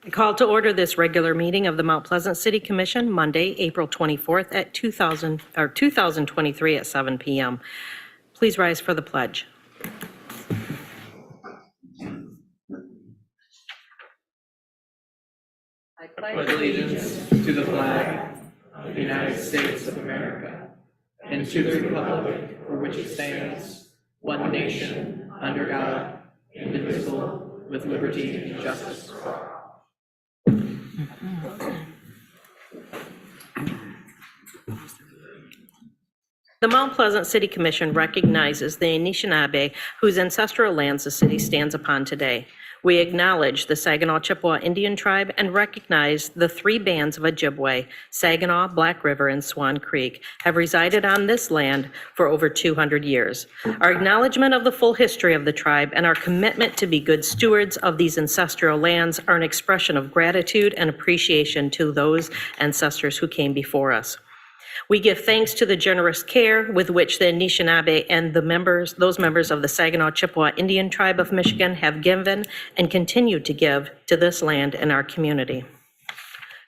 I call to order this regular meeting of the Mount Pleasant City Commission, Monday, April 24th at 2023 at 7 p.m. Please rise for the pledge. I pledge allegiance to the flag of the United States of America and to the republic for which it stands, one nation, under God, indivisible, with liberty and justice for all. The Mount Pleasant City Commission recognizes the Anishinaabe, whose ancestral lands the city stands upon today. We acknowledge the Saginaw Chippewa Indian Tribe and recognize the three bands of Ojibwe, Saginaw, Black River, and Swan Creek, have resided on this land for over 200 years. Our acknowledgement of the full history of the tribe and our commitment to be good stewards of these ancestral lands are an expression of gratitude and appreciation to those ancestors who came before us. We give thanks to the generous care with which the Anishinaabe and those members of the Saginaw Chippewa Indian Tribe of Michigan have given and continue to give to this land and our community.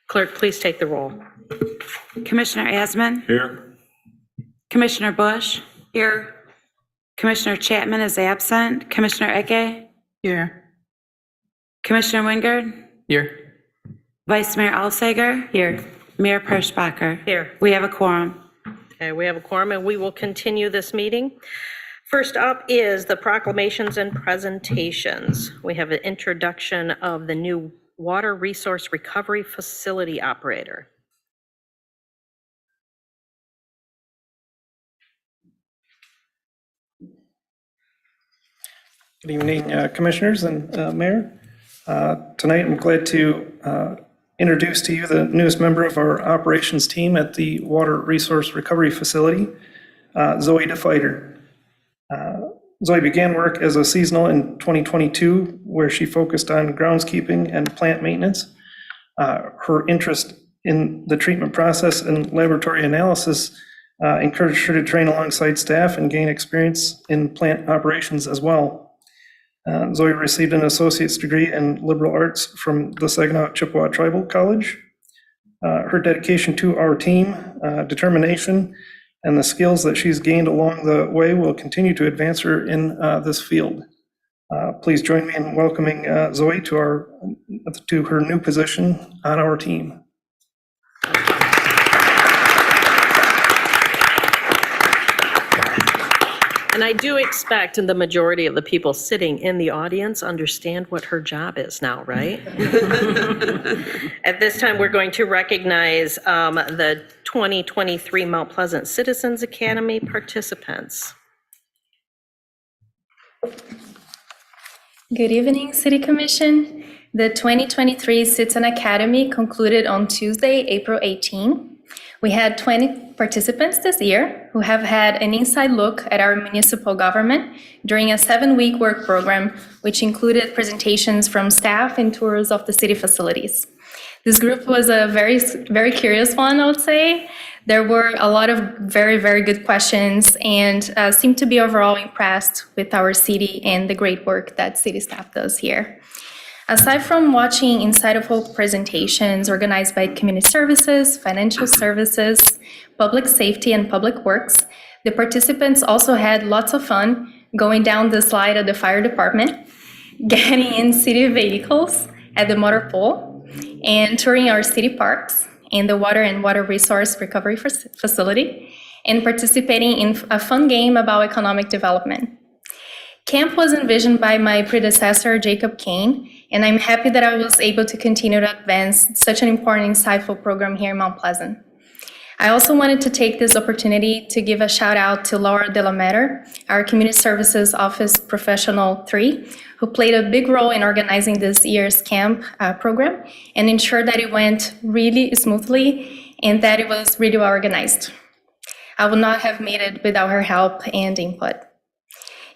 Clerk, please take the roll. Commissioner Asman? Here. Commissioner Bush? Here. Commissioner Chapman is absent. Commissioner Eke? Here. Commissioner Wingard? Here. Vice Mayor Alsager? Here. Mayor Perschbacher? Here. We have a quorum. Okay, we have a quorum and we will continue this meeting. First up is the proclamations and presentations. We have an introduction of the new Water Resource Recovery Facility operator. Good evening, Commissioners and Mayor. Tonight, I'm glad to introduce to you the newest member of our operations team at the Water Resource Recovery Facility, Zoe DeFighter. Zoe began work as a seasonal in 2022, where she focused on groundskeeping and plant maintenance. Her interest in the treatment process and laboratory analysis encouraged her to train alongside staff and gain experience in plant operations as well. Zoe received an associate's degree in liberal arts from the Saginaw Chippewa Tribal College. Her dedication to our team, determination, and the skills that she's gained along the way will continue to advance her in this field. Please join me in welcoming Zoe to her new position on our team. And I do expect the majority of the people sitting in the audience understand what her job is now, right? At this time, we're going to recognize the 2023 Mount Pleasant Citizens Academy participants. Good evening, City Commission. The 2023 Citizen Academy concluded on Tuesday, April 18. We had 20 participants this year who have had an inside look at our municipal government during a 7-week work program, which included presentations from staff and tours of the city facilities. This group was a very curious one, I would say. There were a lot of very, very good questions and seemed to be overall impressed with our city and the great work that city staff does here. Aside from watching insightful presentations organized by Community Services, Financial Services, Public Safety, and Public Works, the participants also had lots of fun going down the slide at the fire department, getting in city vehicles at the motor pool, and touring our city parks and the Water and Water Resource Recovery Facility, and participating in a fun game about economic development. Camp was envisioned by my predecessor, Jacob Kane, and I'm happy that I was able to continue to advance such an important, insightful program here in Mount Pleasant. I also wanted to take this opportunity to give a shout out to Laura De La Mater, our Community Services Office Professional 3, who played a big role in organizing this year's camp program and ensured that it went really smoothly and that it was really well organized. I would not have made it without her help and input.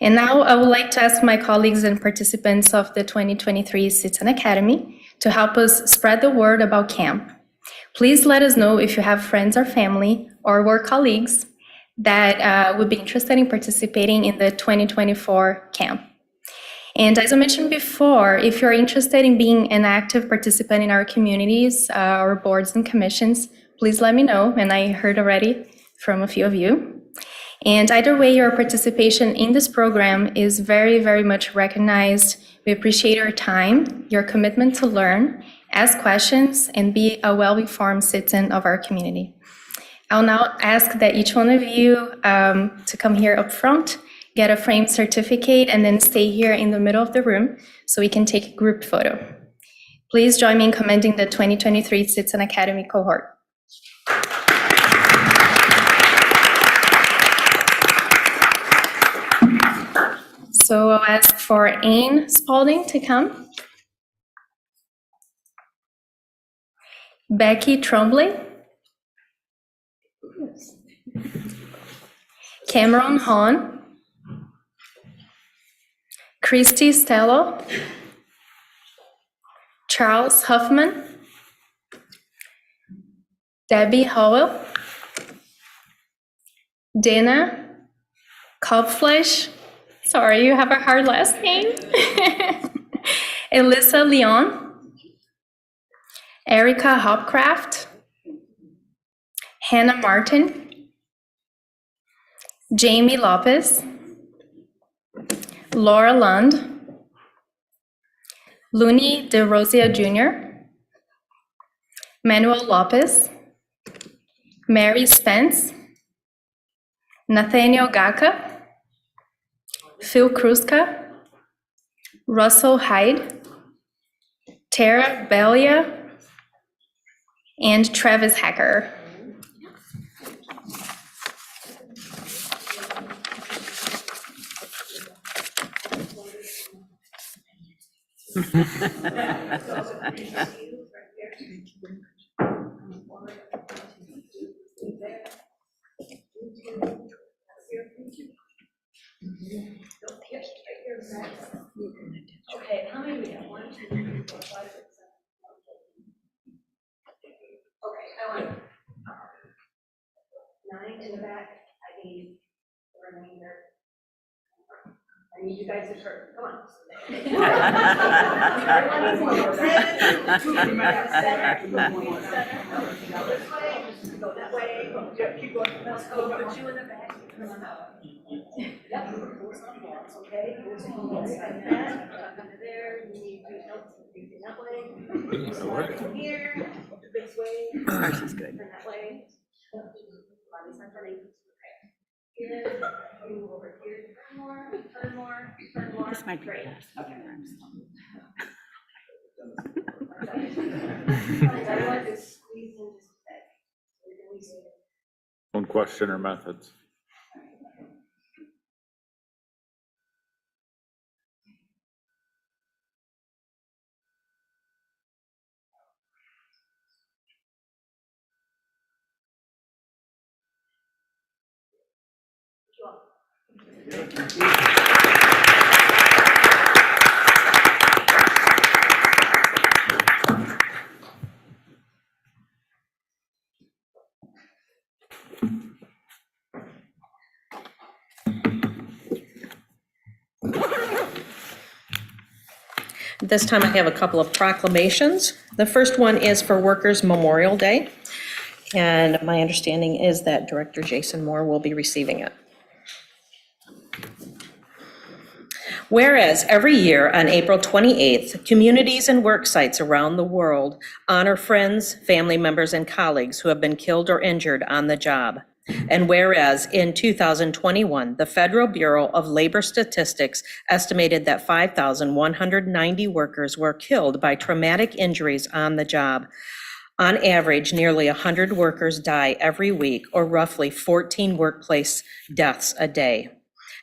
And now I would like to ask my colleagues and participants of the 2023 Citizen Academy to help us spread the word about camp. Please let us know if you have friends or family or work colleagues that would be interested in participating in the 2024 camp. And as I mentioned before, if you're interested in being an active participant in our communities, our boards and commissions, please let me know. And I heard already from a few of you. And either way, your participation in this program is very, very much recognized. We appreciate your time, your commitment to learn, ask questions, and be a well-informed citizen of our community. I'll now ask that each one of you to come here up front, get a framed certificate, and then stay here in the middle of the room so we can take a group photo. Please join me in commending the 2023 Citizen Academy cohort. So I'll ask for Anne Spalding to come. Becky Trombley. Cameron Hahn. Christy Stello. Charles Huffman. Debbie Howell. Dana Kopfleisch. Sorry, you have a hard last name. Elissa Leon. Erica Hopcraft. Hannah Martin. Jamie Lopez. Laura Lund. Looney De Rosia Jr. Manuel Lopez. Mary Spence. Nathaniel Gaka. Phil Kruska. Russell Hyde. Tara Belia. And Travis Hacker. Okay, how many we have? 1, 2, 3, 4, 5, 6, 7. Okay, I want 9 in the back. I need the remainder. I need you guys to turn. Come on. Go that way. Keep going. Let's go. Put you in the back. Come on out. Yep. Okay. Under there. You need to that way. Here. This way. Ours is good. Turn that way. Body's not turning. Here, move over here, turn more, turn more, turn more. This might be Great. fast. Okay. Everyone just squeeze in just a bit. One question or methods? This time I have a couple of proclamations. The first one is for Workers' Memorial Day, and my understanding is that Director Jason Moore will be receiving it. Whereas every year on April 28th, communities and work sites around the world honor friends, family members, and colleagues who have been killed or injured on the job. And whereas in 2021, the Federal Bureau of Labor Statistics estimated that 5,190 workers were killed by traumatic injuries on the job. On average, nearly 100 workers die every week, or roughly 14 workplace deaths a day.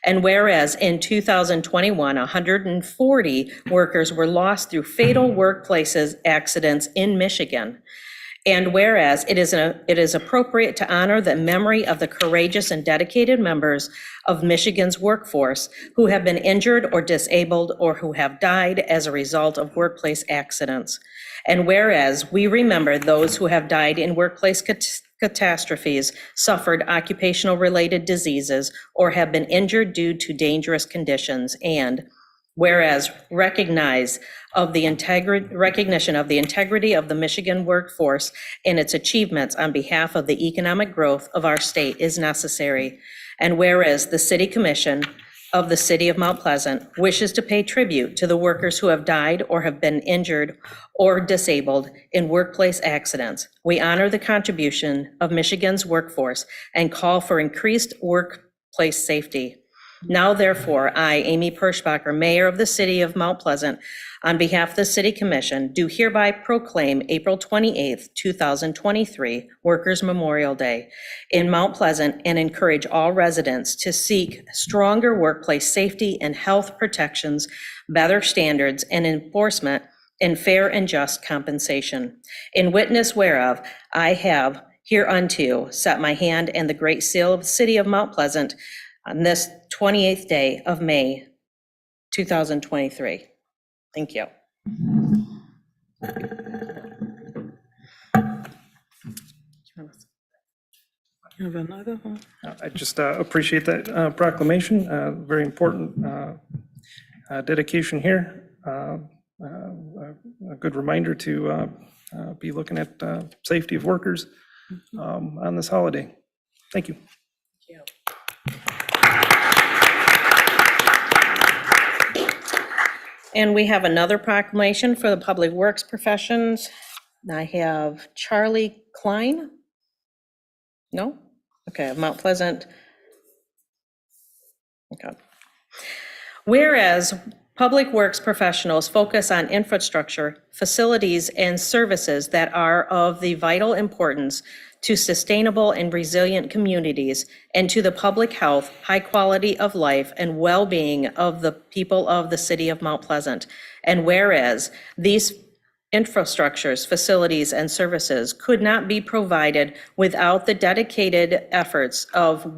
And whereas in 2021, 140 workers were lost through fatal workplaces accidents in Michigan. And whereas it is appropriate to honor the memory of the courageous and dedicated members of Michigan's workforce who have been injured or disabled or who have died as a result of workplace accidents. And whereas we remember those who have died in workplace catastrophes, suffered occupational related diseases, or have been injured due to dangerous conditions. And Whereas recognition of the integrity of the Michigan workforce and its achievements on behalf of the economic growth of our state is necessary. And whereas the City Commission of the City of Mount Pleasant wishes to pay tribute to the workers who have died or have been injured or disabled in workplace accidents, we honor the contribution of Michigan's workforce and call for increased workplace safety. Now therefore, I, Amy Perschbacher, Mayor of the City of Mount Pleasant, on behalf of the City Commission, do hereby proclaim April 28th, 2023, Workers' Memorial Day in Mount Pleasant and encourage all residents to seek stronger workplace safety and health protections, better standards and enforcement, and fair and just compensation. In witness whereof, I have hereunto set my hand and the great seal of the City of Mount Pleasant on this 28th day of May, 2023. Thank you. I just appreciate that proclamation, very important dedication here. A good reminder to be looking at safety of workers on this holiday. Thank you. And we have another proclamation for the public works professions. I have Charlie Klein. No? Okay, of Mount Pleasant. Okay. Whereas public works professionals focus on infrastructure, facilities, and services that are of the vital importance to sustainable and resilient communities and to the public health, high quality of life, and well-being of the people of the City of Mount Pleasant. And whereas these infrastructures, facilities, and services could not be provided without the dedicated efforts of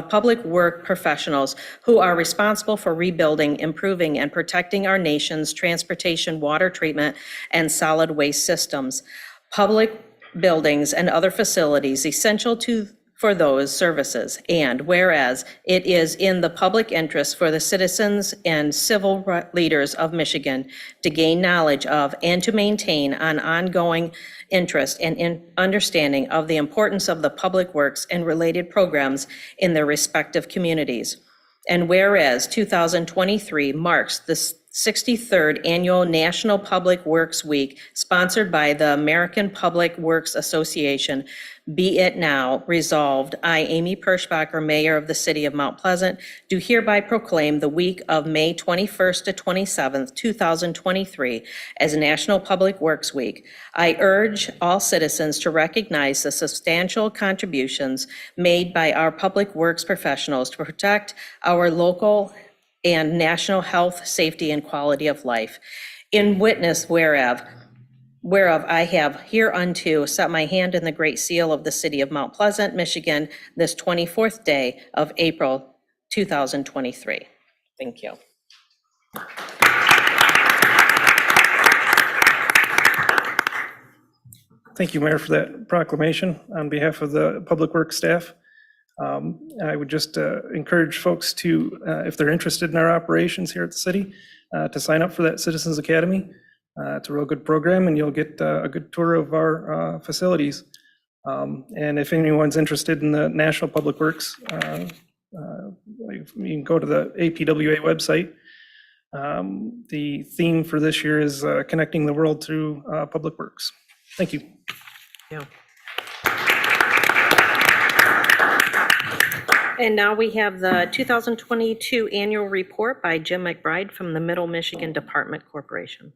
public work professionals who are responsible for rebuilding, improving, and protecting our nation's transportation, water treatment, and solid waste systems, public buildings and other facilities essential for those services. And whereas it is in the public interest for the citizens and civil leaders of Michigan to gain knowledge of and to maintain an ongoing interest and in understanding of the importance of the public works and related programs in their respective communities. And whereas 2023 marks the 63rd Annual National Public Works Week, sponsored by the American Public Works Association, be it now resolved, I, Amy Perschbacher, Mayor of the City of Mount Pleasant, do hereby proclaim the week of May 21st to 27th, 2023 as National Public Works Week. I urge all citizens to recognize the substantial contributions made by our public works professionals to protect our local and national health, safety, and quality of life. In witness whereof I have hereunto set my hand in the great seal of the City of Mount Pleasant, Michigan, this 24th day of April, 2023. Thank you. Thank you, Mayor, for that proclamation on behalf of the Public Works staff. I would just encourage folks to, if they're interested in our operations here at the city, to sign up for that Citizens Academy. It's a real good program, and you'll get a good tour of our facilities. And if anyone's interested in the National Public Works, you can go to the APWA website. The theme for this year is connecting the world through public works. Thank you. Yeah. And now we have the 2022 annual report by Jim McBride from the Middle Michigan Development Corporation.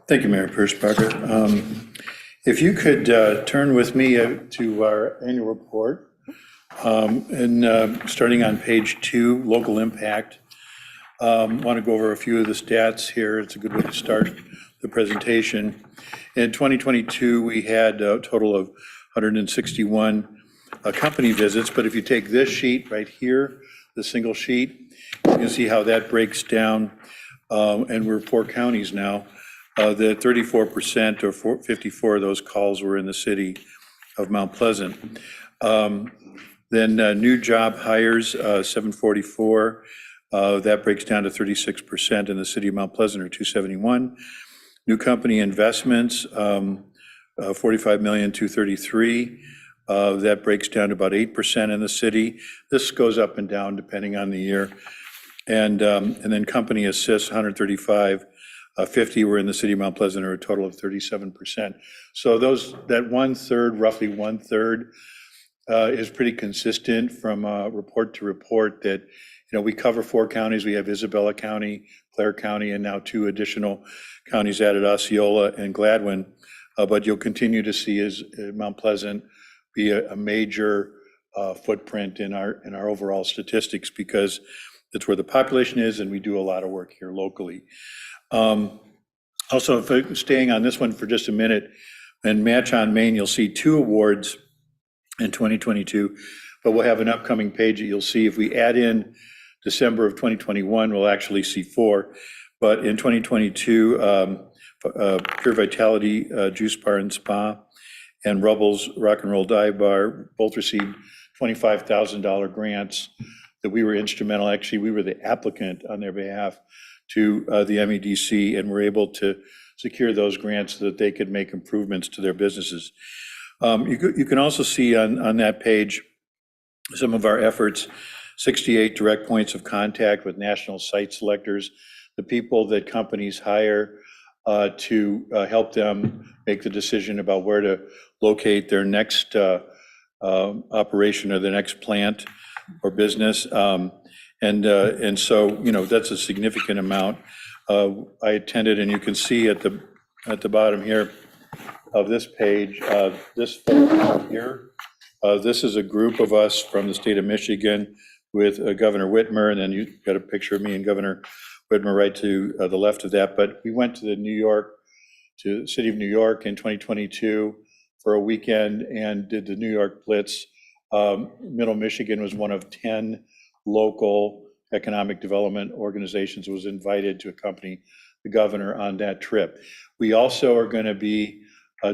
Thank you, Mayor Perschbacher. If you could turn with me to our annual report, and starting on page 2, local impact. Want to go over a few of the stats here. It's a good way to start the presentation. In 2022, we had a total of 161 company visits, but if you take this sheet right here, the single sheet, you can see how that breaks down, and we're 4 counties now. The 34% or 54 of those calls were in the city of Mount Pleasant. Then new job hires, 744. That breaks down to 36% in the city of Mount Pleasant, or 271. New company investments, 45,233,000. That breaks down to about 8% in the city. This goes up and down depending on the year. And then company assists, 135. 50 were in the city of Mount Pleasant, or a total of 37%. So that 1/3, roughly 1/3, is pretty consistent from report to report, that, we cover 4 counties. We have Isabella County, Clare County, and now 2 additional counties added, Osceola and Gladwin. But you'll continue to see Mount Pleasant be a major footprint in our overall statistics, because that's where the population is, and we do a lot of work here locally. Also, if staying on this one for just a minute, and Match on Main, you'll see 2 awards in 2022, but we'll have an upcoming page that you'll see. If we add in December of 2021, we'll actually see 4. But in 2022, Pure Vitality Juice Bar and Spa and Rubbles Rock and Roll Dive Bar both received $25,000 grants that we were instrumental. Actually, we were the applicant on their behalf to the MEDC, and were able to secure those grants so that they could make improvements to their businesses. You can also see on that page some of our efforts, 68 direct points of contact with national site selectors, the people that companies hire to help them make the decision about where to locate their next operation or the next plant or business. And so, that's a significant amount. I attended, and you can see at the bottom here of this page, this photo here. This is a group of us from the state of Michigan with Governor Whitmer, and then you've got a picture of me and Governor Whitmer right to the left of that. But we went to the city of New York in 2022 for a weekend and did the New York Blitz. Middle Michigan was one of 10 local economic development organizations was invited to accompany the governor on that trip. We also are going to be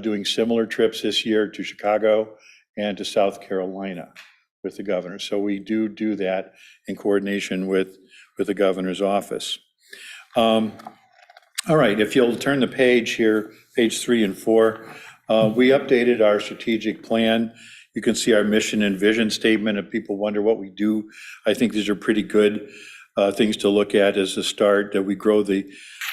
doing similar trips this year to Chicago and to South Carolina with the governor. So we do that in coordination with the governor's office. All right, if you'll turn the page here, page 3 and 4, we updated our strategic plan. You can see our mission and vision statement. If people wonder what we do, I think these are pretty good things to look at as a start. That we grow the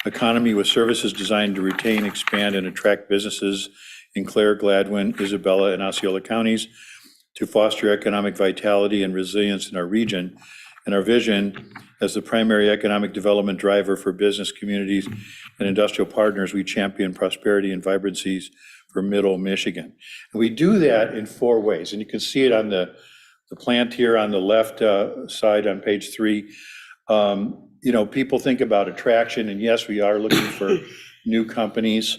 economy with services designed to retain, expand, and attract businesses in Clare, Gladwin, Isabella, and Osceola counties to foster economic vitality and resilience in our region. And our vision, as the primary economic development driver for business communities and industrial partners, we champion prosperity and vibrancies for Middle Michigan. And we do that in 4 ways. And you can see it on the plant here on the left side on page 3. People think about attraction, and yes, we are looking for new companies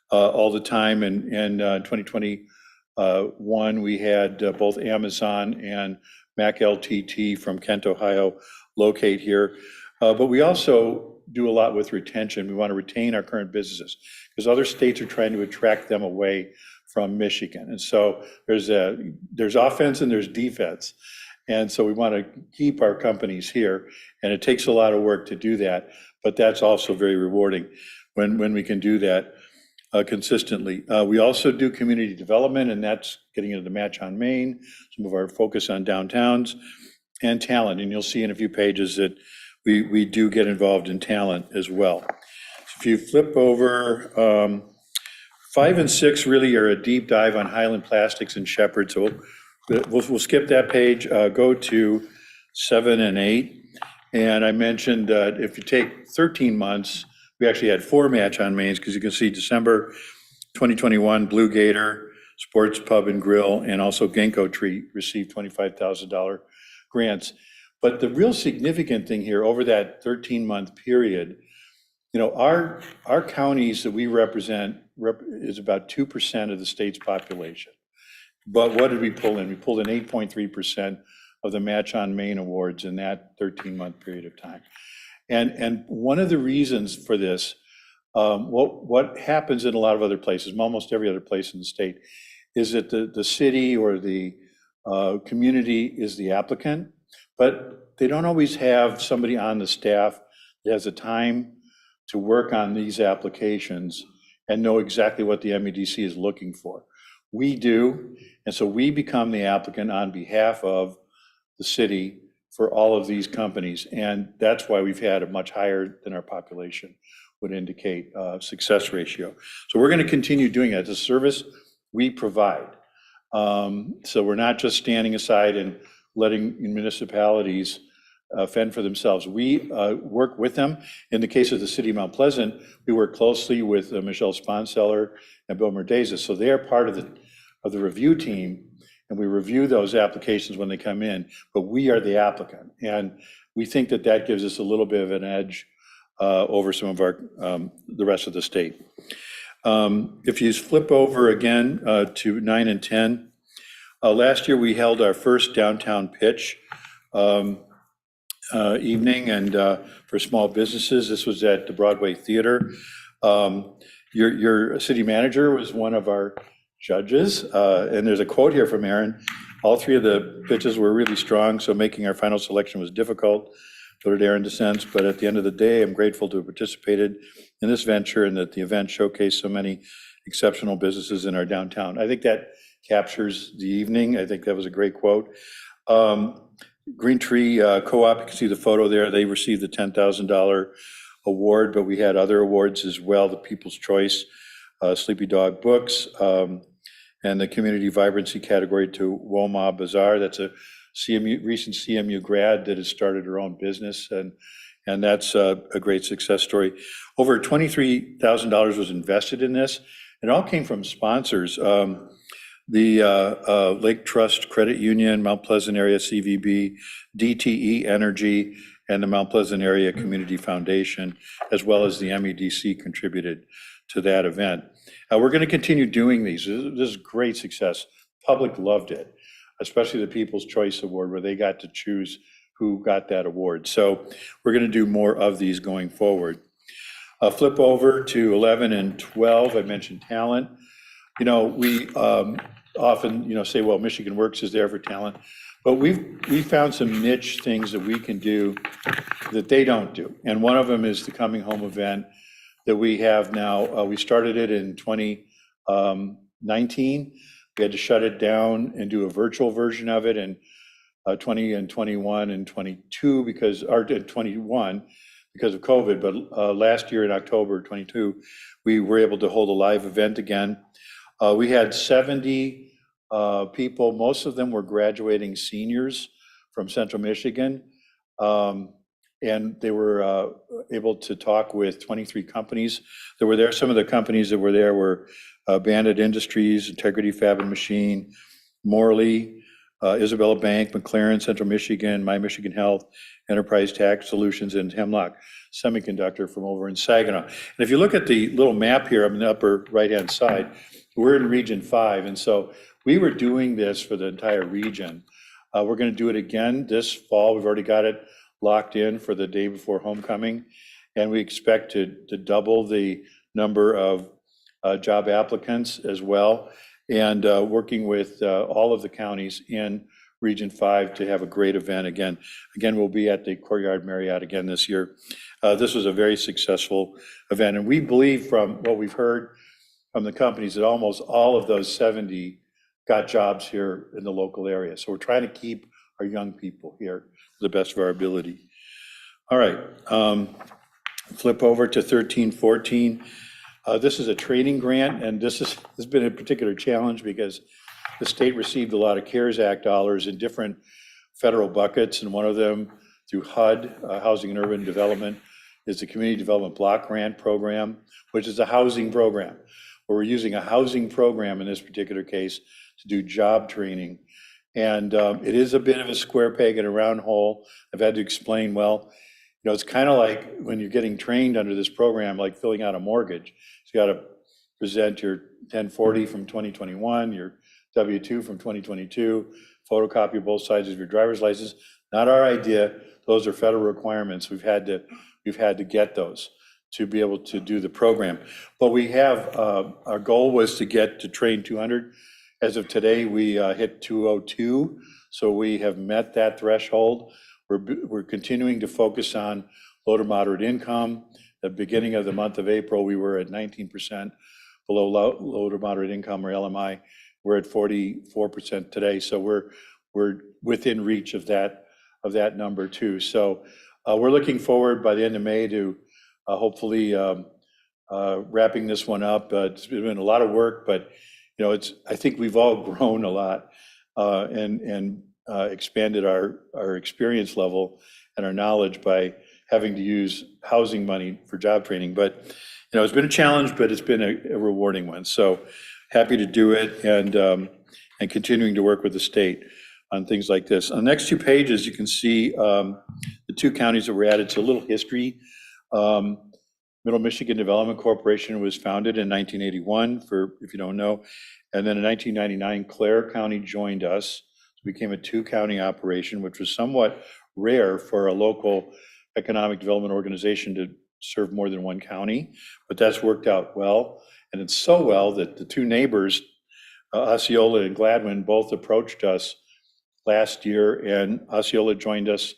all the time. And 2021, we had both Amazon and Mac LTT from Kent, Ohio, locate here. But we also do a lot with retention. We want to retain our current businesses because other states are trying to attract them away from Michigan. And so there's offense and there's defense. And so we want to keep our companies here, and it takes a lot of work to do that, but that's also very rewarding when we can do that consistently. We also do community development, and that's getting into the Match on Main, some of our focus on downtowns, and talent. And you'll see in a few pages that we do get involved in talent as well. So if you flip over, 5 and 6 really are a deep dive on Highland Plastics and Shepherd. So we'll skip that page, go to 7 and 8. And I mentioned if you take 13 months, we actually had 4 Match on Mains, because you can see December 2021, Blue Gator, Sports Pub and Grill, and also Ginkgo Tree received $25,000 grants. But the real significant thing here over that 13-month period, our counties that we represent is about 2% of the state's population. But what did we pull in? We pulled in 8.3% of the Match on Main awards in that 13-month period of time. And one of the reasons for this, what happens in a lot of other places, almost every other place in the state, is that the city or the community is the applicant, but they don't always have somebody on the staff that has the time to work on these applications and know exactly what the MEDC is looking for. We do, and so we become the applicant on behalf of the city for all of these companies, and that's why we've had a much higher than our population would indicate success ratio. So we're going to continue doing that. It's a service we provide. So we're not just standing aside and letting municipalities fend for themselves. We work with them. In the case of the city of Mount Pleasant, we work closely with Michelle Sponseller and Bill Merdezas. So they are part of the review team, and we review those applications when they come in, but we are the applicant. And we think that that gives us a little bit of an edge over some of our, the rest of the state. If you flip over again to 9 and 10, last year we held our first downtown pitch evening and for small businesses. This was at the Broadway Theater. Your city manager was one of our judges, and there's a quote here from Aaron. All three of the pitches were really strong, so making our final selection was difficult. Voted Aaron dissents, but at the end of the day, I'm grateful to have participated in this venture and that the event showcased so many exceptional businesses in our downtown. I think that captures the evening. I think that was a great quote. Green Tree Co-op, you can see the photo there. They received the $10,000 award, but we had other awards as well, the People's Choice, Sleepy Dog Books, and the Community Vibrancy category to Woma Bazaar. That's a recent CMU grad that has started her own business, and that's a great success story. Over $23,000 was invested in this. It all came from sponsors. The Lake Trust Credit Union, Mount Pleasant Area CVB, DTE Energy, and the Mount Pleasant Area Community Foundation, as well as the MEDC contributed to that event. We're going to continue doing these. This is great success. Public loved it, especially the People's Choice Award, where they got to choose who got that award. So we're going to do more of these going forward. Flip over to 11 and 12. I mentioned talent. You know, we often, you know, say, well, Michigan Works is there for talent, but we found some niche things that we can do that they don't do. And one of them is the Coming Home event that we have now. We started it in 2019. We had to shut it down and do a virtual version of it in 20 and 21 and 22 because, or 21 because of COVID. But last year in October 22, we were able to hold a live event again. We had 70 people. Most of them were graduating seniors from Central Michigan. And they were able to talk with 23 companies that were there. Some of the companies that were there were Bandit Industries, Integrity Fab and Machine, Morley, Isabella Bank, McLaren, Central Michigan, My Michigan Health, Enterprise Tax Solutions, and Hemlock Semiconductor from over in Saginaw. And if you look at the little map here on the upper right-hand side, we're in Region 5, and so we were doing this for the entire region. We're going to do it again this fall. We've already got it locked in for the day before homecoming, and we expect to double the number of job applicants as well, and working with all of the counties in Region 5 to have a great event again. Again, we'll be at the Courtyard Marriott again this year. This was a very successful event, and we believe from what we've heard from the companies that almost all of those 70 got jobs here in the local area. So we're trying to keep our young people here to the best of our ability. All right, flip over to 13, 14. This is a training grant, and this has been a particular challenge because the state received a lot of CARES Act dollars in different federal buckets, and one of them through HUD, Housing and Urban Development, is the Community Development Block Grant Program, which is a housing program, where we're using a housing program in this particular case to do job training. And it is a bit of a square peg in a round hole. I've had to explain, well, you know, it's kind of like when you're getting trained under this program, like filling out a mortgage. So you got to present your 1040 from 2021, your W-2 from 2022, photocopy both sides of your driver's license. Not our idea. Those are federal requirements. We've had to get those to be able to do the program. But we have, our goal was to get to train 200 As of today, we hit 202, so we have met that threshold. We're continuing to focus on low to moderate income. At the beginning of the month of April, we were at 19% below low to moderate income, or LMI. We're at 44% today, so we're within reach of that number too. So we're looking forward by the end of May to hopefully wrapping this one up. It's been a lot of work, but I think we've all grown a lot and expanded our experience level and our knowledge by having to use housing money for job training. But it's been a challenge, but it's been a rewarding one. So happy to do it and continuing to work with the state on things like this. On the next 2 pages, you can see the 2 counties that were added. It's a little history. Middle Michigan Development Corporation was founded in 1981, if you don't know. And then in 1999, Clare County joined us. So it became a 2-county operation, which was somewhat rare for a local economic development organization to serve more than 1 county, but that's worked out well. And it's so well that the 2 neighbors, Osceola and Gladwin, both approached us last year, and Osceola joined us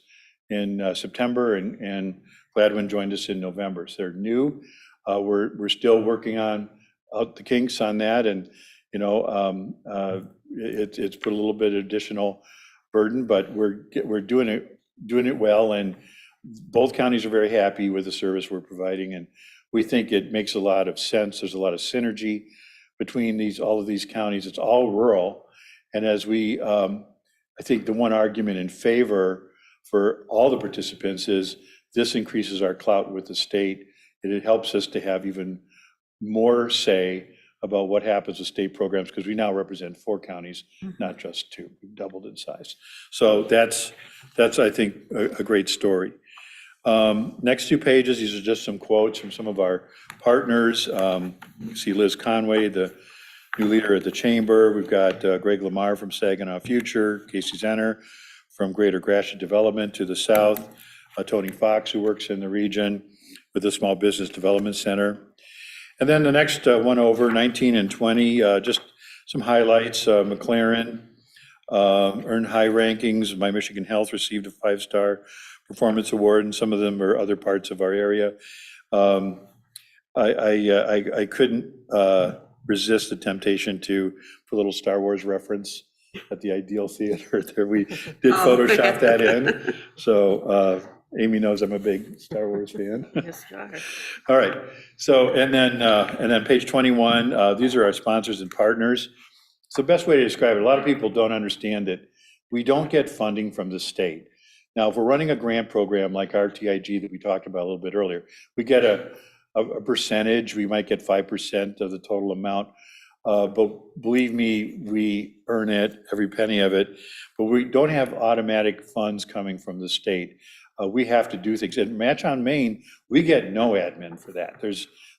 in September, and Gladwin joined us in November. So they're new. We're still working on out the kinks on that, and it's put a little bit of additional burden, but we're doing it well, and both counties are very happy with the service we're providing, and we think it makes a lot of sense. There's a lot of synergy between all of these counties. It's all rural, and as I think the one argument in favor for all the participants is this increases our clout with the state, and it helps us to have even more say about what happens with state programs, because we now represent 4 counties, not just 2. We've doubled in size. So that's I think, a great story. Next 2 pages, these are just some quotes from some of our partners. You see Liz Conway, the new leader at the Chamber. We've got Greg Lamar from Saginaw Future, Casey Zenner from Greater Gratiot Development to the south, Tony Fox, who works in the region with the Small Business Development Center. And then the next one over, 19 and 20, just some highlights. McLaren earned high rankings. My Michigan Health received a 5-star performance award, and some of them are other parts of our area. I couldn't resist the temptation to put a little Star Wars reference at the Ideal Theater. There we did Photoshop that in. So Amy knows I'm a big Star Wars fan. Yes, you are. All right. So and then page 21. These are our sponsors and partners. It's the best way to describe it. A lot of people don't understand it. We don't get funding from the state. Now, if we're running a grant program like RTIG that we talked about a little bit earlier, we get a percentage. We might get 5% of the total amount. But believe me, we earn it, every penny of it. But we don't have automatic funds coming from the state. We have to do things. At Match on Main, we get no admin for that.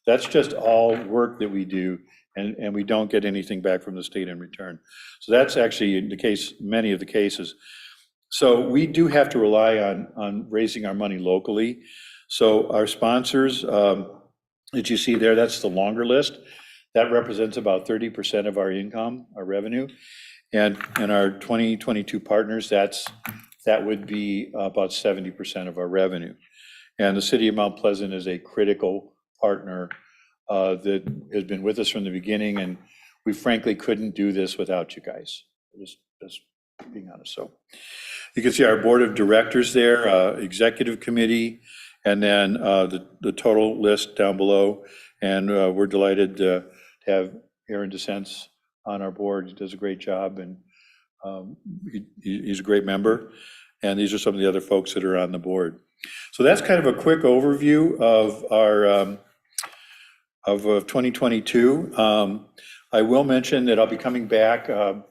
That's just all work that we do, and we don't get anything back from the state in return. So that's actually the case, many of the cases. So we do have to rely on raising our money locally. So our sponsors that you see there, that's the longer list. That represents about 30% of our income, our revenue. And our 2022 partners, that would be about 70% of our revenue. And the city of Mount Pleasant is a critical partner that has been with us from the beginning, and we frankly couldn't do this without you guys, just being honest. So you can see our board of directors there, executive committee, and then the total list down below. And we're delighted to have Aaron DeSense on our board. He does a great job, and he's a great member. And these are some of the other folks that are on the board. So that's kind of a quick overview of our of 2022. I will mention that I'll be coming back, I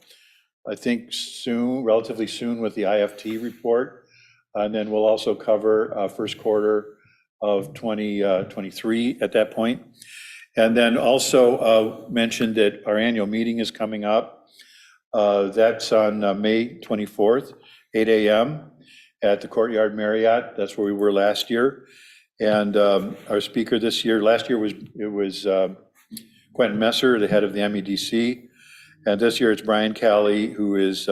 think soon, relatively soon, with the IFT report. And then we'll also cover first quarter of 2023 at that point. And then also mention that our annual meeting is coming up. That's on May 24th, 8 a.m. at the Courtyard Marriott. That's where we were last year. And our speaker this year, last year was Quentin Messer, the head of the MEDC. And this year it's Brian Calley, who is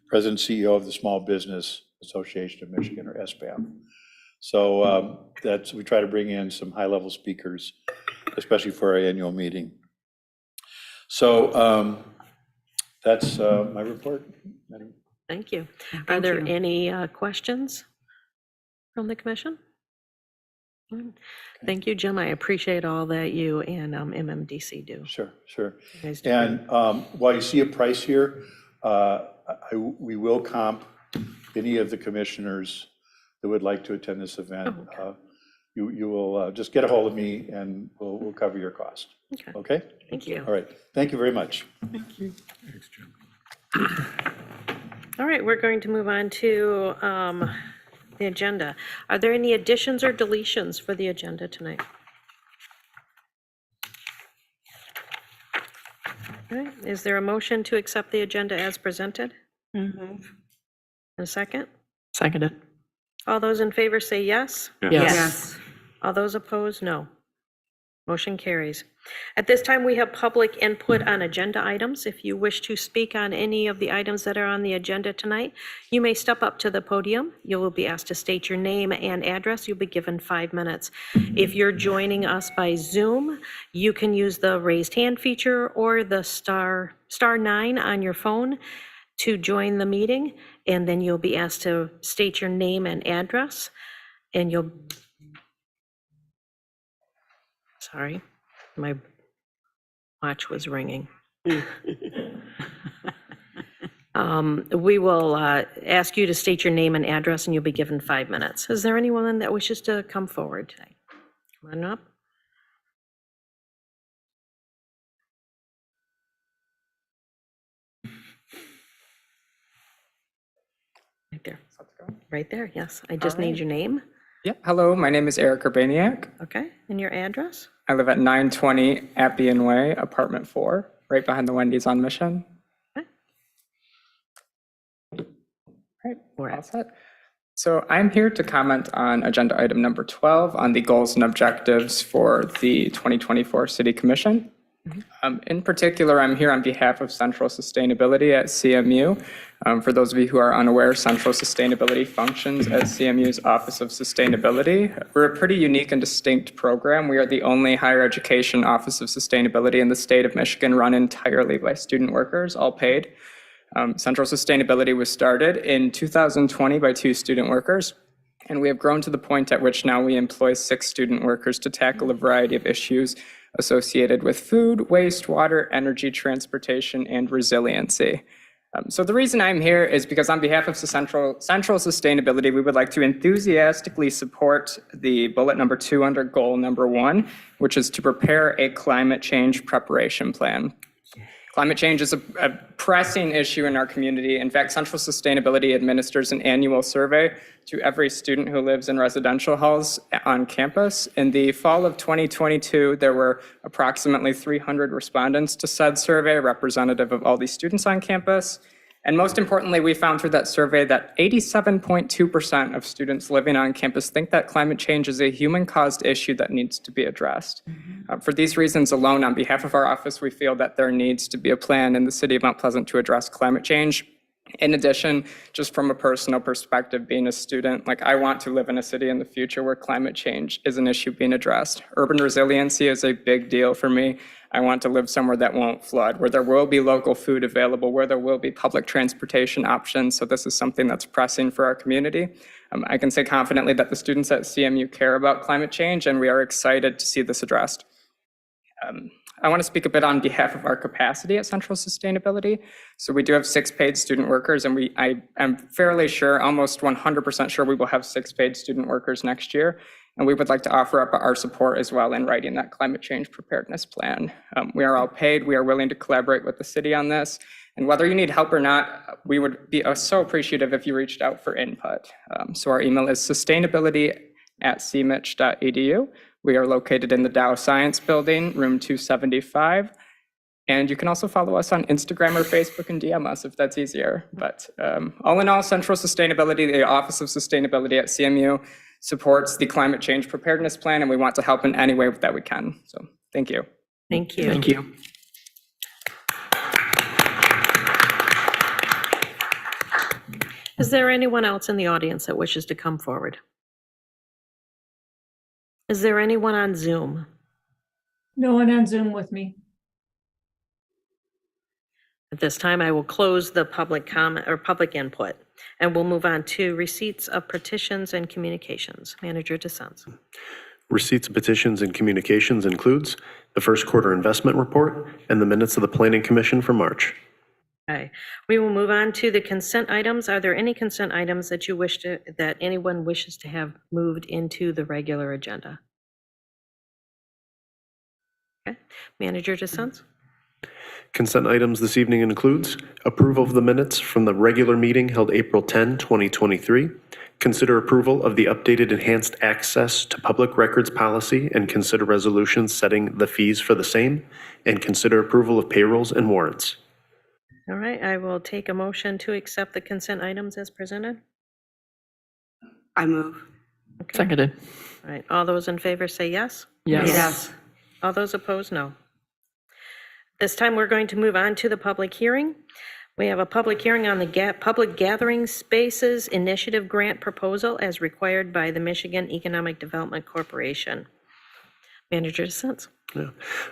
President CEO of the Small Business Association of Michigan, or SBAM. So we try to bring in some high-level speakers, especially for our annual meeting. So that's my report. Madam. Thank you. Are there any questions from the commission? Thank you, Jim. I appreciate all that you and MMDC do. Sure, sure. You guys do And while you see a price here, we will comp any of the commissioners that would like to attend this event. Oh, You will just get a hold of me and we'll cover your cost. Okay. Okay? Thank you. All right. Thank you very much. All right, we're going to move on to the agenda. Are there any additions or deletions for the agenda tonight? All right, is there a motion to accept the agenda as presented? And a second? Seconded. All those in favor say yes. Yes. All those opposed, no. Motion carries. At this time, we have public input on agenda items. If you wish to speak on any of the items that are on the agenda tonight, you may step up to the podium. You will be asked to state your name and address. You'll be given 5 minutes. If you're joining us by Zoom, you can use the raised hand feature or the star 9 on your phone to join the meeting, and then you'll be asked to state your name and address, and you'll, sorry, my watch was ringing. We will ask you to state your name and address, and you'll be given 5 minutes. Is there anyone that wishes to come forward today? Come on up. Right there. Right there, yes. I just need your name. Yeah, hello, my name is Eric Urbaniak. Okay, and your address? I live at 920 Appian Way, apartment 4, right behind the Wendy's on Mission. Okay. Right, We're all at- set. So I'm here to comment on agenda item number 12 on the goals and objectives for the 2024 City Commission. In particular, I'm here on behalf of Central Sustainability at CMU. For those of you who are unaware, Central Sustainability functions as CMU's Office of Sustainability. We're a pretty unique and distinct program. We are the only higher education Office of Sustainability in the state of Michigan run entirely by student workers, all paid. Central Sustainability was started in 2020 by 2 student workers, and we have grown to the point at which now we employ 6 student workers to tackle a variety of issues associated with food, waste, water, energy, transportation, and resiliency. So the reason I'm here is because on behalf of Central Sustainability, we would like to enthusiastically support the bullet number 2 under goal number 1, which is to prepare a climate change preparation plan. Climate change is a pressing issue in our community. In fact, Central Sustainability administers an annual survey to every student who lives in residential halls on campus. In the fall of 2022, there were approximately 300 respondents to said survey, representative of all the students on campus. And most importantly, we found through that survey that 87.2% of students living on campus think that climate change is a human-caused issue that needs to be addressed. For these reasons alone, on behalf of our office, we feel that there needs to be a plan in the city of Mount Pleasant to address climate change. In addition, just from a personal perspective, being a student, like I want to live in a city in the future where climate change is an issue being addressed. Urban resiliency is a big deal for me. I want to live somewhere that won't flood, where there will be local food available, where there will be public transportation options. So this is something that's pressing for our community. I can say confidently that the students at CMU care about climate change, and we are excited to see this addressed. I want to speak a bit on behalf of our capacity at Central Sustainability. So we do have 6 paid student workers, and I am fairly sure, almost 100% sure, we will have 6 paid student workers next year. And we would like to offer up our support as well in writing that climate change preparedness plan. We are all paid. We are willing to collaborate with the city on this. And whether you need help or not, we would be so appreciative if you reached out for input. So our email is sustainability@cmich.edu. We are located in the Dow Science Building, room 275. And you can also follow us on Instagram or Facebook and DM us if that's easier. But all in all, Central Sustainability, the Office of Sustainability at CMU, supports the climate change preparedness plan, and we want to help in any way that we can. So thank you. Thank you. Thank you. Is there anyone else in the audience that wishes to come forward? Is there anyone on Zoom? No one on Zoom with me. At this time, I will close the public comment or public input, and we'll move on to receipts of petitions and communications. Manager DeSenza. Receipts, petitions, and communications includes the first quarter investment report and the minutes of the Planning Commission for March. Okay, we will move on to the consent items. Are there any consent items that that anyone wishes to have moved into the regular agenda? Okay, Manager DeSenza. Consent items this evening includes approval of the minutes from the regular meeting held April 10, 2023. Consider approval of the updated enhanced access to public records policy and consider resolutions setting the fees for the same, and consider approval of payrolls and warrants. All right, I will take a motion to accept the consent items as presented. I move. Seconded. All right, all those in favor say yes. Yes. All those opposed, no. This time, we're going to move on to the public hearing. We have a public hearing on the Public Gathering Spaces Initiative Grant Proposal as required by the Michigan Economic Development Corporation. Manager DeSenza. Yeah.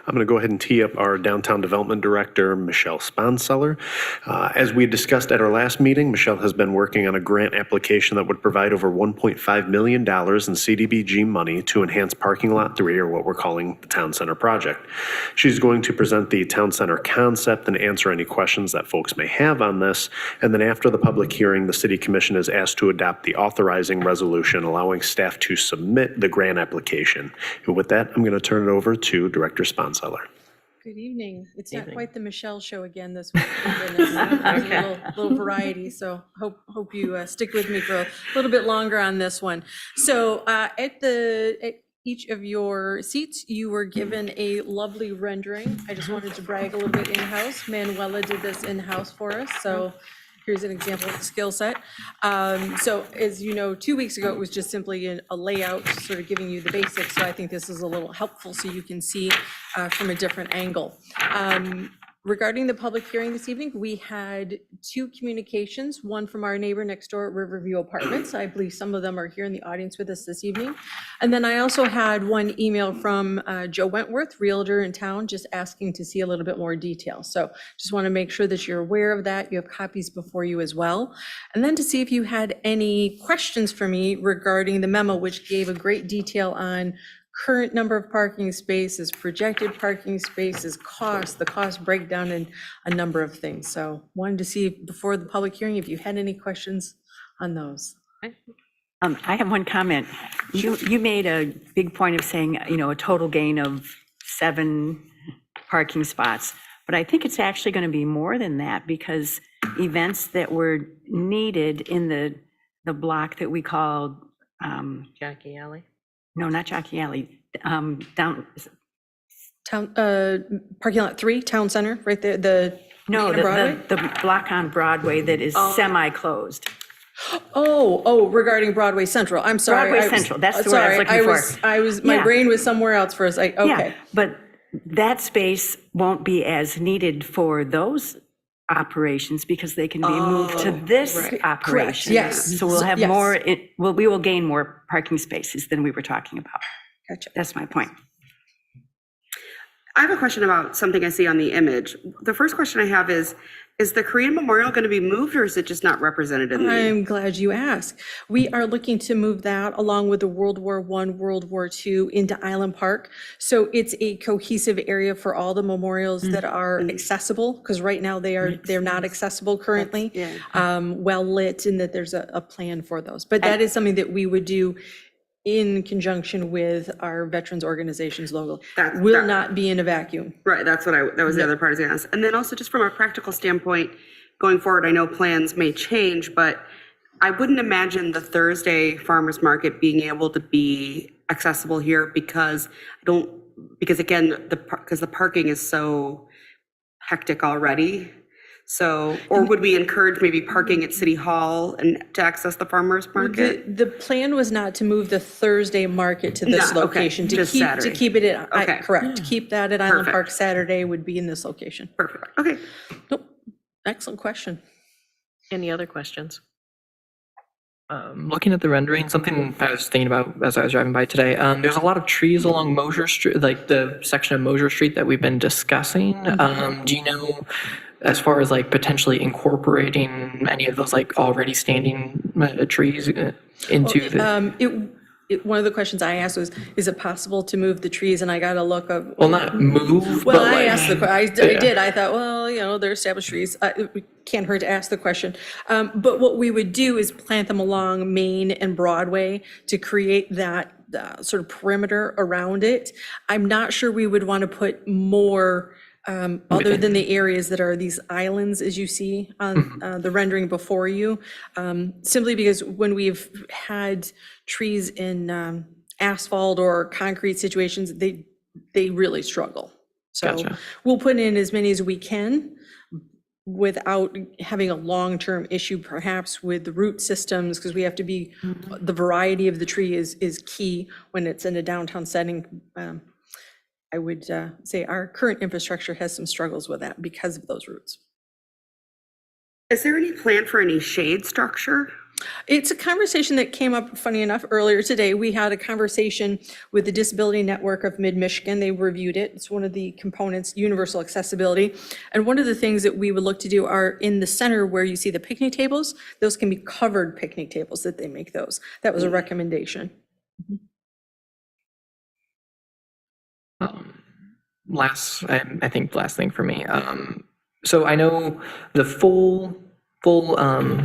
I'm going to go ahead and tee up our Downtown Development Director, Michelle Sponseller. As we discussed at our last meeting, Michelle has been working on a grant application that would provide over $1.5 million in CDBG money to enhance Parking Lot 3, or what we're calling the Town Center project. She's going to present the Town Center concept and answer any questions that folks may have on this. And then after the public hearing, the City Commission is asked to adopt the authorizing resolution allowing staff to submit the grant application. And with that, I'm going to turn it over to Director Sponseller. Good evening. It's not Evening. quite the Michelle show again this week. There's a little variety, so hope you stick with me for a little bit longer on this one. So at each of your seats, you were given a lovely rendering. I just wanted to brag a little bit in-house. Manuela did this in-house for us, so here's an example of the skill set. So as you know, 2 weeks ago, it was just simply a layout, sort of giving you the basics. So I think this is a little helpful so you can see from a different angle. Regarding the public hearing this evening, we had 2 communications, one from our neighbor next door at Riverview Apartments. I believe some of them are here in the audience with us this evening. And then I also had one email from Joe Wentworth, Realtor in town, just asking to see a little bit more detail. So just want to make sure that you're aware of that. You have copies before you as well. And then to see if you had any questions for me regarding the memo, which gave a great detail on current number of parking spaces, projected parking spaces, the cost breakdown, and a number of things. So wanted to see before the public hearing if you had any questions on those. I have one comment. You made a big point of saying, a total gain of 7 parking spots, but I think it's actually going to be more than that because events that were needed in the block that we called Jackie Alley. No, not Jockey Alley. Down. Town parking lot 3, Town Center, right there. No, Broadway? the block on Broadway that is semi-closed. Regarding Broadway Central. I'm sorry. Broadway Central. That's the word I was looking for. My Yeah. brain was somewhere else for a second. Okay. Yeah, but that space won't be as needed for those operations because they can be moved to this operation. Yes. So we'll have Yes. more, we will gain more parking spaces than we were talking about. Gotcha. That's my point. I have a question about something I see on the image. The first question I have is the Korean Memorial going to be moved or is it just not represented in the? I'm glad you asked. We are looking to move that along with the World War I, World War II into Island Park. So it's a cohesive area for all the memorials that are accessible, because right now they're not accessible currently. Well lit, and that there's a plan for those. But that is something that we would do in conjunction with our veterans organization's logo. Will not be in a vacuum. Right, that was the other part I was going to ask. And then also just from a practical standpoint, going forward, I know plans may change, but I wouldn't imagine the Thursday farmers market being able to be accessible here because again, because the parking is so hectic already. So, or would we encourage maybe parking at City Hall and to access the farmers market? The plan was not to move the Thursday market to this No, okay, location. just Saturday. To keep it at, Okay. correct, to keep that at Island Perfect. Park. Saturday would be in this location. Perfect, okay. Nope. Excellent question. Any other questions? Looking at the rendering, something I was thinking about as I was driving by today, there's a lot of trees along Mosier Street, like the section of Mosier Street that we've been discussing. Do you know, as far as like potentially incorporating any of those like already standing trees into the? One of the questions I asked was, is it possible to move the trees? And I got a look of. Well, not move, Well, but I like. asked I Yeah. did. I thought, well, they're established trees. It can't hurt to ask the question. But what we would do is plant them along Main and Broadway to create that sort of perimeter around it. I'm not sure we would want to put more, other than the areas that are these islands, as you see on the rendering before you. Simply because when we've had trees in asphalt or concrete situations, they really struggle. So Gotcha. we'll put in as many as we can without having a long-term issue perhaps with the root systems, because we have to be, the variety of the tree is key when it's in a downtown setting. I would say our current infrastructure has some struggles with that because of those roots. Is there any plan for any shade structure? It's a conversation that came up, funny enough, earlier today. We had a conversation with the Disability Network of Mid-Michigan. They reviewed it. It's one of the components, universal accessibility. And one of the things that we would look to do are in the center where you see the picnic tables, those can be covered picnic tables that they make those. That was a recommendation. I think last thing for me. So I know the full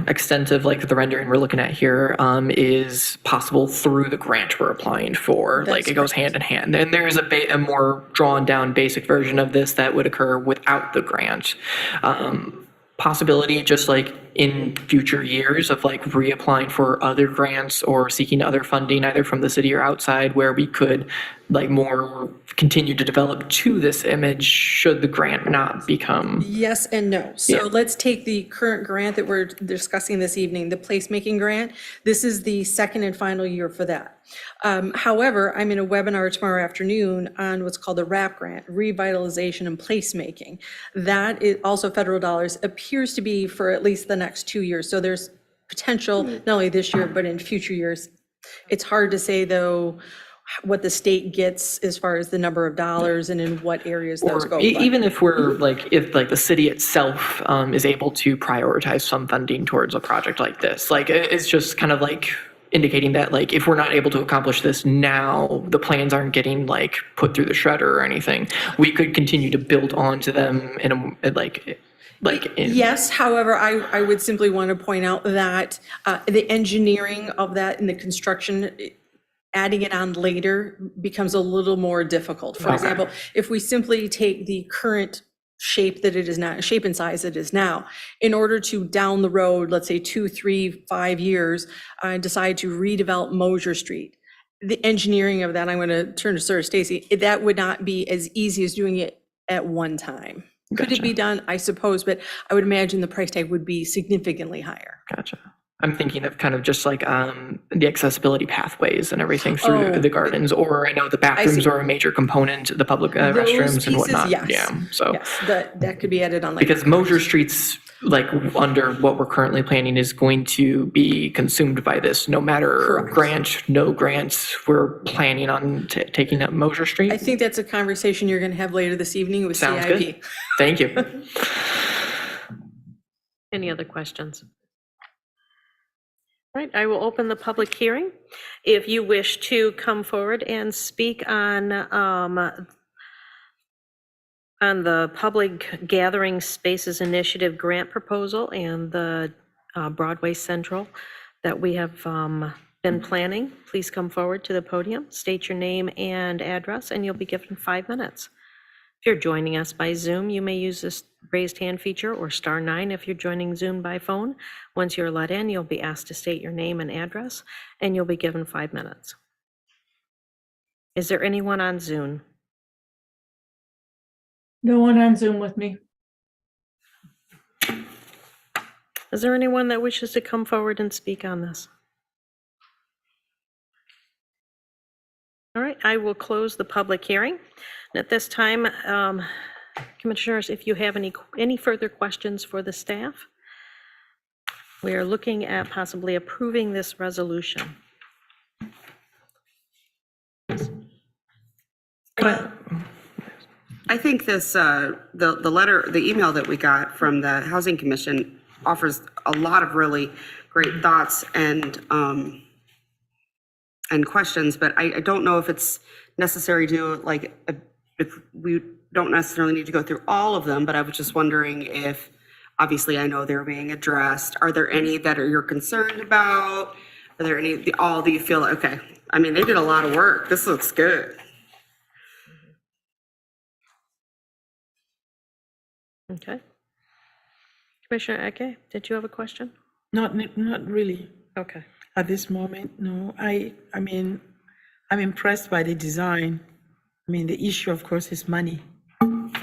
extent of like the rendering we're looking at here is possible through the grant we're applying for. Like it goes hand in hand. And there's a more drawn down basic version of this that would occur without the grant. Possibility just like in future years of like reapplying for other grants or seeking other funding either from the city or outside where we could like more continue to develop to this image should the grant not become. Yes and no. So let's take the current grant that we're discussing this evening, the placemaking grant. This is the second and final year for that. However, I'm in a webinar tomorrow afternoon on what's called the RAP grant, Revitalization and Placemaking. That is also federal dollars, appears to be for at least the next 2 years. So there's potential, not only this year, but in future years. It's hard to say though, what the state gets as far as the number of dollars and in what areas those go. Even if we're like, if like the city itself is able to prioritize some funding towards a project like this, like it's just kind of like indicating that like if we're not able to accomplish this now, the plans aren't getting like put through the shredder or anything. We could continue to build onto them in a like. Yes, however, I would simply want to point out that the engineering of that and the construction, adding it on later becomes a little more difficult. For example, if we simply take the current shape that it is now, shape and size it is now, in order to down the road, let's say 2, 3, 5 years, decide to redevelop Mosier Street, the engineering of that, I'm going to turn to Sir Stacy, that would not be as easy as doing it at one time. Could it be done? I suppose, but I would imagine the price tag would be significantly higher. Gotcha. I'm thinking of kind of just like the accessibility pathways and everything through the gardens, or I know the bathrooms are a major component, the public restrooms and whatnot. Yes. Yeah, so. Yes, that could be added on later. Because Mosier Street's like under what we're currently planning is going to be consumed by this, no matter grant, no grants, we're planning on taking up Mosier Street. I think that's a conversation you're going to have later this evening with Sounds CIP. good. Thank you. Any other questions? All right, I will open the public hearing. If you wish to come forward and speak on the Public Gathering Spaces Initiative grant proposal and the Broadway Central that we have been planning, please come forward to the podium, state your name and address, and you'll be given 5 minutes. If you're joining us by Zoom, you may use this raised hand feature or *9 if you're joining Zoom by phone. Once you're let in, you'll be asked to state your name and address, and you'll be given 5 minutes. Is there anyone on Zoom? No one on Zoom with me. Is there anyone that wishes to come forward and speak on this? All right, I will close the public hearing. And at this time, Commissioners, if you have any further questions for the staff? We are looking at possibly approving this resolution. I think this, the email that we got from the Housing Commission offers a lot of really great thoughts and questions, but I don't know if it's necessary to, like, if we don't necessarily need to go through all of them, but I was just wondering if, obviously, I know they're being addressed. Are there any that you're concerned about? Are there any, all do you feel, okay, I mean, they did a lot of work. This looks good. Okay. Commissioner Eke, did you have a question? Not really Okay. at this moment, no. I mean, I'm impressed by the design. I mean, the issue, of course, is money. Could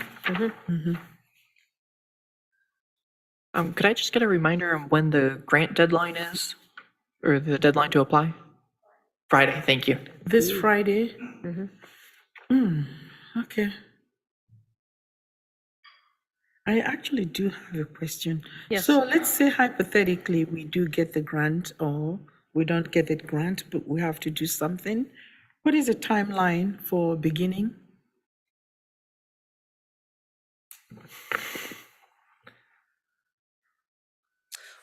I just get a reminder of when the grant deadline is, or the deadline to apply? Friday, thank you. This Friday? Okay. I actually do have a question. Yes. So let's say hypothetically, we do get the grant or we don't get the grant, but we have to do something. What is the timeline for beginning?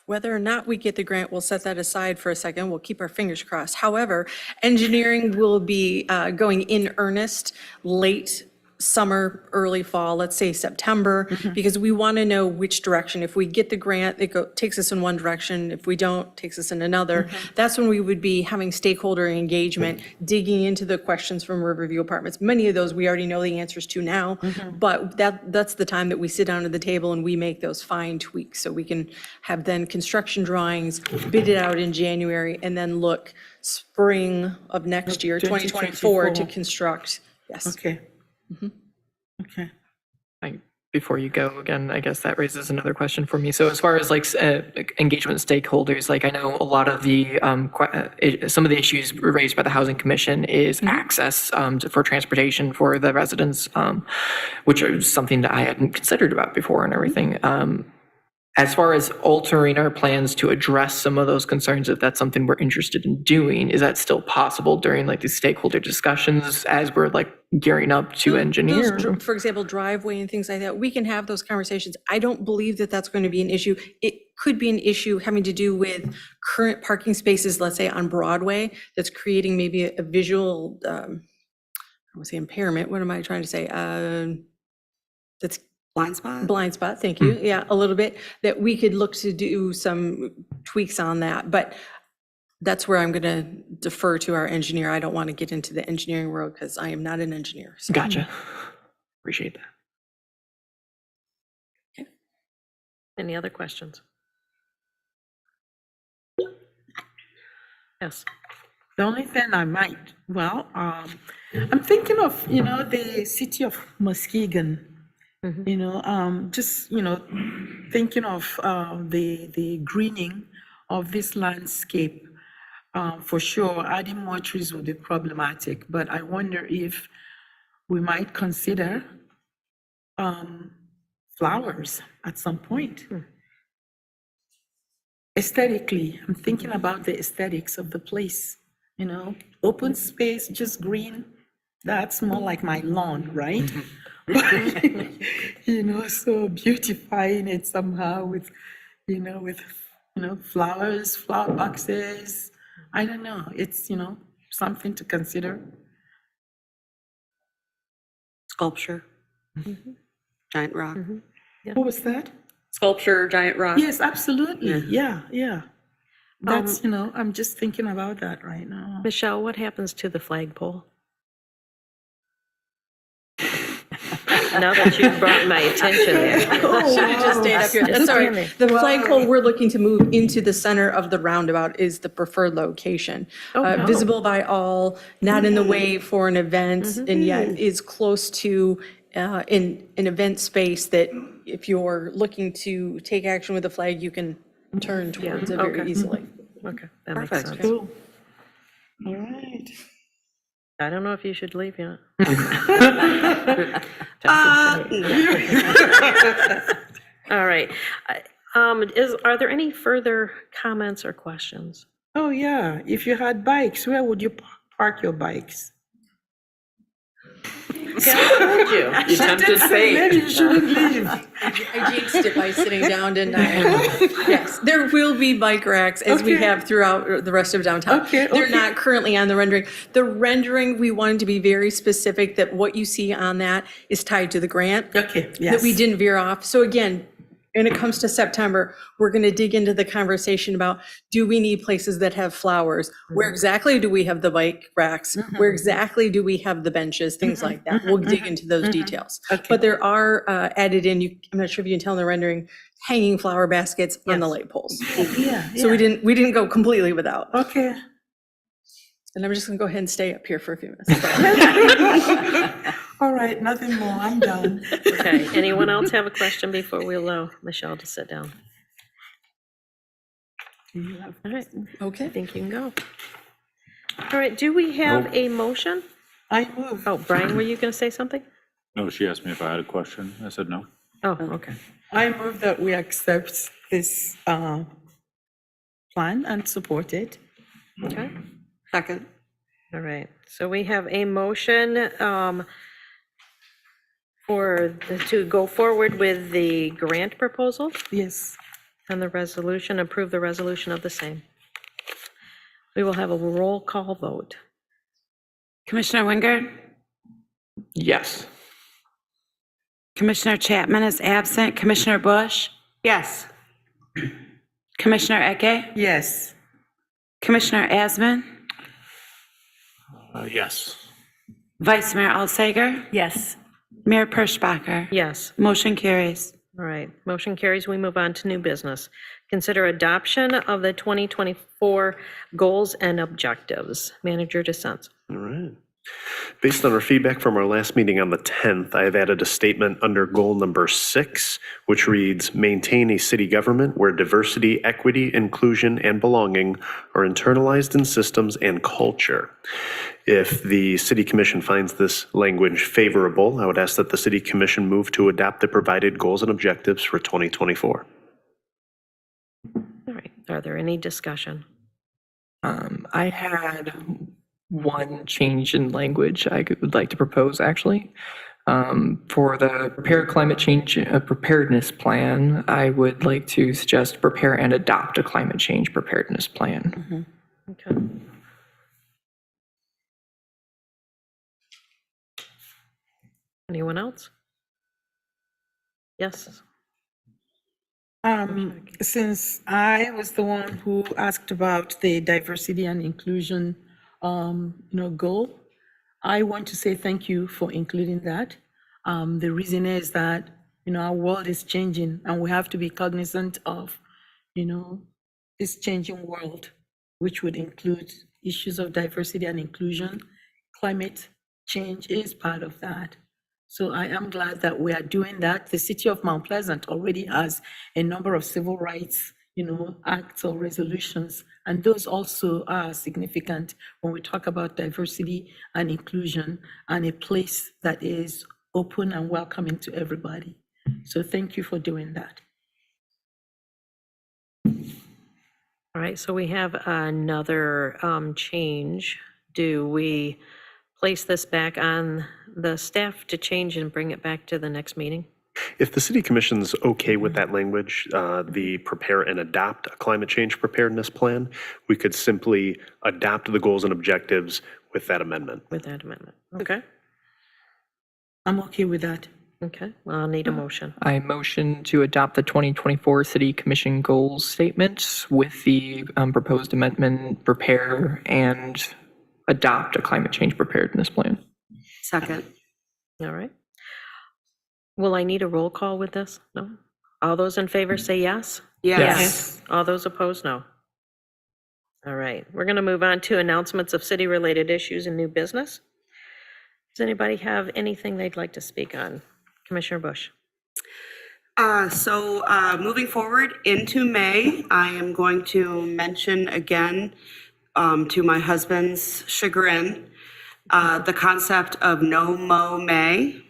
Whether or not we get the grant, we'll set that aside for a second. We'll keep our fingers crossed. However, engineering will be going in earnest late summer, early fall, let's say September, because we want to know which direction. If we get the grant, takes us in one direction. If we don't, takes us in another. That's when we would be having stakeholder engagement, digging into the questions from Riverview Apartments. Many of those we already know the answers to now, but that's the time that we sit down at the table and we make those fine tweaks. So we can have then construction drawings, bid it out in January, and then look spring of next year, 2024, to construct. Yes. Okay. Okay. Before you go, again, I guess that raises another question for me. So as far as like engagement with stakeholders, like I know a lot of the, some of the issues raised by the Housing Commission is access for transportation for the residents, which is something that I hadn't considered about before and everything. As far as altering our plans to address some of those concerns, if that's something we're interested in doing, is that still possible during like these stakeholder discussions as we're like gearing up to engineer? Those, for example, driveway and things like that, we can have those conversations. I don't believe that that's going to be an issue. It could be an issue having to do with current parking spaces, let's say on Broadway, that's creating maybe a visual, I would say impairment. What am I trying to say? That's Blind spot? blind spot, thank you. Yeah, a little bit, that we could look to do some tweaks on that. But that's where I'm going to defer to our engineer. I don't want to get into the engineering world because I am not an engineer. So. Gotcha. Appreciate that. Any other questions? Yes. The only thing I might, I'm thinking of, the city of Muskegon. Just, thinking of the greening of this landscape. For sure, adding more trees will be problematic, but I wonder if we might consider flowers at some point. Aesthetically, I'm thinking about the aesthetics of the place, open space, just green. That's more like my lawn, right? So beautifying it somehow with flowers, flower boxes. I don't know. It's, something to consider. Sculpture. Giant rock. What was that? Sculpture, giant rock. Yes, absolutely. Yeah. That's, I'm just thinking about that right now. Michelle, what happens to the flagpole? Now that you've brought my attention there. Should have just stayed up here. Sorry, the flagpole we're looking to move into the center of the roundabout is the preferred location. Visible by all, not in the way for an event, and yet is close to an event space that if you're looking to take action with the flag, you can turn towards it very easily. Okay, that makes Perfect. sense. Cool. All right. I don't know if you should leave yet. All right. Are there any further comments or questions? Oh, yeah. If you had bikes, where would you park your bikes? See, I told you. You tempted fate. Maybe you shouldn't leave. I jinxed it by sitting down, didn't I? Yes, there will be bike racks as we Okay. have throughout the rest of downtown. Okay, They're okay. not currently on the rendering. The rendering, we wanted to be very specific that what you see on that is tied to the grant. Okay, yes. That we didn't veer off. So again, when it comes to September, we're going to dig into the conversation about, do we need places that have flowers? Where exactly do we have the bike racks? Where exactly do we have the benches? Things like that. We'll dig into those details. Okay. But there are added in, I'm not sure if you can tell in the rendering, hanging flower baskets on the light poles. Yeah, So we didn't go completely without. Okay. And I'm just going to go ahead and stay up here for a few minutes. All right, nothing more. I'm done. Okay, anyone else have a question before we allow Michelle to sit down? All right, I Okay. think you can go. All right, do we have a motion? I move. Oh, Brian, were you going to say something? No, she asked me if I had a question. I said no. Oh, okay. I move that we accept this plan and support it. Okay, Second. all right. So we have a motion to go forward with the grant proposal Yes. and the resolution, approve the resolution of the same. We will have a roll call vote. Commissioner Wingard? Yes. Commissioner Chapman is absent. Commissioner Bush? Yes. Commissioner Eke? Yes. Commissioner Asman? Yes. Vice Mayor Alsager? Yes. Mayor Perschbacher? Yes. Motion carries. All right, motion carries. We move on to new business. Consider adoption of the 2024 goals and objectives. Manager DeSenza. All right. Based on our feedback from our last meeting on the 10th, I have added a statement under goal number 6, which reads, maintain a city government where diversity, equity, inclusion, and belonging are internalized in systems and culture. If the city commission finds this language favorable, I would ask that the city commission move to adopt the provided goals and objectives for 2024. All right, are there any discussion? I had one change in language I would like to propose, actually. For the prepare climate change preparedness plan, I would like to suggest prepare and adopt a climate change preparedness plan. Okay. Anyone else? Yes. Since I was the one who asked about the diversity and inclusion, goal, I want to say thank you for including that. The reason is that, our world is changing and we have to be cognizant of, this changing world, which would include issues of diversity and inclusion. Climate change is part of that. So I am glad that we are doing that. The city of Mount Pleasant already has a number of civil rights, acts or resolutions, and those also are significant when we talk about diversity and inclusion and a place that is open and welcoming to everybody. So thank you for doing that. All right, so we have another change. Do we place this back on the staff to change and bring it back to the next meeting? If the city commission's okay with that language, the prepare and adopt a climate change preparedness plan, we could simply adopt the goals and objectives with that amendment. With that amendment, okay? I'm okay with that. Okay, well, I'll need a motion. I motion to adopt the 2024 City Commission goals statement with the proposed amendment, prepare and adopt a climate change preparedness plan. Second. All right. Will I need a roll call with this? No? All those in favor say yes? Yes. All those opposed, no. All right, we're going to move on to announcements of city-related issues and new business. Does anybody have anything they'd like to speak on? Commissioner Bush. So moving forward into May, I am going to mention again, to my husband's chagrin, the concept of No Mow May.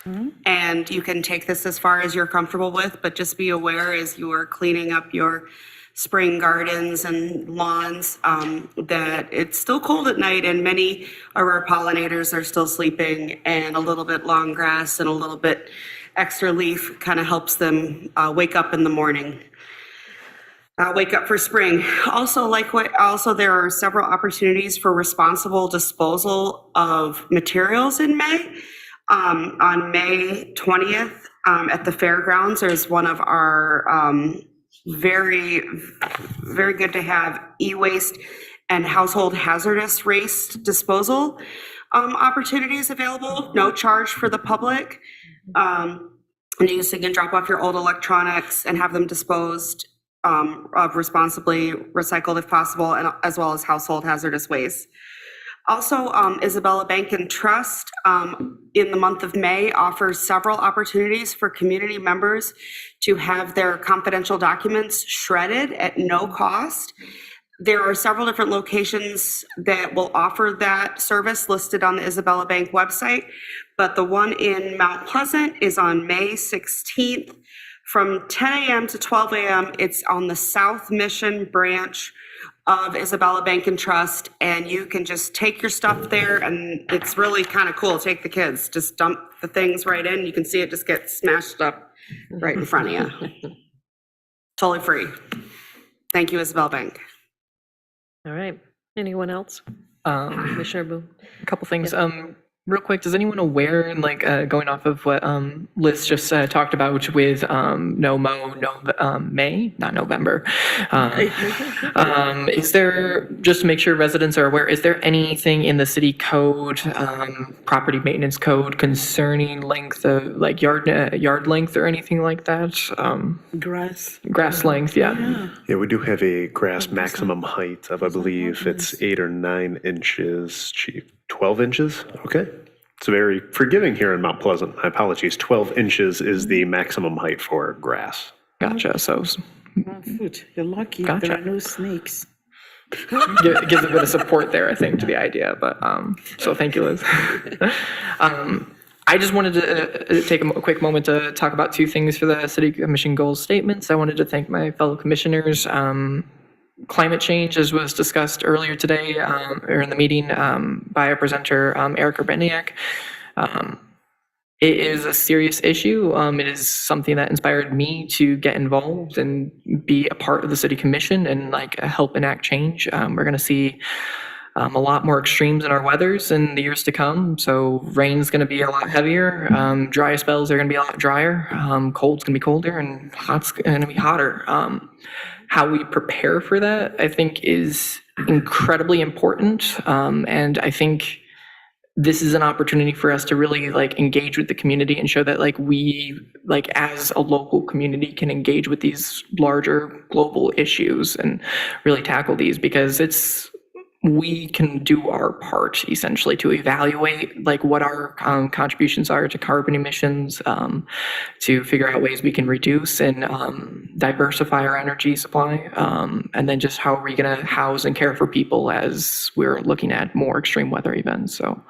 And you can take this as far as you're comfortable with, but just be aware as you are cleaning up your spring gardens and lawns, that it's still cold at night and many of our pollinators are still sleeping, and a little bit long grass and a little bit extra leaf kind of helps them wake up in the morning. Wake up for spring. Also, there are several opportunities for responsible disposal of materials in May. On May 20th, at the fairgrounds, there's one of our very, very good to have e-waste and household hazardous waste disposal opportunities available, no charge for the public. And you can drop off your old electronics and have them disposed of responsibly recycled if possible, and as well as household hazardous waste. Also, Isabella Bank and Trust in the month of May offers several opportunities for community members to have their confidential documents shredded at no cost. There are several different locations that will offer that service listed on the Isabella Bank website, but the one in Mount Pleasant is on May 16th from 10 a.m. to 12 a.m. It's on the South Mission branch of Isabella Bank and Trust, and you can just take your stuff there, and it's really kind of cool. Take the kids, just dump the things right in. You can see it just get smashed up right in front of you. Totally free. Thank you, Isabella Bank. All right. Anyone else? Commissioner Boone? A couple things. Real quick, does anyone aware, like going off of what Liz just talked about with no May, not November, is there, just to make sure residents are aware, is there anything in the city code, property maintenance code concerning length of, like yard length or anything like that? Grass length, yeah. Yeah, we do have a grass maximum height of, I believe it's 8 or 9 inches, Chief. 12 inches? Okay. It's very forgiving here in Mount Pleasant. My apologies. 12 inches is the maximum height for grass. Gotcha. So You're lucky Gotcha. there are no snakes. gives a bit of support there, I think, to the idea. But so thank you, Liz. I just wanted to take a quick moment to talk about two things for the City Commission goals statements. I wanted to thank my fellow commissioners. Climate change, as was discussed earlier today or in the meeting by our presenter, Erica Bretniak. It is a serious issue. It is something that inspired me to get involved and be a part of the City Commission and help enact change. We're going to see a lot more extremes in our weathers in the years to come. So rain's going to be a lot heavier. Dry spells are going to be a lot drier. Cold's going to be colder, and hot's going to be hotter. How we prepare for that, I think, is incredibly important. And I think this is an opportunity for us to really engage with the community and show that we as a local community can engage with these larger global issues and really tackle these, because we can do our part essentially to evaluate what our contributions are to carbon emissions, to figure out ways we can reduce and diversify our energy supply, and then just how are we going to house and care for people as we're looking at more extreme weather events. So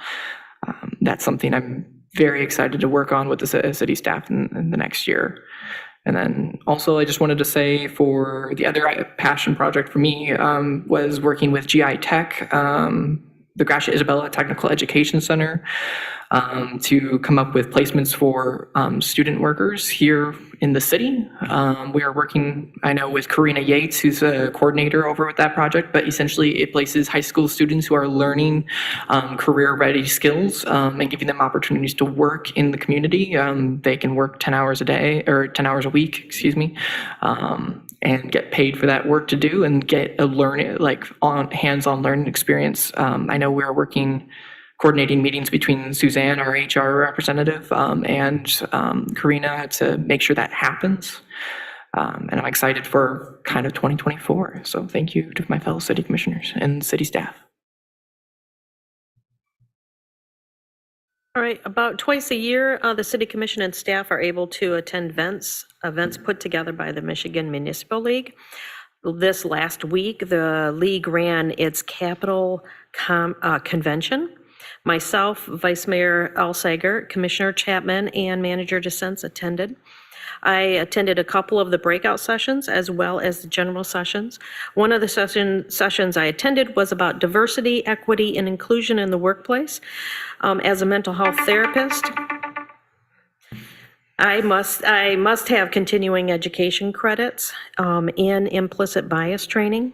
that's something I'm very excited to work on with the city staff in the next year. And then also, I just wanted to say, for the other passion project for me was working with GI Tech, the Gracia Isabella Technical Education Center, to come up with placements for student workers here in the city. We are working, I know, with Karina Yates, who's a coordinator over with that project, but essentially it places high school students who are learning career-ready skills and giving them opportunities to work in the community. They can work 10 hours a day, or 10 hours a week, excuse me, and get paid for that work to do and get a hands-on learning experience. I know we're coordinating meetings between Suzanne, our HR representative, and Karina to make sure that happens. And I'm excited for kind of 2024. So thank you to my fellow city commissioners and city staff. All right, about twice a year, the City Commission and staff are able to attend events put together by the Michigan Municipal League. This last week, the league ran its Capital Convention. Myself, Vice Mayor Alsager, Commissioner Chapman, and Manager DeSense attended. I attended a couple of the breakout sessions as well as the general sessions. One of the sessions I attended was about diversity, equity, and inclusion in the workplace. As a mental health therapist, I must have continuing education credits in implicit bias training.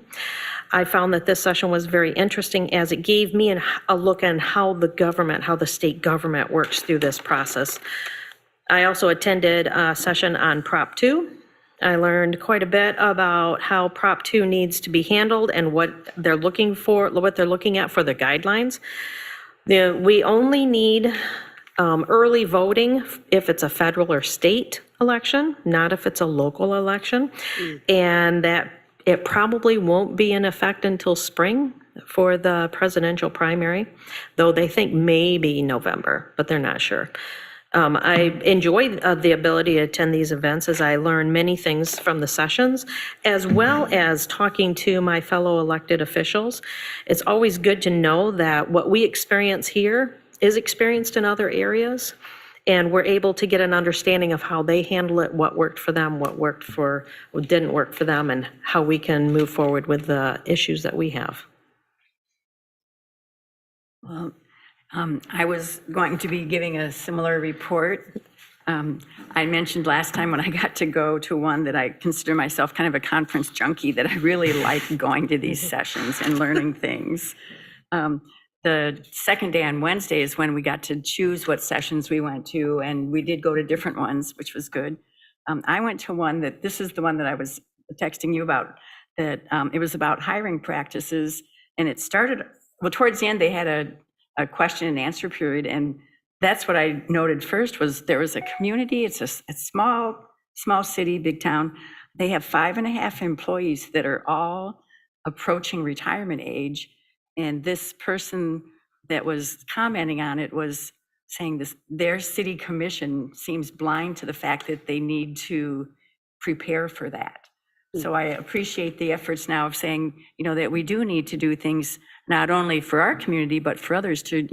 I found that this session was very interesting as it gave me a look on how the state government works through this process. I also attended a session on Prop 2. I learned quite a bit about how Prop 2 needs to be handled and what they're looking at for the guidelines. We only need early voting if it's a federal or state election, not if it's a local election. And that it probably won't be in effect until spring for the presidential primary, though they think maybe November, but they're not sure. I enjoyed the ability to attend these events as I learned many things from the sessions, as well as talking to my fellow elected officials. It's always good to know that what we experience here is experienced in other areas, and we're able to get an understanding of how they handle it, what worked for them, what didn't work for them, and how we can move forward with the issues that we have. Well, I was going to be giving a similar report. I mentioned last time when I got to go to one that I consider myself kind of a conference junkie, that I really like going to these sessions and learning things. The second day on Wednesday is when we got to choose what sessions we went to, and we did go to different ones, which was good. I went to one this is the one that I was texting you about, that it was about hiring practices, and it started, well, towards the end, they had a question and answer period. And that's what I noted first was there was a community, it's a small city, big town. They have 5.5 employees that are all approaching retirement age. And this person that was commenting on it was saying their city commission seems blind to the fact that they need to prepare for that. So I appreciate the efforts now of saying, that we do need to do things not only for our community, but for others to,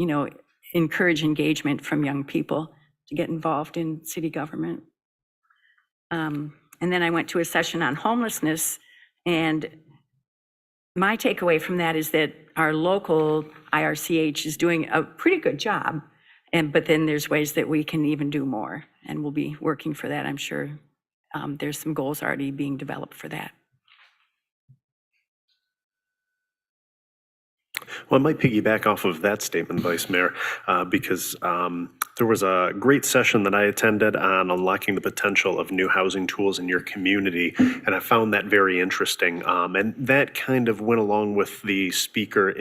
encourage engagement from young people to get involved in city government. And then I went to a session on homelessness, and my takeaway from that is that our local IRCH is doing a pretty good job, but then there's ways that we can even do more, and we'll be working for that, I'm sure. There's some goals already being developed for that. Well, I might piggyback off of that statement, Vice Mayor, because there was a great session that I attended on unlocking the potential of new housing tools in your community, and I found that very interesting. And that kind of went along with the speaker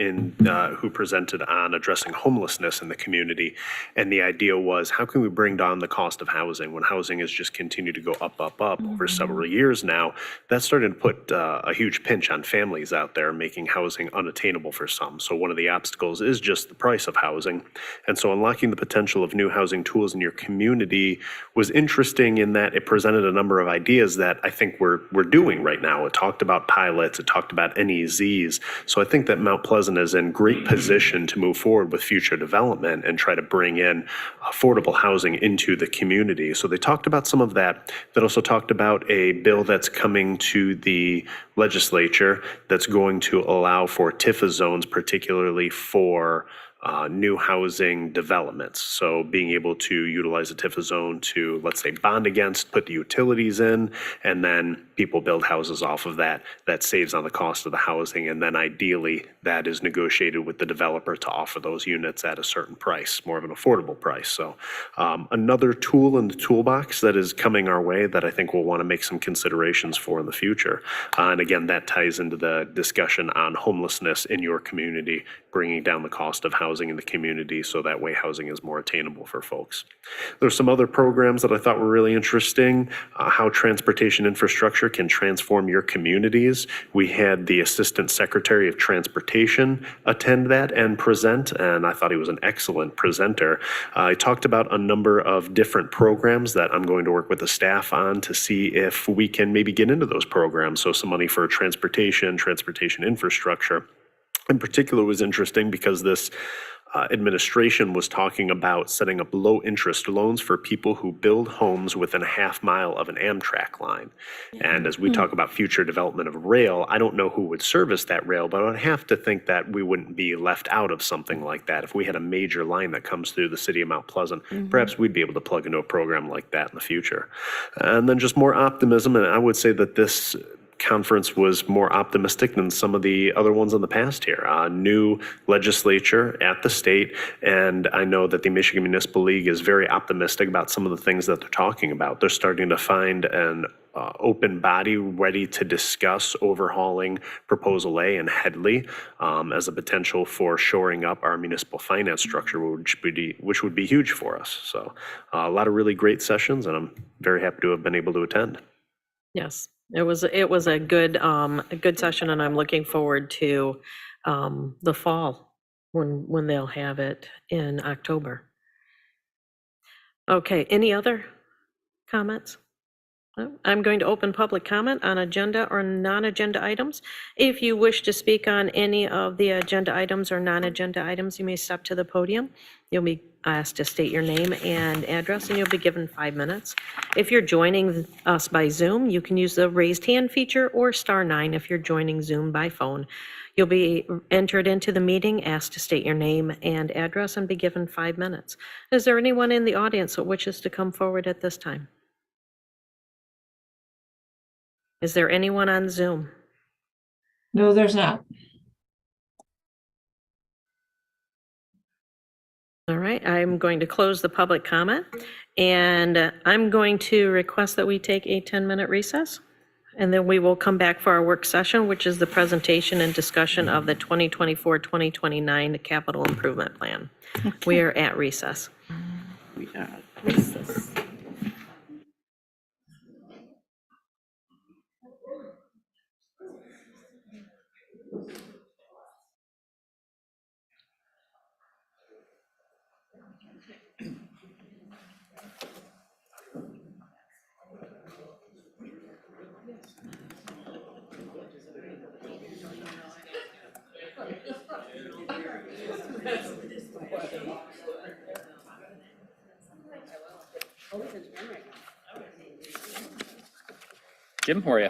who presented on addressing homelessness in the community. And the idea was, how can we bring down the cost of housing when housing has just continued to go up over several years now? That's starting to put a huge pinch on families out there, making housing unattainable for some. So one of the obstacles is just the price of housing. And so unlocking the potential of new housing tools in your community was interesting in that it presented a number of ideas that I think we're doing right now. It talked about pilots, it talked about NEZs. So I think that Mount Pleasant is in great position to move forward with future development and try to bring in affordable housing into the community. So they talked about some of that. They also talked about a bill that's coming to the legislature that's going to allow for TIFA zones, particularly for new housing developments. So being able to utilize a TIFA zone to, let's say, bond against, put the utilities in, and then people build houses off of that. That saves on the cost of the housing. And then ideally, that is negotiated with the developer to offer those units at a certain price, more of an affordable price. So another tool in the toolbox that is coming our way that I think we'll want to make some considerations for in the future. And again, that ties into the discussion on homelessness in your community, bringing down the cost of housing in the community so that way housing is more attainable for folks. There's some other programs that I thought were really interesting, how transportation infrastructure can transform your communities. We had the Assistant Secretary of Transportation attend that and present, and I thought he was an excellent presenter. I talked about a number of different programs that I'm going to work with the staff on to see if we can maybe get into those programs. So some money for transportation infrastructure. In particular was interesting because this administration was talking about setting up low-interest loans for people who build homes within a half-mile of an Amtrak line. And as we talk about future development of rail, I don't know who would service that rail, but I would have to think that we wouldn't be left out of something like that. If we had a major line that comes through the city of Mount Pleasant, perhaps we'd be able to plug into a program like that in the future. And then just more optimism, and I would say that this conference was more optimistic than some of the other ones in the past here. New legislature at the state, and I know that the Michigan Municipal League is very optimistic about some of the things that they're talking about. They're starting to find an open body ready to discuss overhauling Proposal A and Headley as a potential for shoring up our municipal finance structure, which would be huge for us. So a lot of really great sessions, and I'm very happy to have been able to attend. Yes, it was a good session, and I'm looking forward to the fall when they'll have it in October. Okay, any other comments? No? I'm going to open public comment on agenda or non-agenda items. If you wish to speak on any of the agenda items or non-agenda items, you may step to the podium. You'll be asked to state your name and address, and you'll be given 5 minutes. If you're joining us by Zoom, you can use the raised hand feature or *9 if you're joining Zoom by phone. You'll be entered into the meeting, asked to state your name and address, and be given 5 minutes. Is there anyone in the audience that wishes to come forward at this time? Is there anyone on Zoom? No, there's not. All right, I'm going to close the public comment, and I'm going to request that we take a 10-minute recess, and then we will come back for our work session, which is the presentation and discussion of the 2024-2029 capital improvement plan. We are at recess. We are at recess. Jim, how are you?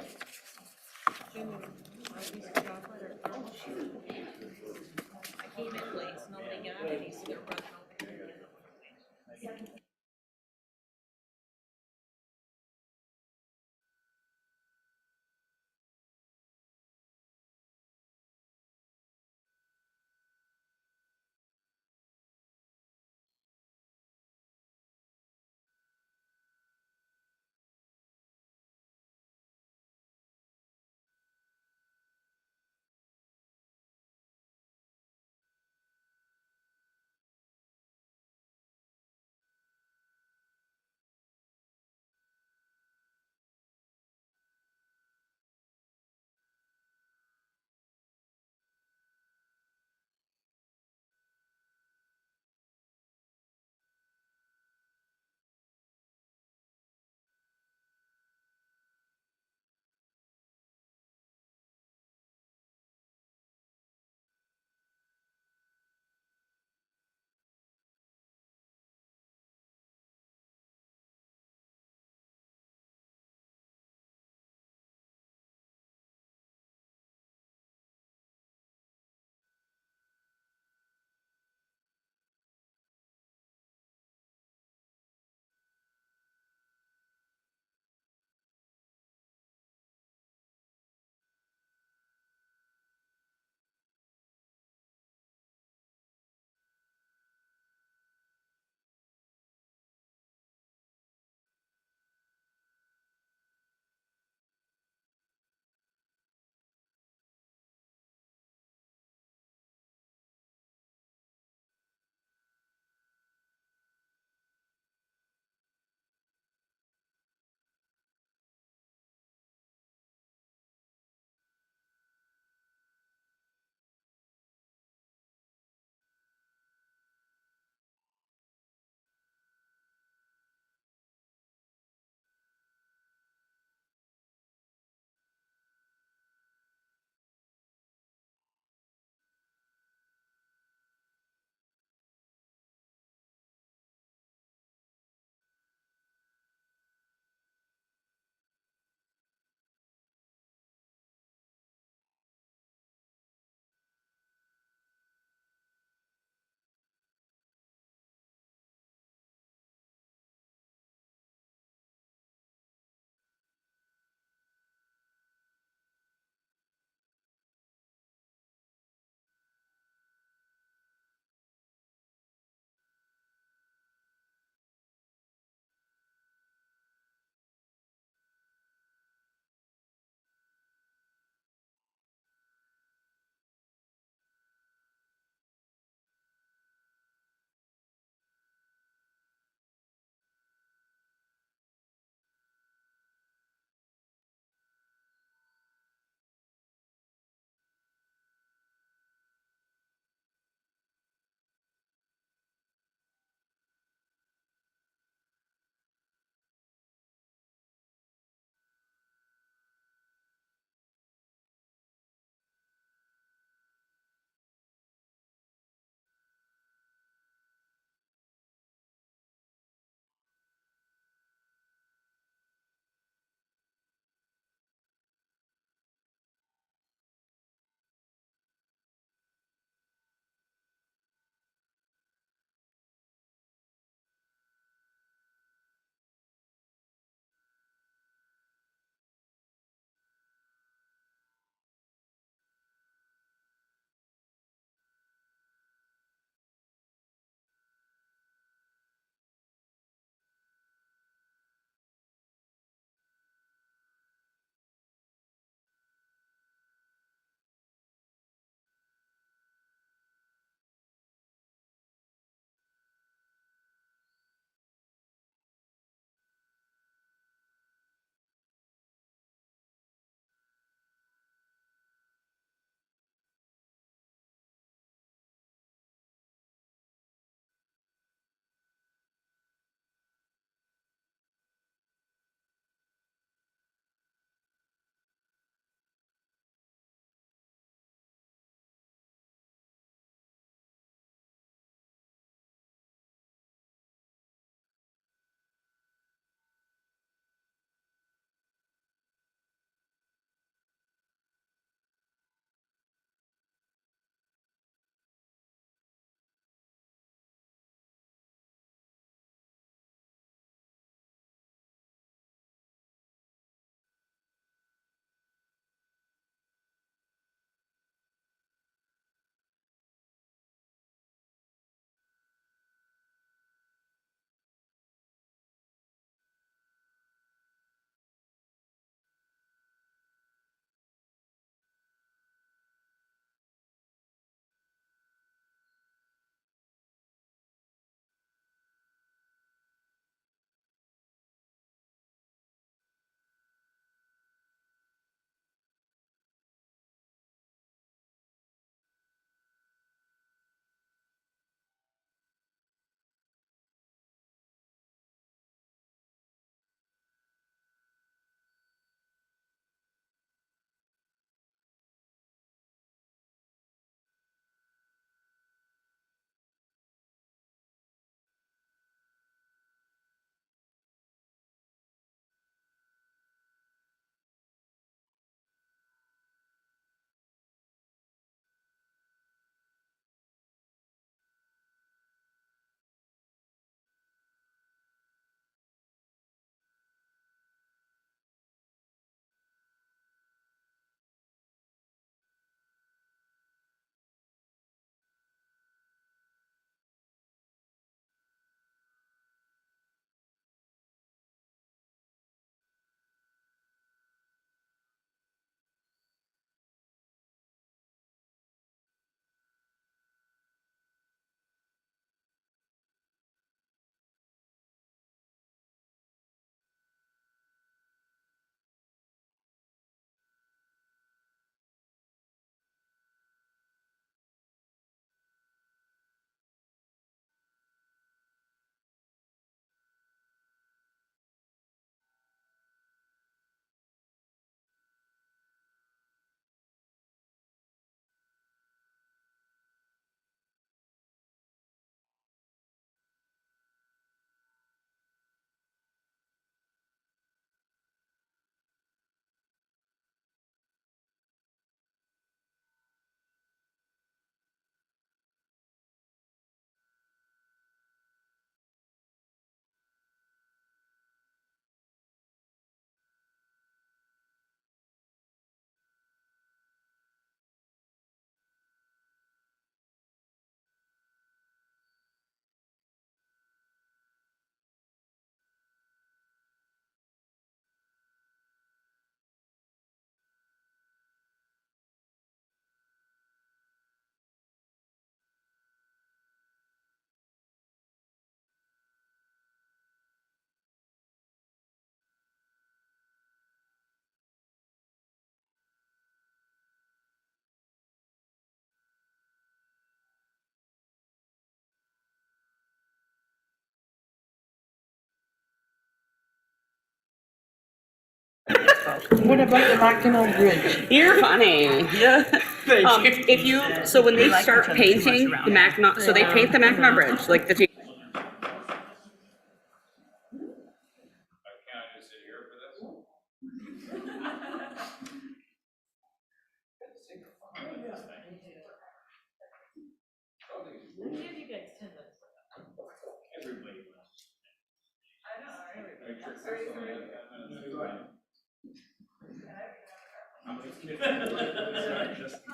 What about the Mackinac Bridge? You're funny. Yeah. If you, so when they start painting the Mackinac, so they paint the Mackinac Bridge, like the.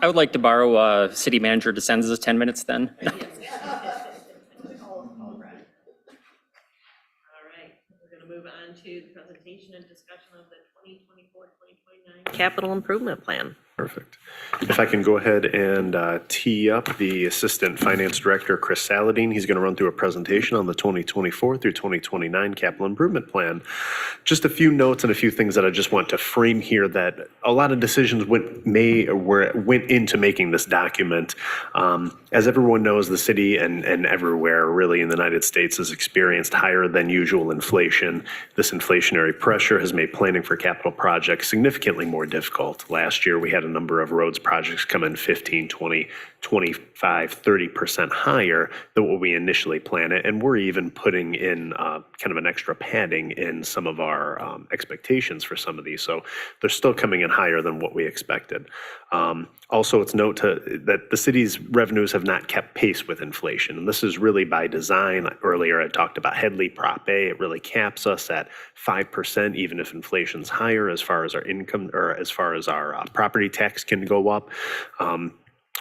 I would like to borrow City Manager DeSenza's 10 minutes then. All right, we're going to move on to the presentation and discussion of the 2024-2029 capital improvement plan. Perfect. If I can go ahead and tee up the Assistant Finance Director, Chris Saladin. He's going to run through a presentation on the 2024 through 2029 Capital Improvement Plan. Just a few notes and a few things that I just want to frame here, that a lot of decisions went into making this document. As everyone knows, the city and everywhere really in the United States has experienced higher than usual inflation. This inflationary pressure has made planning for capital projects significantly more difficult. Last year, we had a number of roads projects come in 15, 20, 25, 30% higher than what we initially planned. And we're even putting in kind of an extra padding in some of our expectations for some of these. So they're still coming in higher than what we expected. Also, it's note that the city's revenues have not kept pace with inflation. And this is really by design. Earlier, I talked about Headley Prop A. It really caps us at 5%, even if inflation's higher as far as our income or as far as our property tax can go up.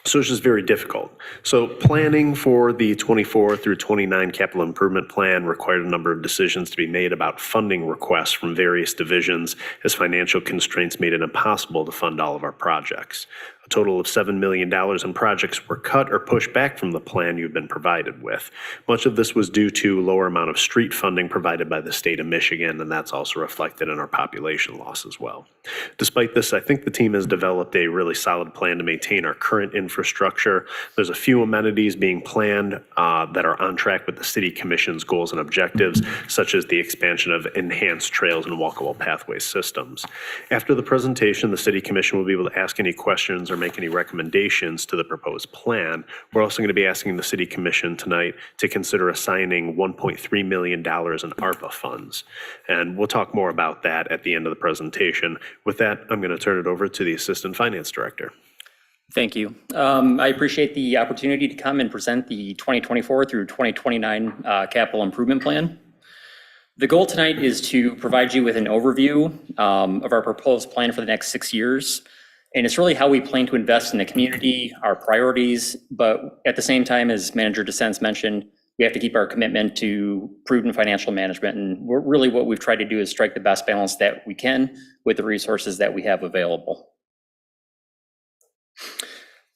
So it's just very difficult. So planning for the 24 through 29 capital improvement plan required a number of decisions to be made about funding requests from various divisions, as financial constraints made it impossible to fund all of our projects. A total of $7 million in projects were cut or pushed back from the plan you've been provided with. Much of this was due to lower amount of street funding provided by the state of Michigan, and that's also reflected in our population loss as well. Despite this, I think the team has developed a really solid plan to maintain our current infrastructure. There's a few amenities being planned that are on track with the City Commission's goals and objectives, such as the expansion of enhanced trails and walkable pathway systems. After the presentation, the City Commission will be able to ask any questions or make any recommendations to the proposed plan. We're also going to be asking the City Commission tonight to consider assigning $1.3 million in ARPA funds. And we'll talk more about that at the end of the presentation. With that, I'm going to turn it over to the Assistant Finance Director. Thank you. I appreciate the opportunity to come and present the 2024 through 2029 capital improvement plan. The goal tonight is to provide you with an overview of our proposed plan for the next 6 years. And it's really how we plan to invest in the community, our priorities, but at the same time, as Manager DeSenza mentioned, we have to keep our commitment to prudent financial management. And really what we've tried to do is strike the best balance that we can with the resources that we have available.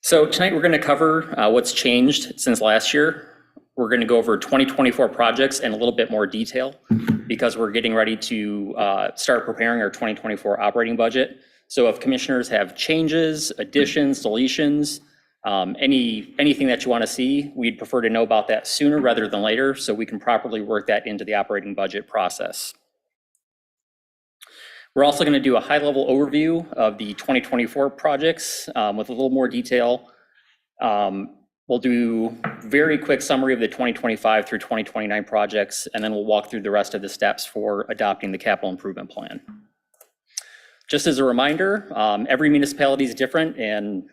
So tonight we're going to cover what's changed since last year. We're going to go over 2024 projects in a little bit more detail because we're getting ready to start preparing our 2024 operating budget. So if commissioners have changes, additions, deletions, anything that you want to see, we'd prefer to know about that sooner rather than later so we can properly work that into the operating budget process. We're also going to do a high-level overview of the 2024 projects with a little more detail. We'll do very quick summary of the 2025 through 2029 projects, and then we'll walk through the rest of the steps for adopting the capital improvement plan. Just as a reminder, every municipality is different, and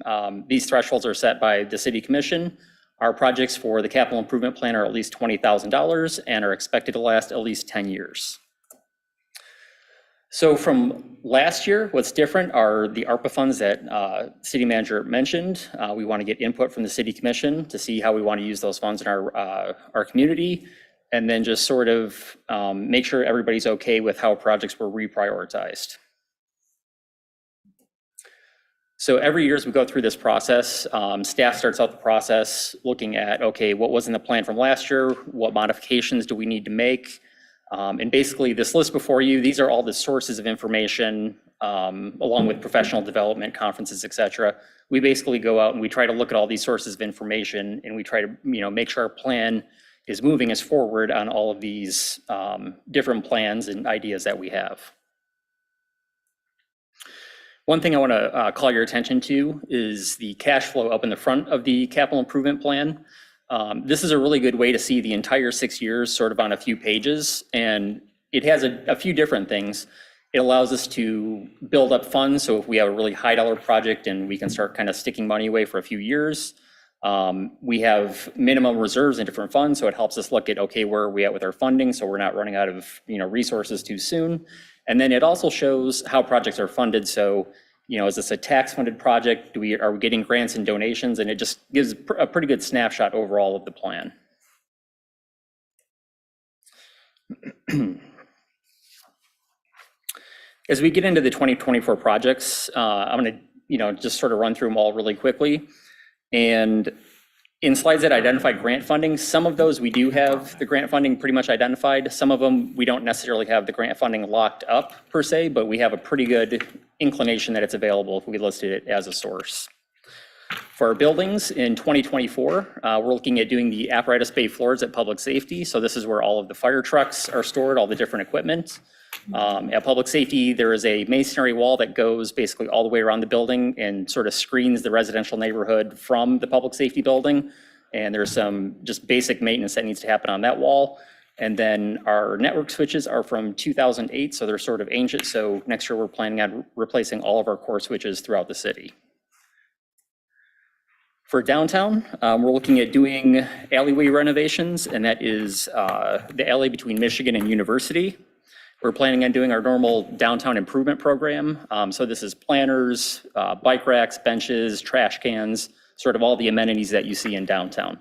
these thresholds are set by the City Commission. Our projects for the capital improvement plan are at least $20,000 and are expected to last at least 10 years. So from last year, what's different are the ARPA funds that City Manager mentioned. We want to get input from the City Commission to see how we want to use those funds in our community, and then just sort of make sure everybody's okay with how projects were reprioritized. So every year as we go through this process, staff starts out the process looking at, okay, what was in the plan from last year? What modifications do we need to make? And basically this list before you, these are all the sources of information along with professional development conferences, et cetera. We basically go out and we try to look at all these sources of information, and we try to make sure our plan is moving us forward on all of these different plans and ideas that we have. One thing I want to call your attention to is the cash flow up in the front of the capital improvement plan. This is a really good way to see the entire 6 years sort of on a few pages, and it has a few different things. It allows us to build up funds, so if we have a really high dollar project and we can start kind of sticking money away for a few years. We have minimum reserves in different funds, so it helps us look at, okay, where are we at with our funding, so we're not running out of resources too soon. And then it also shows how projects are funded, so is this a tax-funded project? Are we getting grants and donations? And it just gives a pretty good snapshot overall of the plan. As we get into the 2024 projects, I'm going to just sort of run through them all really quickly. And in slides that identify grant funding, some of those we do have the grant funding pretty much identified. Some of them we don't necessarily have the grant funding locked up per se, but we have a pretty good inclination that it's available if we listed it as a source. For our buildings in 2024, we're looking at doing the apparatus bay floors at public safety. So this is where all of the fire trucks are stored, all the different equipment. At public safety, there is a masonry wall that goes basically all the way around the building and sort of screens the residential neighborhood from the public safety building. And there's some just basic maintenance that needs to happen on that wall. And then our network switches are from 2008, so they're sort of ancient. So next year we're planning on replacing all of our core switches throughout the city. For downtown, we're looking at doing alleyway renovations, and that is the alley between Michigan and University. We're planning on doing our normal downtown improvement program. So this is planters, bike racks, benches, trash cans, sort of all the amenities that you see in downtown.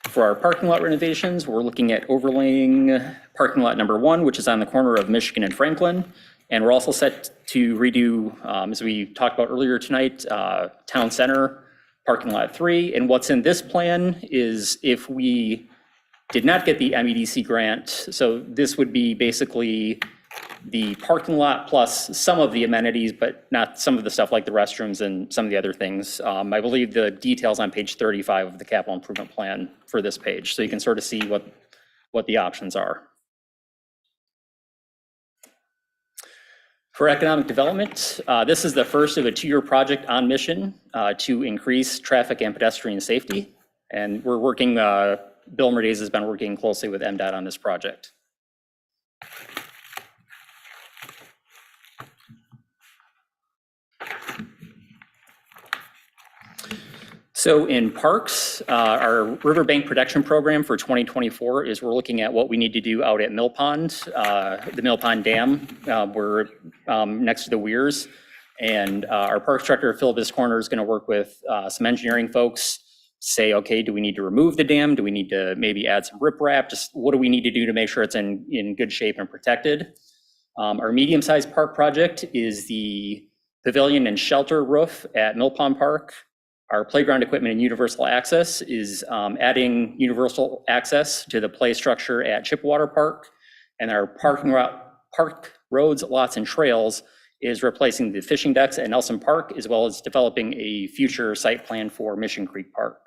For our parking lot renovations, we're looking at overlaying parking lot number 1, which is on the corner of Michigan and Franklin. And we're also set to redo, as we talked about earlier tonight, Town Center, parking lot 3. And what's in this plan is if we did not get the MEDC grant, so this would be basically the parking lot plus some of the amenities, but not some of the stuff like the restrooms and some of the other things. I believe the details on page 35 of the capital improvement plan for this page, so you can sort of see what the options are. For economic development, this is the first of a 2-year project on mission to increase traffic and pedestrian safety. And we're working, Bill Merdes has been working closely with MDOT on this project. So in parks, our riverbank protection program for 2024 is we're looking at what we need to do out at Mill Pond, the Mill Pond Dam. We're next to the weirs, and our parks director, Phil Viscorner, is going to work with some engineering folks, say, okay, do we need to remove the dam? Do we need to maybe add some riprap? Just what do we need to do to make sure it's in good shape and protected? Our medium-sized park project is the pavilion and shelter roof at Mill Pond Park. Our playground equipment and universal access is adding universal access to the play structure at Chippewater Park. And our park roads, lots, and trails is replacing the fishing decks at Nelson Park, as well as developing a future site plan for Mission Creek Park.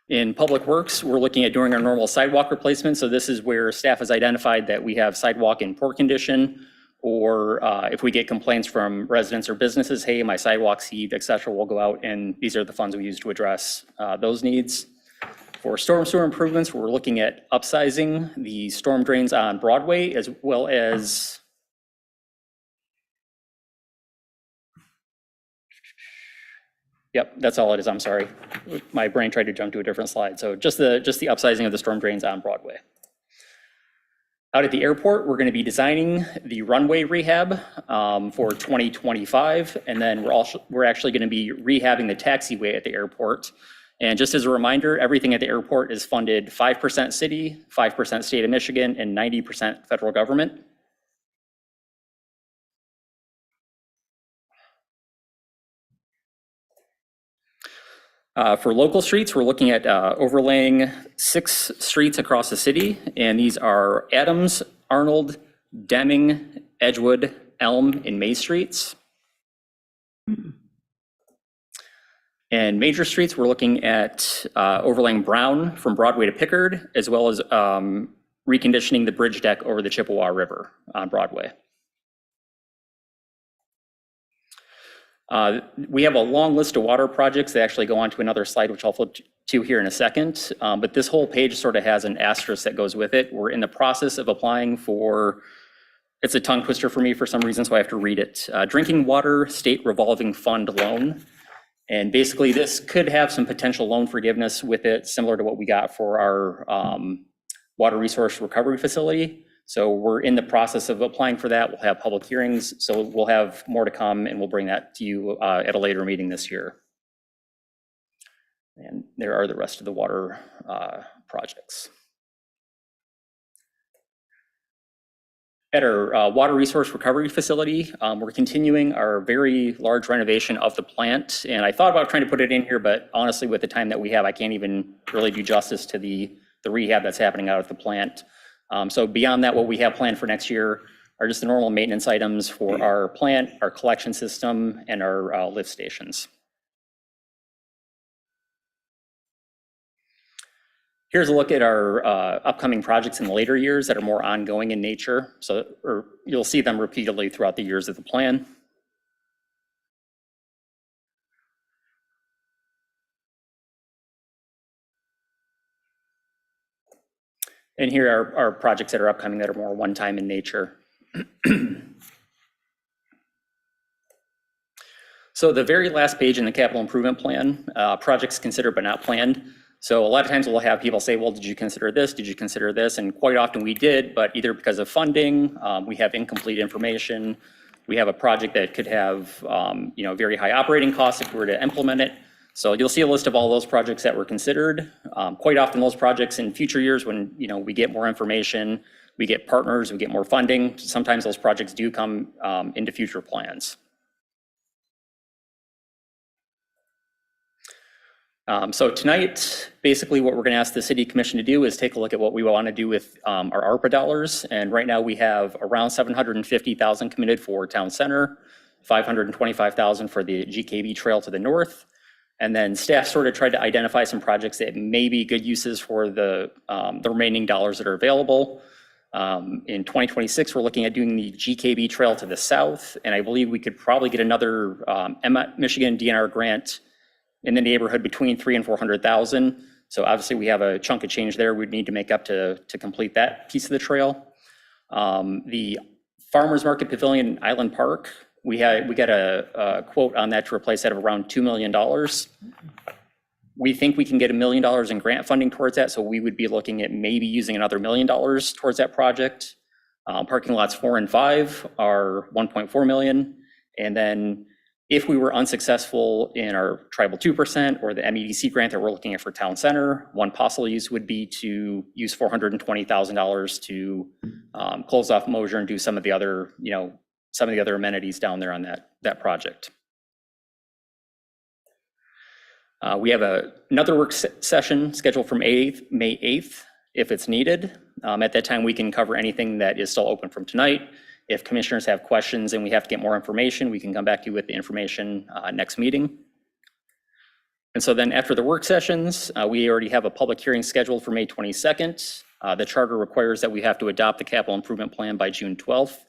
In Public Works, we're looking at doing our normal sidewalk replacement. So this is where staff has identified that we have sidewalk in poor condition, or if we get complaints from residents or businesses, hey, my sidewalk's heaved, et cetera, we'll go out, and these are the funds we use to address those needs. For storm sewer improvements, we're looking at upsizing the storm drains on Broadway, as well as yep, that's all it is, I'm sorry. My brain tried to jump to a different slide. So just the upsizing of the storm drains on Broadway. Out at the airport, we're going to be designing the runway rehab for 2025, and then we're actually going to be rehabbing the taxiway at the airport. And just as a reminder, everything at the airport is funded 5% city, 5% state of Michigan, and 90% federal government. For local streets, we're looking at overlaying 6 streets across the city, and these are Adams, Arnold, Deming, Edgewood, Elm, and May streets. And major streets, we're looking at overlaying Brown from Broadway to Pickard, as well as reconditioning the bridge deck over the Chippewa River on Broadway. We have a long list of water projects that actually go on to another slide, which I'll flip to here in a second. But this whole page sort of has an asterisk that goes with it. We're in the process of applying for, it's a tongue twister for me for some reason, so I have to read it. Drinking Water State Revolving Fund Loan. And basically this could have some potential loan forgiveness with it, similar to what we got for our water resource recovery facility. So we're in the process of applying for that. We'll have public hearings, so we'll have more to come, and we'll bring that to you at a later meeting this year. And there are the rest of the water projects. At our water resource recovery facility, we're continuing our very large renovation of the plant. And I thought about trying to put it in here, but honestly, with the time that we have, I can't even really do justice to the rehab that's happening out at the plant. So beyond that, what we have planned for next year are just the normal maintenance items for our plant, our collection system, and our lift stations. Here's a look at our upcoming projects in the later years that are more ongoing in nature. So, or you'll see them repeatedly throughout the years of the plan. And here are projects that are upcoming that are more one-time in nature. So the very last page in the capital improvement plan, projects considered but not planned. So a lot of times we'll have people say, well, did you consider this? Did you consider this? And quite often we did, but either because of funding, we have incomplete information. We have a project that could have very high operating costs if we were to implement it. So you'll see a list of all those projects that were considered. Quite often those projects in future years when we get more information, we get partners, we get more funding, sometimes those projects do come into future plans. So tonight, basically what we're going to ask the City Commission to do is take a look at what we want to do with our ARPA dollars. And right now we have around $750,000 committed for Town Center, $525,000 for the GKB Trail to the north. And then staff sort of tried to identify some projects that may be good uses for the remaining dollars that are available. In 2026, we're looking at doing the GKB Trail to the south. And I believe we could probably get another Michigan DNR grant in the neighborhood between $300,000 and $400,000. So obviously we have a chunk of change there we'd need to make up to complete that piece of the trail. The Farmers Market Pavilion in Island Park, we got a quote on that to replace that of around $2 million. We think we can get $1 million in grant funding towards that, so we would be looking at maybe using another $1 million towards that project. Parking lots 4 and 5 are $1.4 million. And then if we were unsuccessful in our tribal 2% or the MEDC grant that we're looking at for Town Center, one possible use would be to use $420,000 to close off Mosier and do some of the other, amenities down there on that project. We have another work session scheduled for May 8th, if it's needed. At that time, we can cover anything that is still open from tonight. If commissioners have questions and we have to get more information, we can come back to you with the information next meeting. And so then after the work sessions, we already have a public hearing scheduled for May 22nd. The charter requires that we have to adopt the capital improvement plan by June 12th.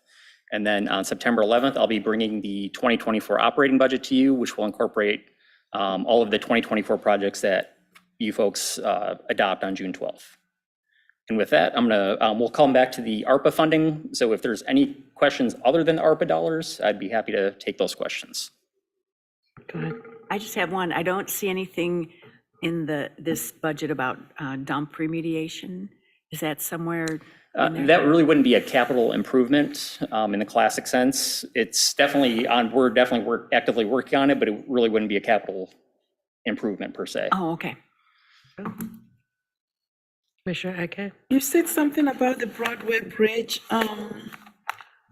And then on September 11th, I'll be bringing the 2024 operating budget to you, which will incorporate all of the 2024 projects that you folks adopt on June 12th. And with that, we'll come back to the ARPA funding. So if there's any questions other than the ARPA dollars, I'd be happy to take those questions. Go ahead. I just have one. I don't see anything in this budget about dump remediation. Is that somewhere? That really wouldn't be a capital improvement in the classic sense. It's definitely on, we're actively working on it, but it really wouldn't be a capital improvement per se. Oh, okay. Commissioner Eke? You said something about the Broadway Bridge.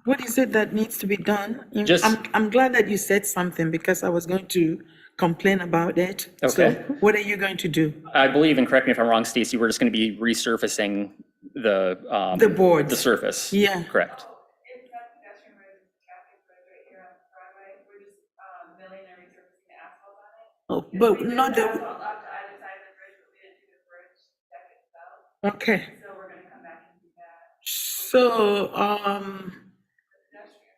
What is it that needs to be done? I'm glad that you said something because I was going to complain about it. Okay. So what are you going to do? I believe, and correct me if I'm wrong, Stacy, we're just going to be resurfacing The board. the surface. Yeah. Correct. Oh, but not the. Okay. So,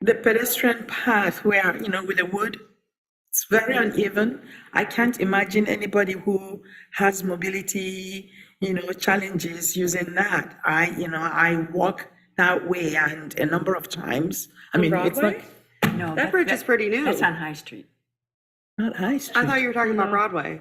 the pedestrian path where, with the wood, It's very uneven. I can't imagine anybody who has mobility, challenges using that. I walk that way and a number of times. I mean, it's not, No, That bridge is pretty new. That's on High Street. not High Street. I thought you were talking about Broadway.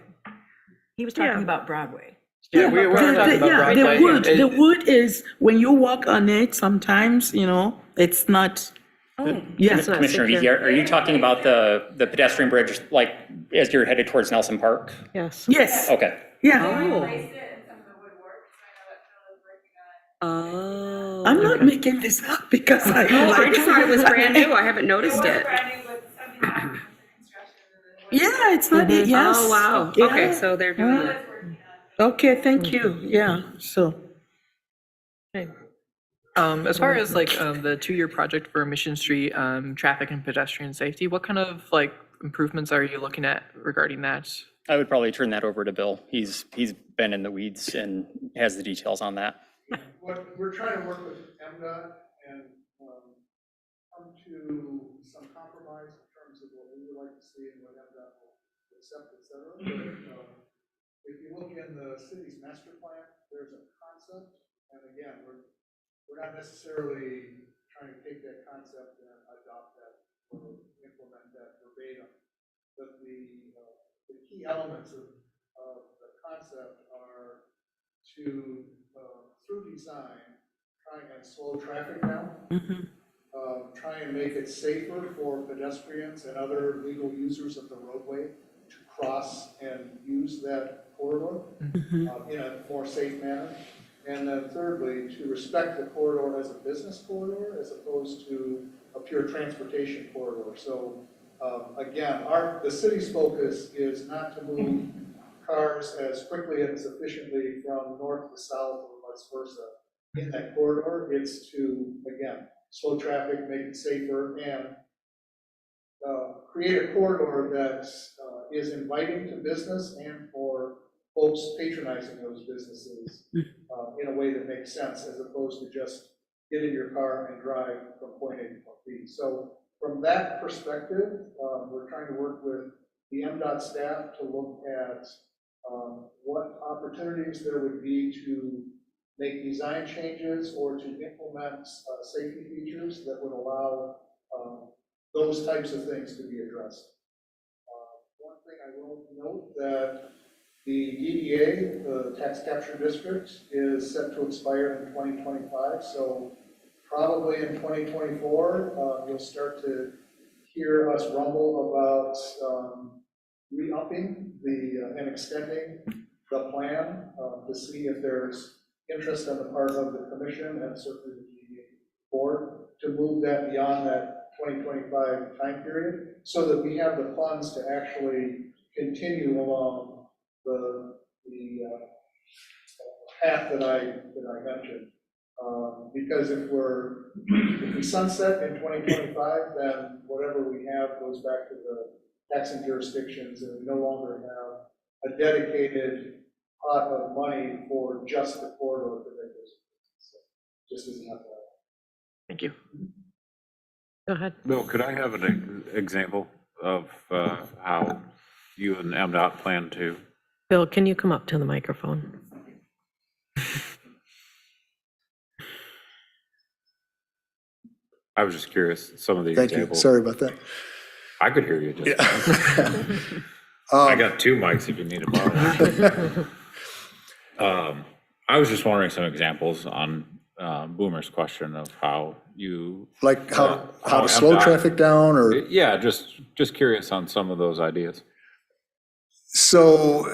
He was talking about Broadway. Yeah, we were talking about Yeah, Broadway. the wood, the wood is, when you walk on it, sometimes, it's not, yeah. It's not Commissioner secure. Eady, are you talking about the pedestrian bridge, like, as you're headed towards Nelson Park? Yes. Yes, Okay. yeah. Oh. I'm not making this up because I I just thought it was brand new. I haven't noticed it. Yeah, it's not, yes. Oh, wow. Yeah. Okay, so they're doing it. Okay, thank you, yeah, so. As far as like the 2-year project for Mission Street, traffic and pedestrian safety, what kind of like improvements are you looking at regarding that? I would probably turn that over to Bill. He's been in the weeds and has the details on that. What we're trying to work with MDOT and come to some compromise in terms of what we would like to see and what MDOT will accept, et cetera. But, if you look in the city's master plan, there's a concept, and again, we're not necessarily trying to take that concept and adopt that or implement that verbatim. But the key elements of the concept are to, through design, try and slow traffic down, try and make it safer for pedestrians and other legal users of the roadway to cross and use that corridor in a more safe manner. And then thirdly, to respect the corridor as a business corridor as opposed to a pure transportation corridor. So again, the city's focus is not to move cars as quickly and as efficiently from north to south or vice versa in that corridor. It's to, again, slow traffic, make it safer, and create a corridor that is inviting to business and for folks patronizing those businesses in a way that makes sense, as opposed to just get in your car and drive from point A to point B. So from that perspective, we're trying to work with the MDOT staff to look at what opportunities there would be to make design changes or to implement safety features that would allow those types of things to be addressed. One thing I will note that the DDA, the tax capture district, is set to expire in 2025. So probably in 2024, you'll start to hear us rumble about re-upping and extending the plan to see if there's interest on the part of the commission and certainly the DDA board to move that beyond that 2025 time period, so that we have the funds to actually continue along the path that I mentioned. Because if we sunset in 2025, then whatever we have goes back to the taxing jurisdictions, and we no longer have a dedicated pot of money for just the corridor for those. So just isn't that. Thank you. Go ahead. Bill, could I have an example of how you and MDOT plan to? Bill, can you come up to the microphone? I was just curious, some of the Thank you. examples. Sorry about that. I could hear you just. I got 2 mics if you need to borrow. I was just wondering some examples on Boomer's question of how you. Like how to slow traffic down or? Yeah, just curious on some of those ideas. So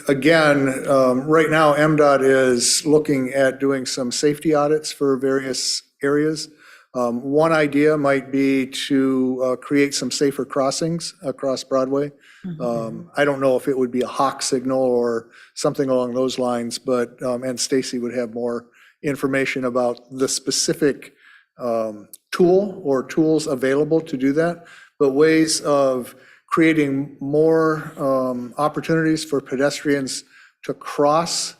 again, right now MDOT is looking at doing some safety audits for various areas. One idea might be to create some safer crossings across Broadway. I don't know if it would be a hawk signal or something along those lines, but, and Stacy would have more information about the specific tool or tools available to do that, but ways of creating more opportunities for pedestrians to cross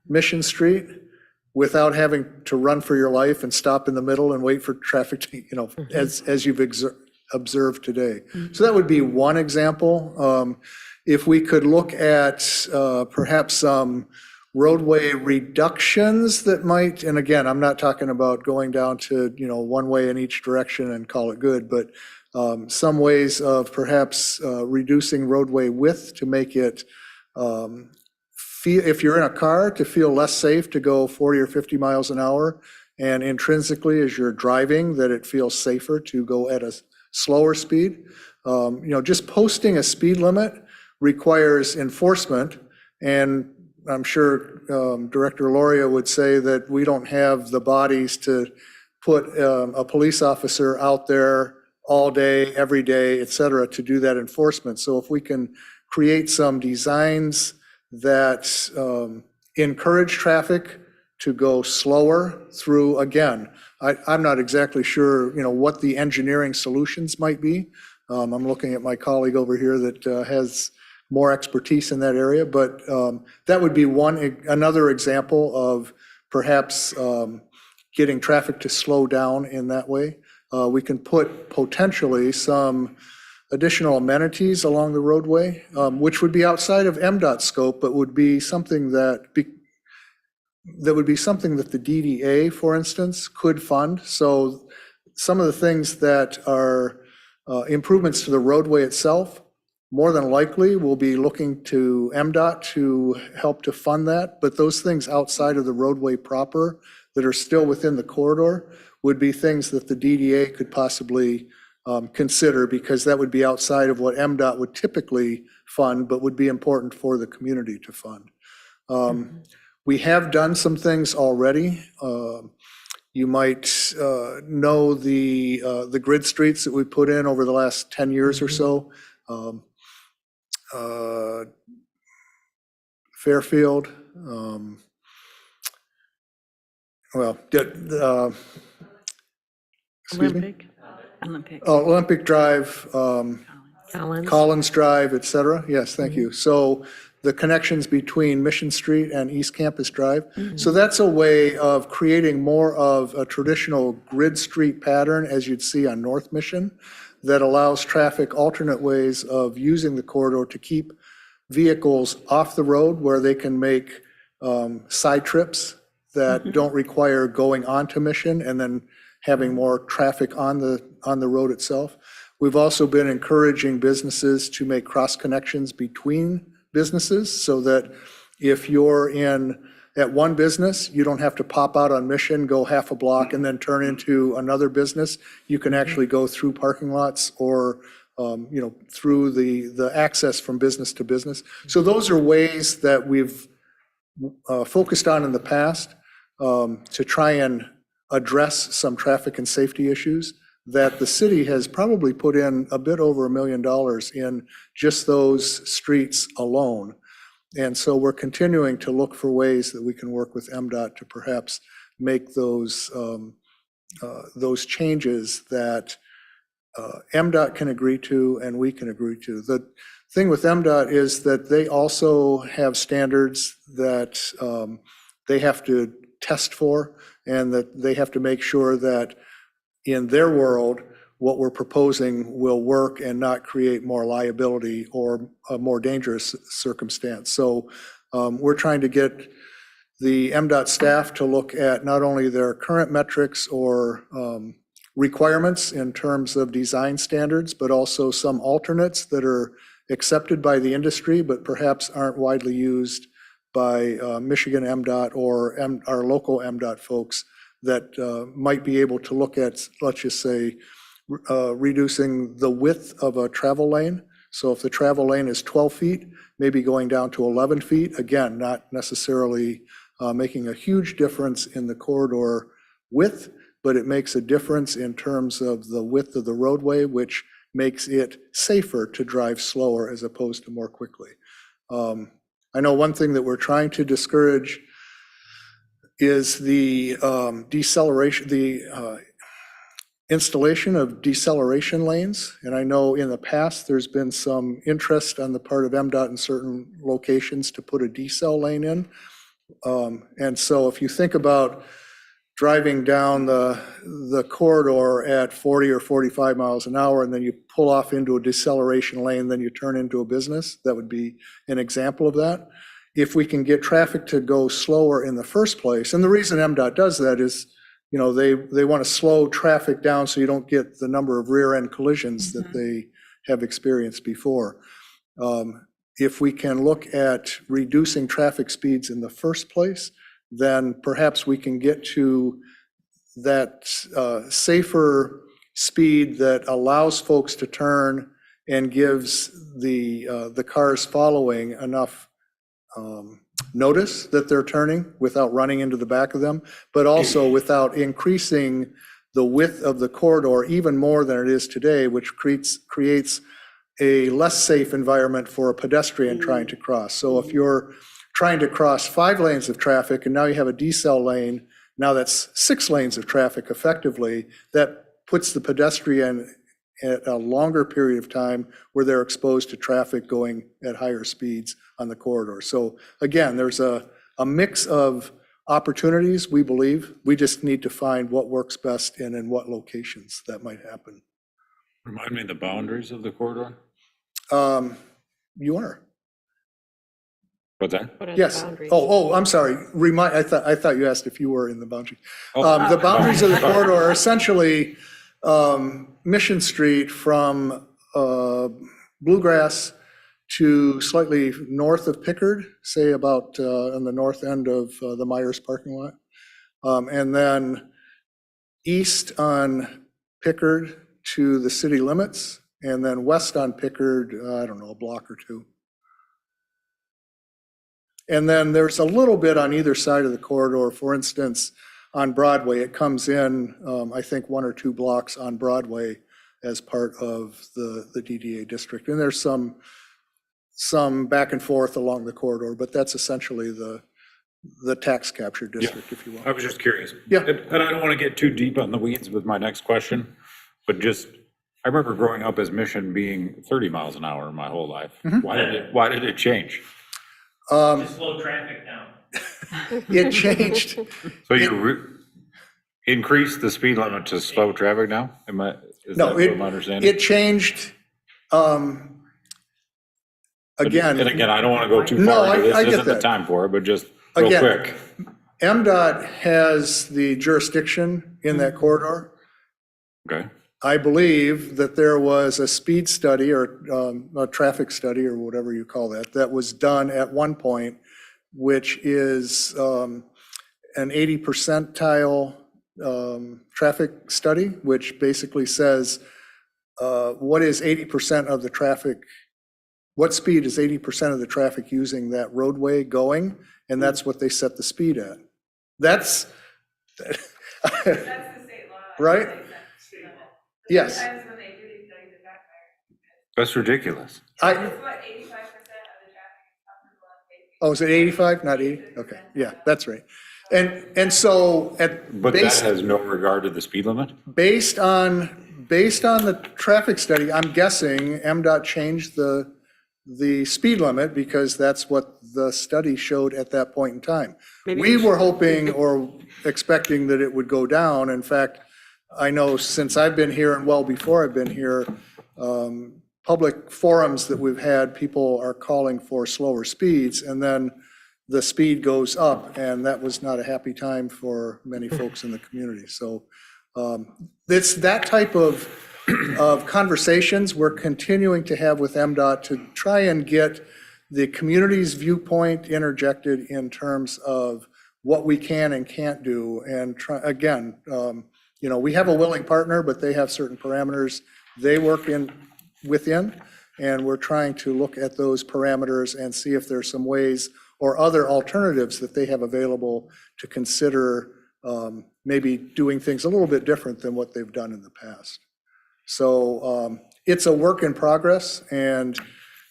Mission Street without having to run for your life and stop in the middle and wait for traffic to, as you've observed today. So that would be one example. If we could look at perhaps some roadway reductions that might, and again, I'm not talking about going down to, one way in each direction and call it good, but some ways of perhaps reducing roadway width to make it, if you're in a car, to feel less safe to go 40 or 50 miles an hour, and intrinsically as you're driving, that it feels safer to go at a slower speed. Just posting a speed limit requires enforcement, and I'm sure Director Loria would say that we don't have the bodies to put a police officer out there all day, every day, et cetera, to do that enforcement. So if we can create some designs that encourage traffic to go slower through, again, I'm not exactly sure, what the engineering solutions might be. I'm looking at my colleague over here that has more expertise in that area, but that would be another example of perhaps getting traffic to slow down in that way. We can put potentially some additional amenities along the roadway, which would be outside of MDOT scope, but would be something that would be something that the DDA, for instance, could fund. So some of the things that are improvements to the roadway itself, more than likely we'll be looking to MDOT to help to fund that. But those things outside of the roadway proper that are still within the corridor would be things that the DDA could possibly consider, because that would be outside of what MDOT would typically fund, but would be important for the community to fund. We have done some things already. You might know the grid streets that we put in over the last 10 years or so. Fairfield, excuse me? Olympic Drive, Collins Drive, et cetera. Yes, thank you. So the connections between Mission Street and East Campus Drive. So that's a way of creating more of a traditional grid street pattern, as you'd see on North Mission, that allows traffic alternate ways of using the corridor to keep vehicles off the road, where they can make side trips that don't require going onto Mission and then having more traffic on the road itself. We've also been encouraging businesses to make cross connections between businesses, so that if you're at one business, you don't have to pop out on Mission, go half a block, and then turn into another business. You can actually go through parking lots or through the access from business to business. So those are ways that we've focused on in the past to try and address some traffic and safety issues that the city has probably put in a bit over $1 million in just those streets alone. And so we're continuing to look for ways that we can work with MDOT to perhaps make those changes that MDOT can agree to and we can agree to. The thing with MDOT is that they also have standards that they have to test for, and that they have to make sure that in their world, what we're proposing will work and not create more liability or a more dangerous circumstance. So we're trying to get the MDOT staff to look at not only their current metrics or requirements in terms of design standards, but also some alternates that are accepted by the industry, but perhaps aren't widely used by Michigan MDOT or our local MDOT folks, that might be able to look at, let's just say, reducing the width of a travel lane. So if the travel lane is 12 feet, maybe going down to 11 feet, again, not necessarily making a huge difference in the corridor width, but it makes a difference in terms of the width of the roadway, which makes it safer to drive slower as opposed to more quickly. I know one thing that we're trying to discourage is the deceleration, the installation of deceleration lanes. And I know in the past, there's been some interest on the part of MDOT in certain locations to put a decel lane in. And so if you think about driving down the corridor at 40 or 45 miles an hour, and then you pull off into a deceleration lane, then you turn into a business. That would be an example of that. If we can get traffic to go slower in the first place, and the reason MDOT does that is, you know, they want to slow traffic down so you don't get the number of rear-end collisions that they have experienced before. If we can look at reducing traffic speeds in the first place, then perhaps we can get to that safer speed that allows folks to turn and gives the cars following enough notice that they're turning without running into the back of them, but also without increasing the width of the corridor even more than it is today, which creates a less safe environment for a pedestrian trying to cross. So if you're trying to cross 5 lanes of traffic and now you have a decel lane, now that's 6 lanes of traffic effectively, that puts the pedestrian at a longer period of time where they're exposed to traffic going at higher speeds on the corridor. So again, there's a mix of opportunities, we believe. We just need to find what works best and in what locations that might happen. Remind me of the boundaries of the corridor? You are. What's that? Yes. Oh, I'm sorry. I thought you asked if you were in the boundary. The boundaries of the corridor are essentially Mission Street from Bluegrass to slightly north of Pickard, say about on the north end of the Myers parking lot. And then east on Pickard to the city limits, and then west on Pickard, I don't know, a block or two. And then there's a little bit on either side of the corridor. For instance, on Broadway, it comes in, I think, 1 or 2 blocks on Broadway as part of the DDA district. And there's some back and forth along the corridor, but that's essentially the tax capture district, if you will. I was just curious. Yeah. And I don't want to get too deep on the weeds with my next question, but just, I remember growing up as Mission being 30 miles an hour my whole life. Why did it change? Just slow traffic down. It changed. So you increased the speed limit to slow traffic now? Is that what I'm understanding? It changed, again. And again, I don't want to go too No, far into I this, get isn't the that. time for it, but just real Again, quick. MDOT has the jurisdiction in that corridor. Okay. I believe that there was a speed study or a traffic study or whatever you call that was done at one point, which is an 80 percentile traffic study, which basically says what is 80% of the traffic, what speed is 80% of the traffic using that roadway going, and that's what they set the speed at. That's the state law. Right? Yes. That's ridiculous. Oh, is it 85, not 80? Okay, yeah, that's right. And so But that has no regard to the speed limit? based on the traffic study, I'm guessing MDOT changed the speed limit because that's what the study showed at that point in time. We were hoping or expecting that it would go down. In fact, I know since I've been here and well before I've been here, public forums that we've had, people are calling for slower speeds, and then the speed goes up, and that was not a happy time for many folks in the community. So it's that type of conversations we're continuing to have with MDOT to try and get the community's viewpoint interjected in terms of what we can and can't do. And again, you know, we have a willing partner, but they have certain parameters they work within, and we're trying to look at those parameters and see if there's some ways or other alternatives that they have available to consider maybe doing things a little bit different than what they've done in the past. So it's a work in progress, and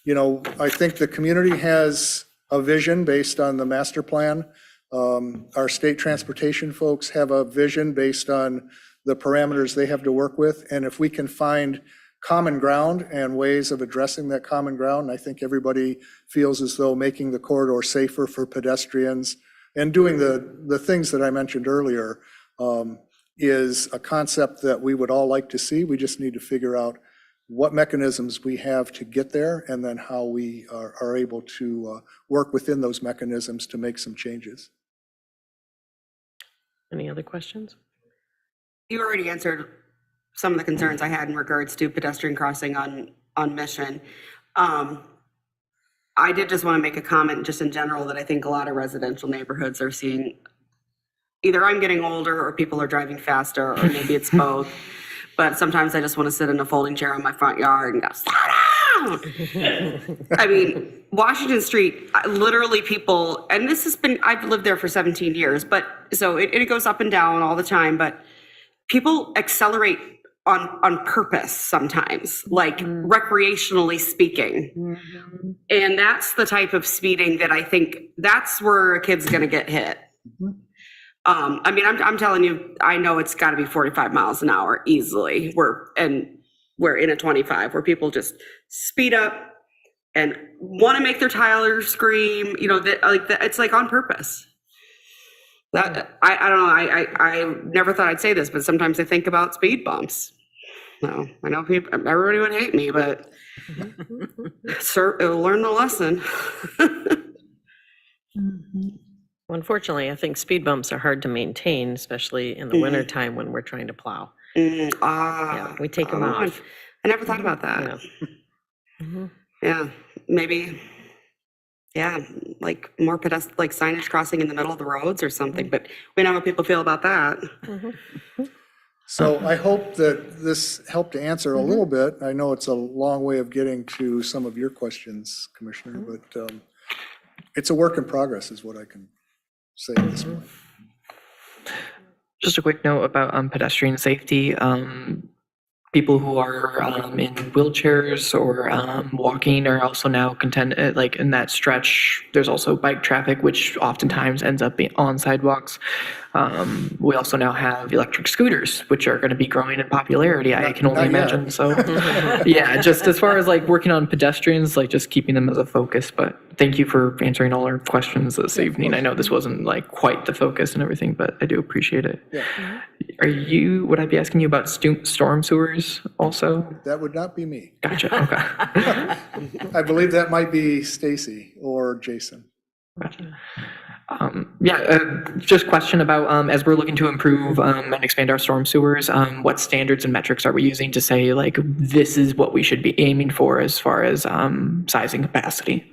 you know, I think the community has a vision based on the master plan. Our state transportation folks have a vision based on the parameters they have to work with. And if we can find common ground and ways of addressing that common ground, I think everybody feels as though making the corridor safer for pedestrians and doing the things that I mentioned earlier is a concept that we would all like to see. We just need to figure out what mechanisms we have to get there, and then how we are able to work within those mechanisms to make some changes. Any other questions? You already answered some of the concerns I had in regards to pedestrian crossing on Mission. I did just want to make a comment just in general that I think a lot of residential neighborhoods are seeing, either I'm getting older or people are driving faster, or maybe it's both. But sometimes I just want to sit in a folding chair in my front yard and go, slow down. I mean, Washington Street, literally people, and this has been, I've lived there for 17 years, but so it goes up and down all the time, but people accelerate on purpose sometimes, like recreationally speaking. And that's the type of speeding that I think that's where a kid's gonna get hit. I mean, I'm telling you, I know it's gotta be 45 miles an hour easily. We're in a 25 where people just speed up and wanna make their tires scream, you know, it's like on purpose. That, I don't know, I never thought I'd say this, but sometimes I think about speed bumps. No, I know everybody would hate me, but it'll learn the lesson. Unfortunately, I think speed bumps are hard to maintain, especially in the wintertime when we're trying to plow. Yeah, we take them off. I never thought about that. Yeah, maybe, yeah, like more like signage crossing in the middle of the roads or something, but we know how people feel about that. So I hope that this helped to answer a little bit. I know it's a long way of getting to some of your questions, Commissioner, but it's a work in progress is what I can say at this point. Just a quick note about pedestrian safety. People who are in wheelchairs or walking are also now like in that stretch. There's also bike traffic, which oftentimes ends up being on sidewalks. We also now have electric scooters, which are going to be growing in popularity. I can only imagine. So, yeah, just as far as like working on pedestrians, like just keeping them as a focus. But thank you for answering all our questions this evening. I know this wasn't like quite the focus and everything, but I do appreciate it. Yeah. Would I be asking you about storm sewers also? That would not be me. Gotcha, okay. I believe that might be Stacy or Jason. Gotcha. Just question about, as we're looking to improve and expand our storm sewers, what standards and metrics are we using to say, like, this is what we should be aiming for as far as sizing capacity?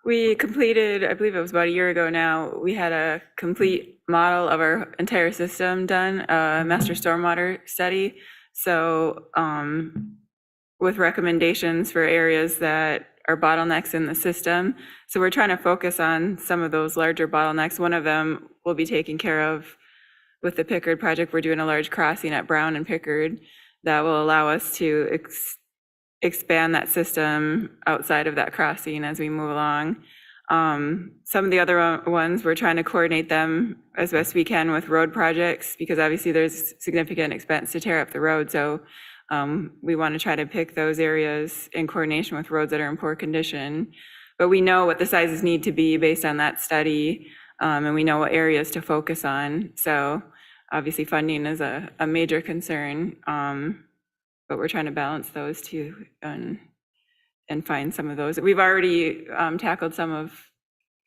We completed, I believe it was about a year ago now, we had a complete model of our entire system done, a master stormwater study. So with recommendations for areas that are bottlenecks in the system. So we're trying to focus on some of those larger bottlenecks. One of them will be taken care of with the Pickard project. We're doing a large crossing at Brown and Pickard that will allow us to expand that system outside of that crossing as we move along. Some of the other ones, we're trying to coordinate them as best we can with road projects, because obviously there's significant expense to tear up the road. So we want to try to pick those areas in coordination with roads that are in poor condition. But we know what the sizes need to be based on that study, and we know what areas to focus on. So obviously funding is a major concern, but we're trying to balance those two and find some of those. We've already tackled some of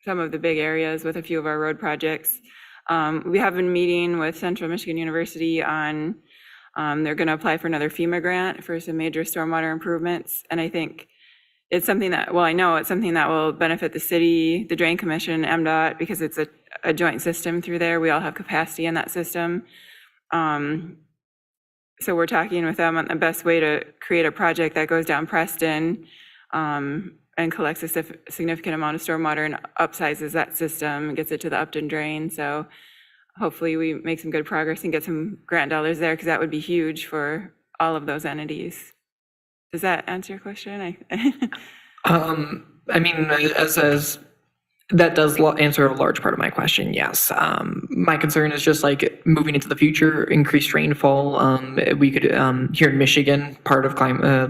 the big areas with a few of our road projects. We have been meeting with Central Michigan University on, they're going to apply for another FEMA grant for some major stormwater improvements. And I think it's something that, well, I know it's something that will benefit the city, the Drain Commission, MDOT, because it's a joint system through there. We all have capacity in that system. So we're talking with them on the best way to create a project that goes down Preston and collects a significant amount of stormwater and upsizes that system and gets it to the Upton drain. So hopefully we make some good progress and get some grant dollars there, because that would be huge for all of those entities. Does that answer your question? I mean, as that does answer a large part of my question, yes. My concern is just like moving into the future, increased rainfall. We could, here in Michigan, part of climate,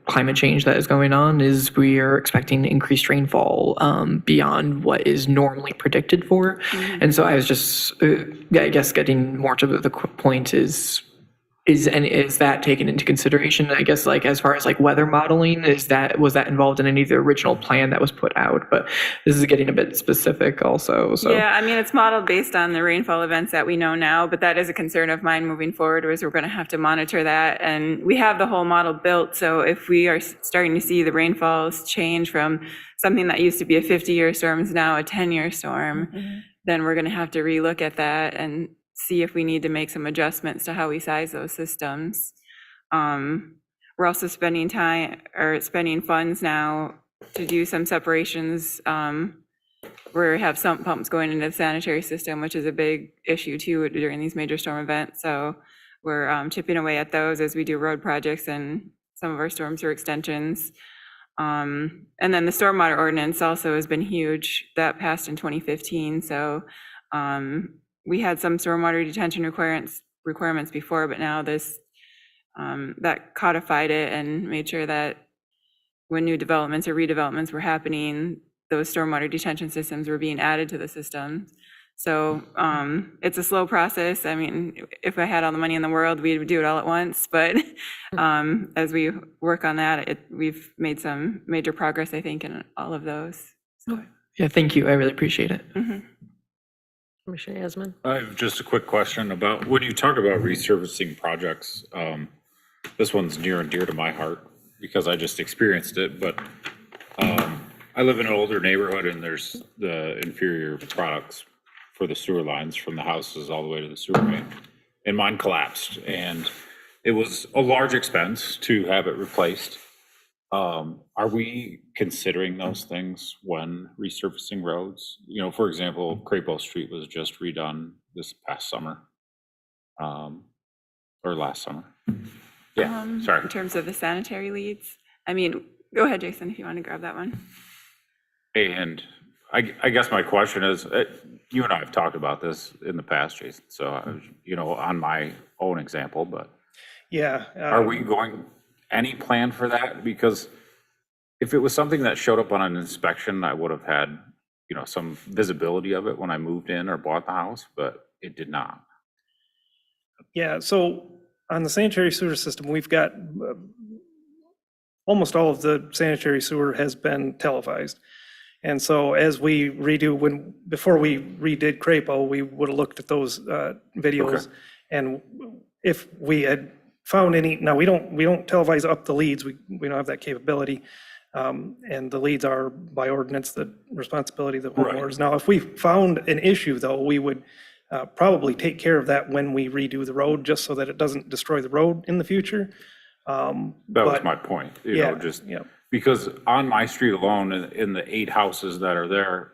climate change that is going on is we are expecting increased rainfall beyond what is normally predicted for. And so I was just, I guess, getting more to the point is that taken into consideration? I guess, like, as far as like weather modeling, was that involved in any of the original plan that was put out? But this is getting a bit specific also, so. Yeah, I mean, it's modeled based on the rainfall events that we know now, but that is a concern of mine moving forward, is we're going to have to monitor that. And we have the whole model built, so if we are starting to see the rainfalls change from something that used to be a 50-year storm is now a 10-year storm, then we're going to have to relook at that and see if we need to make some adjustments to how we size those systems. We're also spending funds now to do some separations. We have sump pumps going into the sanitary system, which is a big issue too during these major storm events. So we're chipping away at those as we do road projects and some of our storm sewer extensions. And then the stormwater ordinance also has been huge. That passed in 2015. So we had some stormwater detention requirements before, but now this that codified it and made sure that when new developments or redevelopments were happening, those stormwater detention systems were being added to the system. So it's a slow process. I mean, if I had all the money in the world, we would do it all at once. But as we work on that, we've made some major progress, I think, in all of those. So. Yeah, thank you. I really appreciate it. Commissioner Yasmin? I have just a quick question about, when you talk about resurfacing projects, this one's near and dear to my heart because I just experienced it, but I live in an older neighborhood and there's the inferior products for the sewer lines from the houses all the way to the sewer main. And mine collapsed and it was a large expense to have it replaced. Are we considering those things when resurfacing roads? You know, for example, Crapo Street was just redone this past summer, or last summer. Yeah, sorry. In terms of the sanitary leads, I mean, go ahead, Jason, if you want to grab that one. And I guess my question is, you and I have talked about this in the past, Jason, so, you know, on my own example, but Yeah. are we going, any plan for that? Because if it was something that showed up on an inspection, I would have had, you know, some visibility of it when I moved in or bought the house, but it did not. Yeah, so on the sanitary sewer system, we've got almost all of the sanitary sewer has been televised. And so as we before we redid Crapo, we would have looked at those videos. Okay. And if we had found any, now we don't televise up the leads, we don't have that capability. And the leads are by ordinance the responsibility of the homeowners. Now, if we found an issue though, we would probably take care of that when we redo the road, just so that it doesn't destroy the road in the future. That was my point, you know, just because on my street alone, in the 8 houses that are there,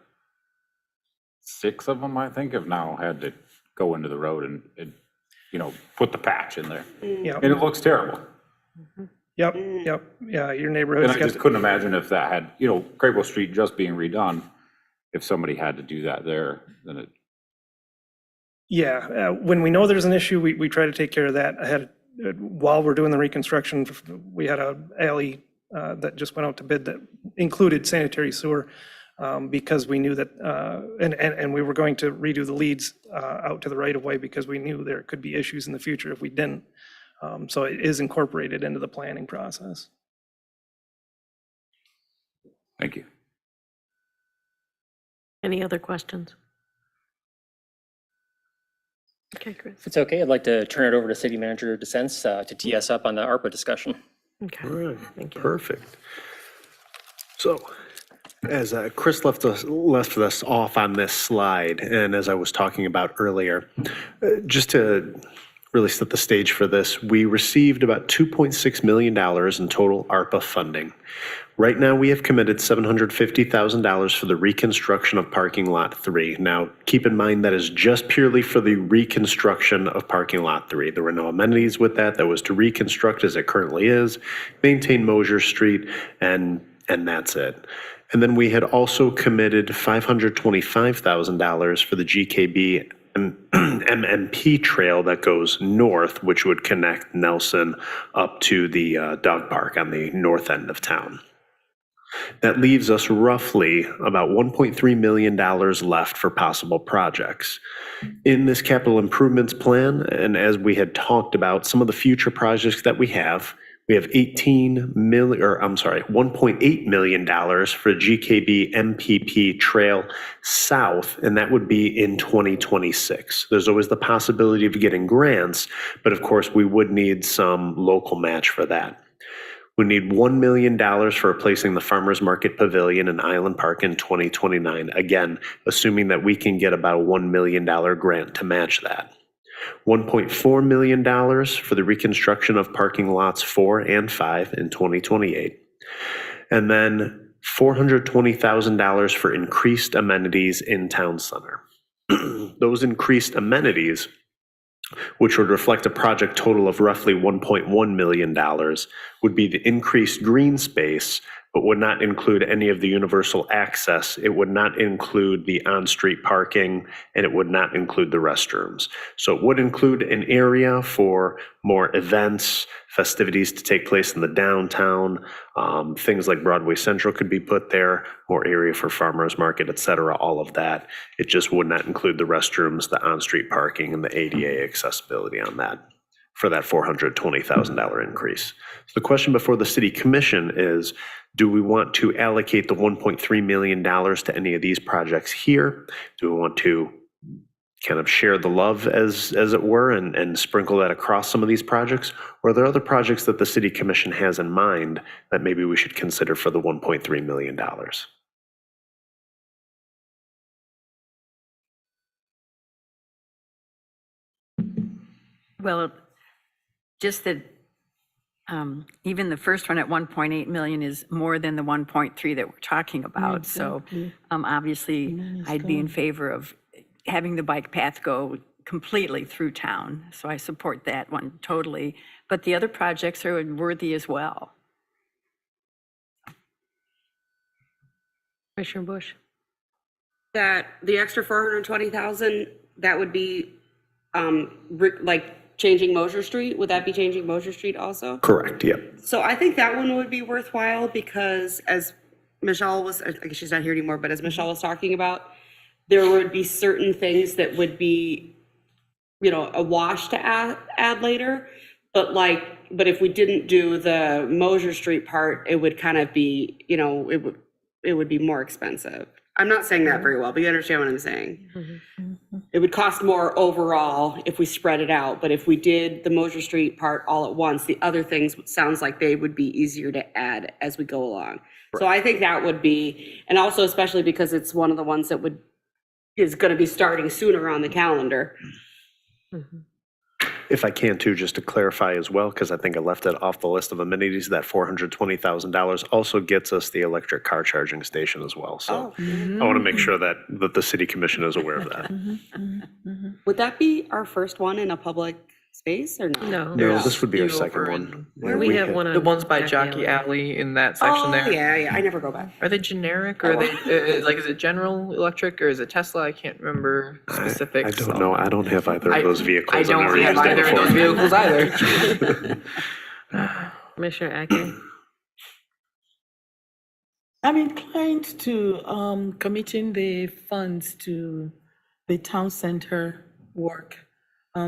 6 of them, I think, have now had to go into the road and you know, put the patch in there. Yeah. And it looks terrible. Yep, yeah, your neighborhood. And I just couldn't imagine if that had, you know, Crapo Street just being redone, if somebody had to do that there, then it. Yeah, when we know there's an issue, we try to take care of that. While we're doing the reconstruction, we had a alley that just went out to bid that included sanitary sewer because we knew that, and we were going to redo the leads out to the right of way because we knew there could be issues in the future if we didn't. So it is incorporated into the planning process. Thank you. Any other questions? Okay, Chris. If it's okay, I'd like to turn it over to City Manager DeSense to tee us up on the ARPA discussion. Okay, All right, thank you. perfect. So, as Chris left us off on this slide, and as I was talking about earlier, just to really set the stage for this, we received about $2.6 million in total ARPA funding. Right now, we have committed $750,000 for the reconstruction of parking lot 3. Now, keep in mind that is just purely for the reconstruction of parking lot 3. There were no amenities with that. That was to reconstruct as it currently is, maintain Mosier Street, and that's it. And then we had also committed $525,000 for the GKB an MMP trail that goes north, which would connect Nelson up to the dog park on the north end of town. That leaves us roughly about $1.3 million left for possible projects. In this capital improvements plan, and as we had talked about, some of the future projects that we have $1.8 million for GKB MPP Trail South, and that would be in 2026. There's always the possibility of getting grants, but of course, we would need some local match for that. We need $1 million for replacing the Farmers Market Pavilion in Island Park in 2029. Again, assuming that we can get about a $1 million grant to match that. $1.4 million for the reconstruction of parking lots 4 and 5 in 2028. And then $420,000 for increased amenities in town center. Those increased amenities, which would reflect a project total of roughly $1.1 million, would be the increased green space, but would not include any of the universal access. It would not include the on-street parking, and it would not include the restrooms. So it would include an area for more events, festivities to take place in the downtown, things like Broadway Central could be put there, more area for farmers market, et cetera, all of that. It just would not include the restrooms, the on-street parking, and the ADA accessibility on that for that $420,000 increase. So the question before the City Commission is, do we want to allocate the $1.3 million to any of these projects here? Do we want to kind of share the love, as it were, and sprinkle that across some of these projects? Or are there other projects that the City Commission has in mind that maybe we should consider for the $1.3 million? Well, just that even the first one at 1.8 million is more than the 1.3 that we're talking about. So obviously, I'd be in favor of having the bike path go completely through town. So I support that one totally. But the other projects are worthy as well. Commissioner Bush? That the extra 420,000, that would be like changing Mosier Street? Would that be changing Mosier Street also? Correct, yep. So I think that one would be worthwhile because as Michelle was, I guess she's not here anymore, but as Michelle was talking about, there would be certain things that would be, a wash to add later. But if we didn't do the Mosier Street part, it would kind of be, it would be more expensive. I'm not saying that very well, but you understand what I'm saying. It would cost more overall if we spread it out, but if we did the Mosier Street part all at once, the other things sounds like they would be easier to add as we go along. So I think that would be, and also especially because it's one of the ones that is going to be starting sooner on the calendar. If I can too, just to clarify as well, because I think I left it off the list of amenities, that $420,000 also gets us the electric car charging station as well. So I want to make sure that the City Commission is aware of that. Would that be our first one in a public space or no? No, this would be our second one. We have one on. The ones by Jockey Alley in that section there. Yeah, I never go back. Are they generic or are they, is it General Electric or is it Tesla? I can't remember specifics. I don't know. I don't have either of those vehicles. I don't have either of those vehicles either. Commissioner Ackey? I'm inclined to committing the funds to the town center work.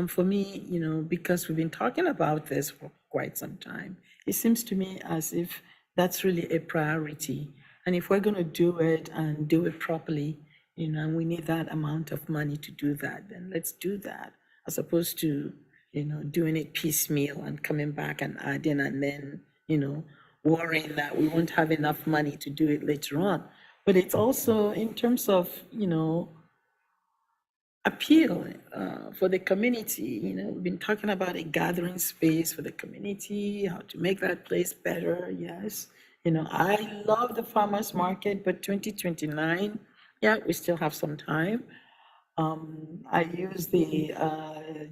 For me, because we've been talking about this for quite some time, it seems to me as if that's really a priority. And if we're going to do it and do it properly, and we need that amount of money to do that, then let's do that, as opposed to, doing it piecemeal and coming back and adding and then, worrying that we won't have enough money to do it later on. But it's also in terms of, appeal for the community. We've been talking about a gathering space for the community, how to make that place better. Yes. I love the farmers market, but 2029, yeah, we still have some time. I use the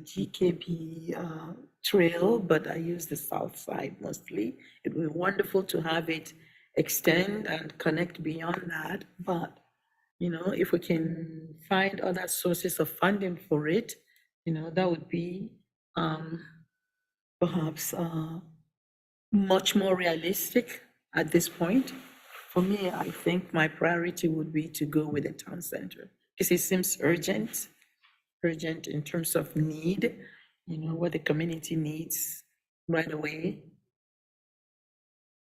GKB trail, but I use the south side mostly. It would be wonderful to have it extend and connect beyond that, but if we can find other sources of funding for it, that would be perhaps much more realistic at this point. For me, I think my priority would be to go with the town center because it seems urgent in terms of need, what the community needs right away.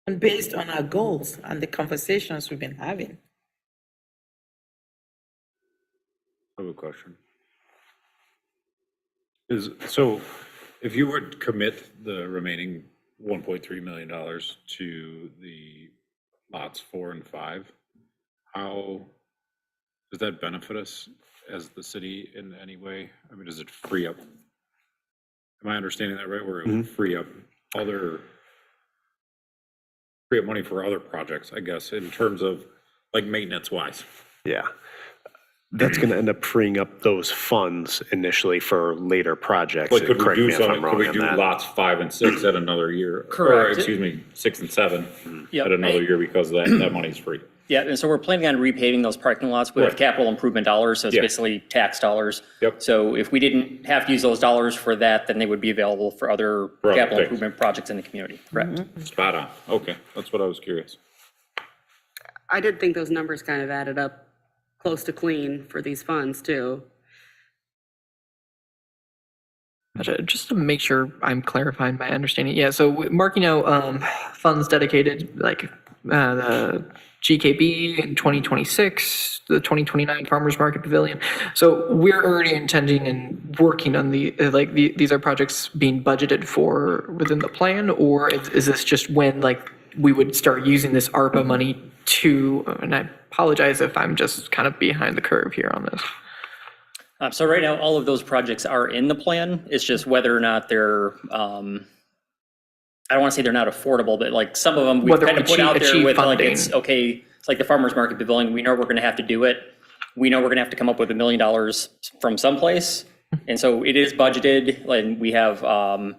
And based on our goals and the conversations we've been having. I have a question. So if you were to commit the remaining $1.3 million to the lots 4 and 5, how does that benefit us as the city in any way? I mean, does it free up? Am I understanding that right? Where it would free up money for other projects, I guess, in terms of like maintenance wise? Yeah. That's going to end up freeing up those funds initially for later projects. Like, could we Correct do me if I'm something, wrong could we on do that. lots 5 and 6 at another year? Correct. Or, excuse me, 6 and 7 Yep. at another year because that money's free. Yeah, and so we're planning on repaving those parking lots with Right. capital improvement dollars, so it's Yeah. basically tax dollars. Yep. So if we didn't have to use those dollars for that, then they would be available for other For other capital things. improvement projects in the community, correct? Spot on. Okay, that's what I was curious. I did think those numbers kind of added up close to clean for these funds too. Gotcha. Just to make sure I'm clarifying my understanding. Yeah, so marking out funds dedicated, like the GKB in 2026, the 2029 Farmers Market Pavilion. So we're already intending and working on these are projects being budgeted for within the plan, or is this just when we would start using this ARPA money to, and I apologize if I'm just kind of behind the curve here on this. So right now, all of those projects are in the plan. It's just whether or not they're, I don't want to say they're not affordable, but like some of them we Whether kind of put achieve- out there achieve with like, funding. it's okay. It's like the Farmers Market Pavilion. We know we're going to have to do it. We know we're going to have to come up with $1 million from someplace. And so it is budgeted, and we have, $1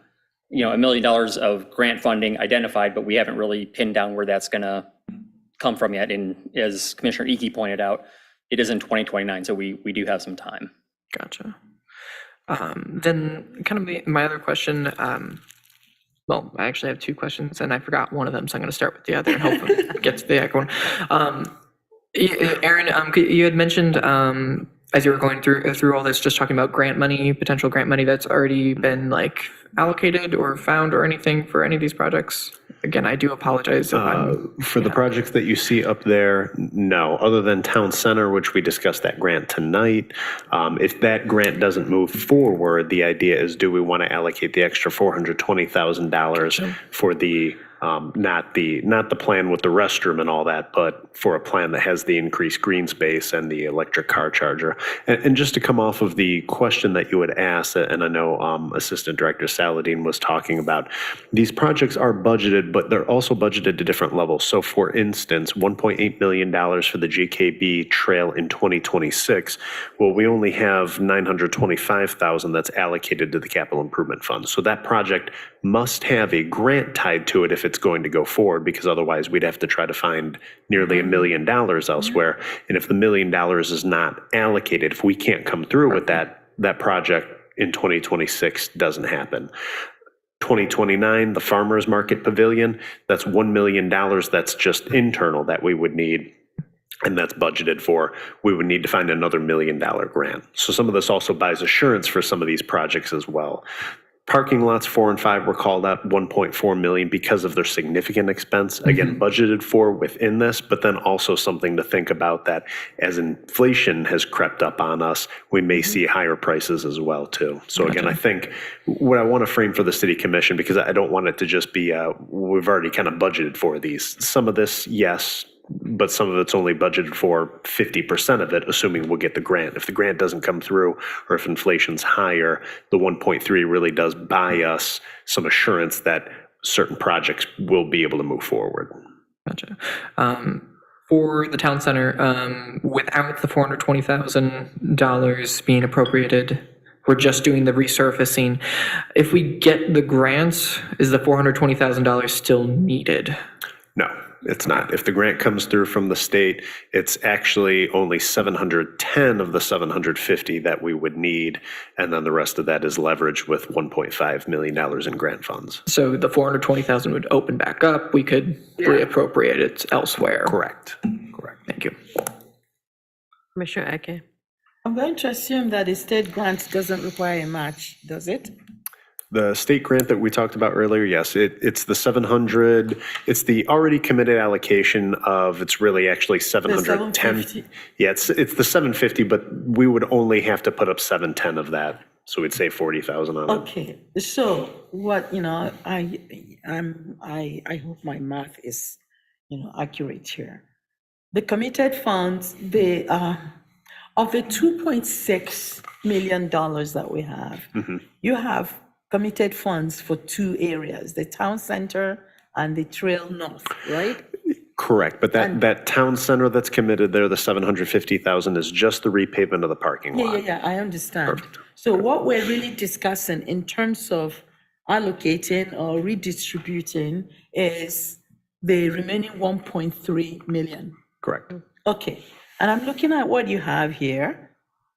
million of grant funding identified, but we haven't really pinned down where that's going to come from yet. And as Commissioner Ike pointed out, it is in 2029, so we do have some time. Gotcha. Then kind of my other question, well, I actually have two questions and I forgot one of them, so I'm going to start with the other and hope it gets to the second one. Aaron, you had mentioned as you were going through all this, just talking about grant money, potential grant money that's already been allocated or found or anything for any of these projects. Again, I do apologize if I'm. For the projects that you see up there, no, other than Town Center, which we discussed that grant tonight. If that grant doesn't move forward, the idea is, do we want to allocate the extra $420,000 for the, not the plan with the restroom and all that, but for a plan that has the increased green space and the electric car charger. And just to come off of the question that you had asked, and I know Assistant Director Saladin was talking about, these projects are budgeted, but they're also budgeted to different levels. So for instance, $1.8 million for the GKB trail in 2026. Well, we only have $925,000 that's allocated to the capital improvement fund. So that project must have a grant tied to it if it's going to go forward, because otherwise we'd have to try to find nearly $1 million elsewhere. And if the $1 million is not allocated, if we can't come through with that project in 2026 doesn't happen. 2029, the Farmers Market Pavilion, that's $1 million that's just internal that we would need, and that's budgeted for. We would need to find another $1 million grant. So some of this also buys assurance for some of these projects as well. Parking lots 4 and 5 were called out $1.4 million because of their significant expense. Again, budgeted for within this, but then also something to think about that as inflation has crept up on us, we may see higher prices as well too. So again, I think what I want to frame for the city commission, because I don't want it to just be, we've already kind of budgeted for these. Some of this, yes, but some of it's only budgeted for 50% of it, assuming we'll get the grant. If the grant doesn't come through, or if inflation's higher, the 1.3 really does buy us some assurance that certain projects will be able to move forward. Gotcha. For the town center, without the $420,000 being appropriated, we're just doing the resurfacing. If we get the grants, is the $420,000 still needed? No. it's not. If the grant comes through from the state, it's actually only 710 of the 750 that we would need, and then the rest of that is leveraged with $1.5 million in grant funds. So the 420,000 would open back up, we could reappropriate it elsewhere. Correct. Thank you. Commissioner Eke? I'm going to assume that the state grant doesn't require a match, does it? The state grant that we talked about earlier, yes, it's the 700, it's the already committed allocation of, it's really actually 710. 750. Yeah, it's the 750, but we would only have to put up 710 of that, so we'd save 40,000 on it. Okay, so what, I hope my math is, accurate here. The committed funds, of the $2.6 million that we have, you have committed funds for two areas, the town center and the Trail North, right? Correct, but that town center that's committed there, the 750,000 is just the repavement of the parking lot. Yeah, I understand. So what we're really discussing in terms of allocating or redistributing is the remaining 1.3 million. Correct. Okay, and I'm looking at what you have here.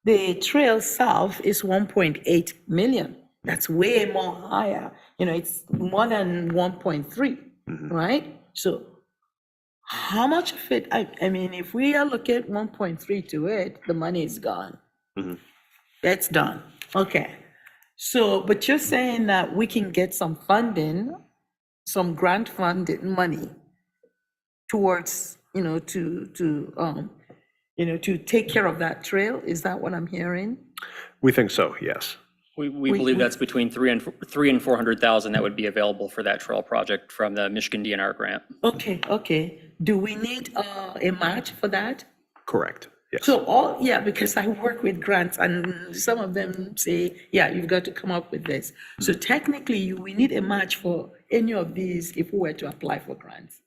The Trail South is 1.8 million. That's way more higher. It's more than 1.3, right? So how much of it, I mean, if we allocate 1.3 to it, the money is gone. That's done. Okay. So, but you're saying that we can get some funding, some grant funded money towards, to take care of that trail? Is that what I'm hearing? We think so, yes. We believe that's between three and 400,000 that would be available for that trail project from the Michigan DNR grant. Okay. Do we need a match for that? Correct, yes. So because I work with grants and some of them say, you've got to come up with this. So technically, we need a match for any of these if we were to apply for grants.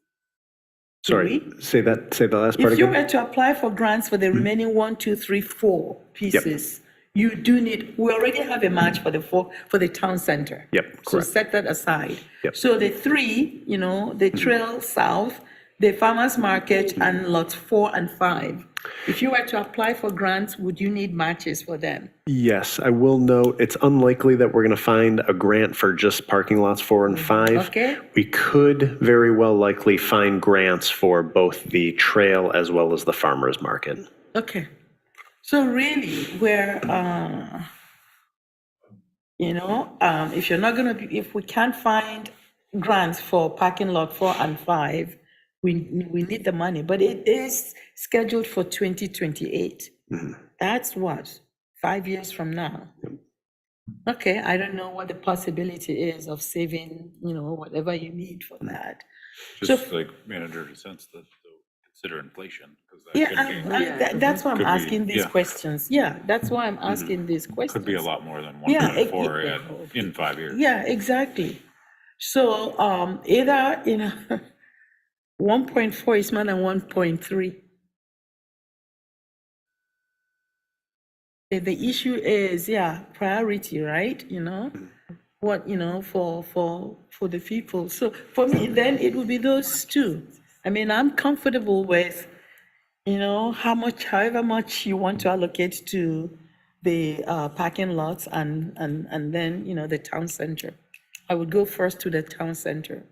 Sorry, say the last part If you again. were to apply for grants for the remaining 1, 2, 3, 4 pieces, you do need, we already have a match for the town center. Yep, So correct. set that aside. Yep. So the three, the Trail South, the Farmers Market, and lots 4 and 5. If you were to apply for grants, would you need matches for them? Yes, I will note, it's unlikely that we're going to find a grant for just parking lots 4 and 5. Okay. We could very well likely find grants for both the trail as well as the farmer's market. Okay. So really, where, if you're not going to if we can't find grants for parking lot 4 and 5, we need the money, but it is scheduled for 2028. That's what, 5 years from now? Okay, I don't know what the possibility is of saving, whatever you need for that. Just like manager sense that consider inflation. 'Cause that could be- That's why I'm could be- asking these yeah. questions. Yeah, that's why I'm asking these questions. Could be a lot more than Yeah, 1.4 in 5 years. Yeah, exactly. So either, 1.4 is more than 1.3. The issue is, priority, right? What, for the people. So for me, then it would be those two. I mean, I'm comfortable with, however much you want to allocate to the parking lots and then, the town center. I would go first to the town center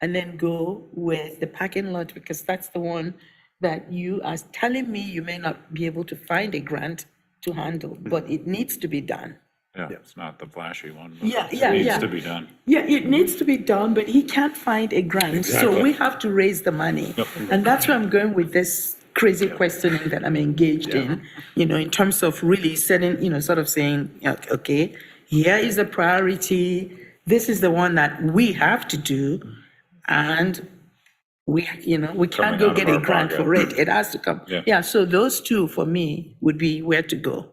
and then go with the parking lot because that's the one that you are telling me you may not be able to find a grant to handle, but it needs to be done. Yeah, it's not the flashy one, but Yeah, it needs yeah. to be done. Yeah, it needs to be done, but he can't find a grant, so Exactly. we have to raise the money. And that's where I'm going with this crazy questioning that I'm engaged in, in terms of really setting, sort of saying, okay, here is the priority, this is the one that we have to do, and we can't Coming go out get of a our grant for pocket. it, it has to come. Yeah. Yeah, so those two for me would be where to go.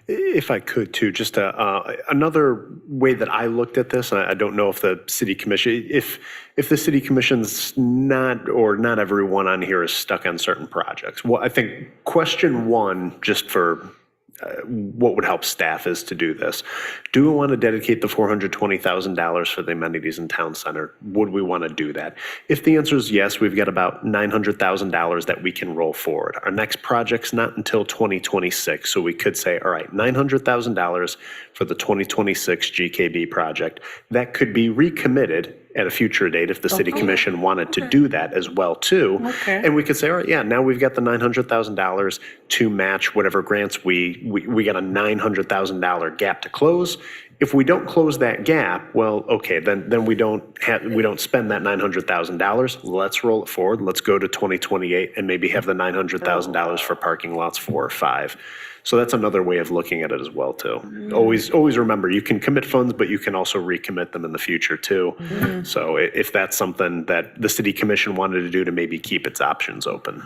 If I could too, just another way that I looked at this, and I don't know if the city commission, if the city commission's not everyone on here is stuck on certain projects. Well, I think question one, just for what would help staff is to do this. Do we want to dedicate the $420,000 for the amenities in town center? Would we want to do that? If the answer is yes, we've got about $900,000 that we can roll forward. Our next project's not until 2026, so we could say, all right, $900,000 for the 2026 GKB project. That could be recommitted at a future date if the city commission wanted to do that as well too. Okay. And we could say, all right, yeah, now we've got the $900,000 to match whatever grants we got a $900,000 gap to close. If we don't close that gap, well, okay, then we don't spend that $900,000. Let's roll it forward. Let's go to 2028 and maybe have the $900,000 for parking lots 4 or 5. So that's another way of looking at it as well too. Always remember, you can commit funds, but you can also recommit them in the future too. So if that's something that the city commission wanted to do to maybe keep its options open.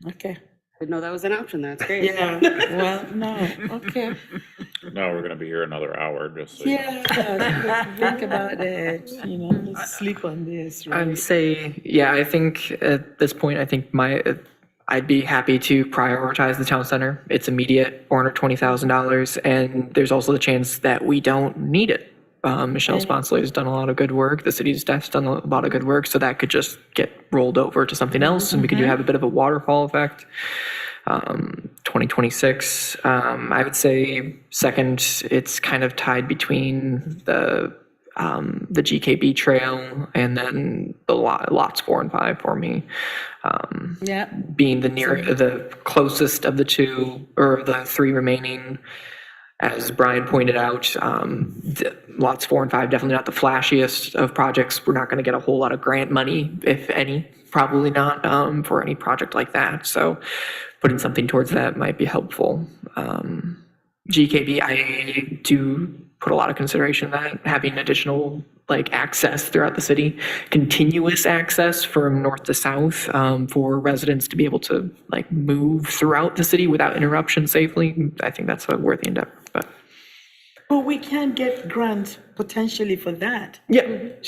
Okay. Didn't know that was an option. That's great. Yeah, well, no, okay. No, we're gonna be here another hour, just so you know. Yeah, think about it, let's sleep on this, right? I'd say, yeah, I think at this point, I think I'd be happy to prioritize the town center. It's immediate, $420,000, and there's also the chance that we don't need it. Michelle Sponsler has done a lot of good work. The city's staff's done a lot of good work, so that could just get rolled over to something else, and we could have a bit of a waterfall effect. 2026, I would say second, it's kind of tied between the GKB trail and then the lots 4 and 5 for me. Yeah. Being the closest of the 2 or the 3 remaining. As Brian pointed out, lots 4 and 5, definitely not the flashiest of projects. We're not going to get a whole lot of grant money, if any, probably not for any project like that. So putting something towards that might be helpful. GKB, I do put a lot of consideration in that, having additional access throughout the city, continuous access from north to south for residents to be able to move throughout the city without interruption safely. I think that's a worthy endeavor. But we can get grants potentially for that. Yeah,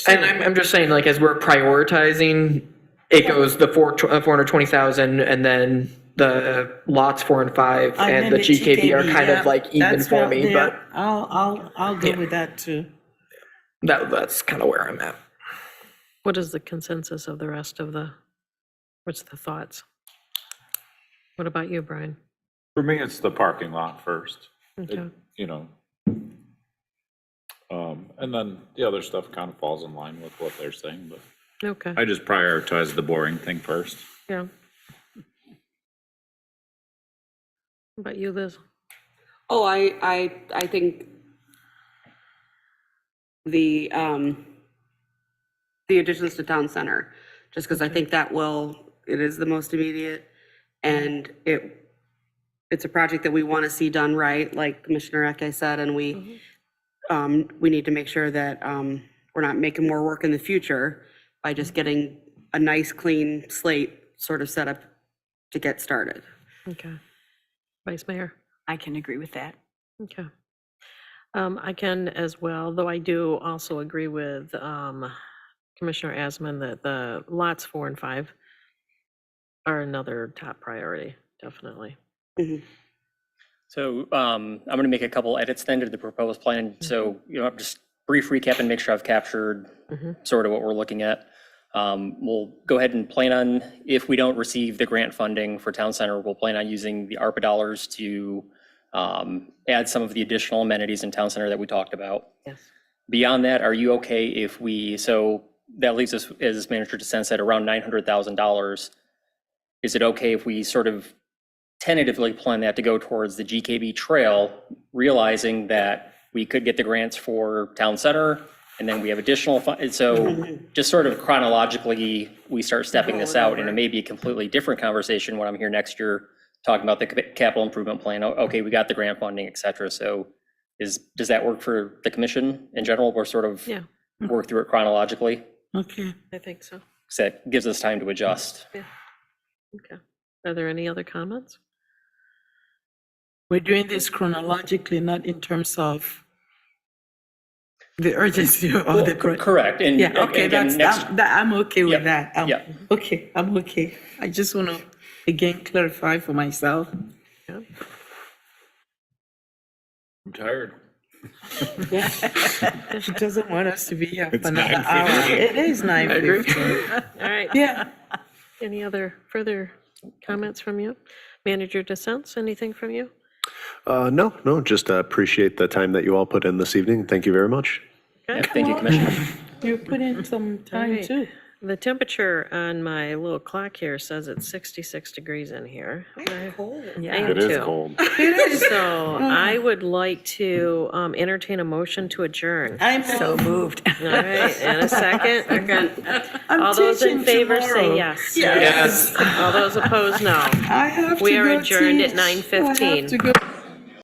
and I'm just saying, as we're prioritizing, it goes the 420,000, and then the lots 4 and 5 and the GKB are kind of even for me. But I'll go with that too. That's kind of where I'm at. What is the consensus of the rest of what's the thoughts? What about you, Brian? For me, it's the parking lot first. Okay. And then the other stuff kind of falls in line with what they're saying, but Okay, I just prioritize the boring thing first. yeah. What about you, Liz? Oh, I think the additions to town center, just because I think it is the most immediate, and it's a project that we want to see done right, like Commissioner Eke said, and we need to make sure that we're not making more work in the future by just getting a nice, clean slate sort of set up to get started. Okay. Vice Mayor? I can agree with that. Okay. I can as well, though I do also agree with Commissioner Asman that the lots 4 and 5 are another top priority, definitely. So I'm going to make a couple edits then to the proposed plan. So, just brief recap and make sure I've captured sort of what we're looking at. We'll go ahead and plan on, if we don't receive the grant funding for Town Center, we'll plan on using the ARPA dollars to add some of the additional amenities in Town Center that we talked about. Yes. Beyond that, are you okay if so that leaves us, as Manager DeSense said, around $900,000. Is it okay if we sort of tentatively plan that to go towards the GKB trail, realizing that we could get the grants for Town Center, and then we have additional funds? So just sort of chronologically, we start stepping this out, and it may be a completely different conversation when I'm here next year talking about the capital improvement plan. Okay, we got the grant funding, et cetera. So does that work for the commission in general? We're sort of work through it chronologically? Okay. I think so. So that gives us time to adjust. Yeah. Okay. Are there any other comments? We're doing this chronologically, not in terms of the urgency of the project. Correct. And Yeah, okay, again, I'm okay with Yep, that. yep. Okay, I'm okay. I just want to, again, clarify for myself I'm tired. She doesn't want us to be here It's for another hour. 9:15. It is 9:15. All right. Yeah. Any other further comments from you? Manager DeSense, anything from you? No, just appreciate the time that you all put in this evening. Thank you very much. Okay. Thank you, Commissioner. You put in some time Right. too. The temperature on my little clock here says it's 66 degrees in here. I am It is too. cold. So I would like to entertain a motion to adjourn. I'm So moved. All right, and a second. I'm All those in teaching favor tomorrow. say yes. Yes. All those opposed, no. I have to We are go adjourned at teach. I have 9:15. to go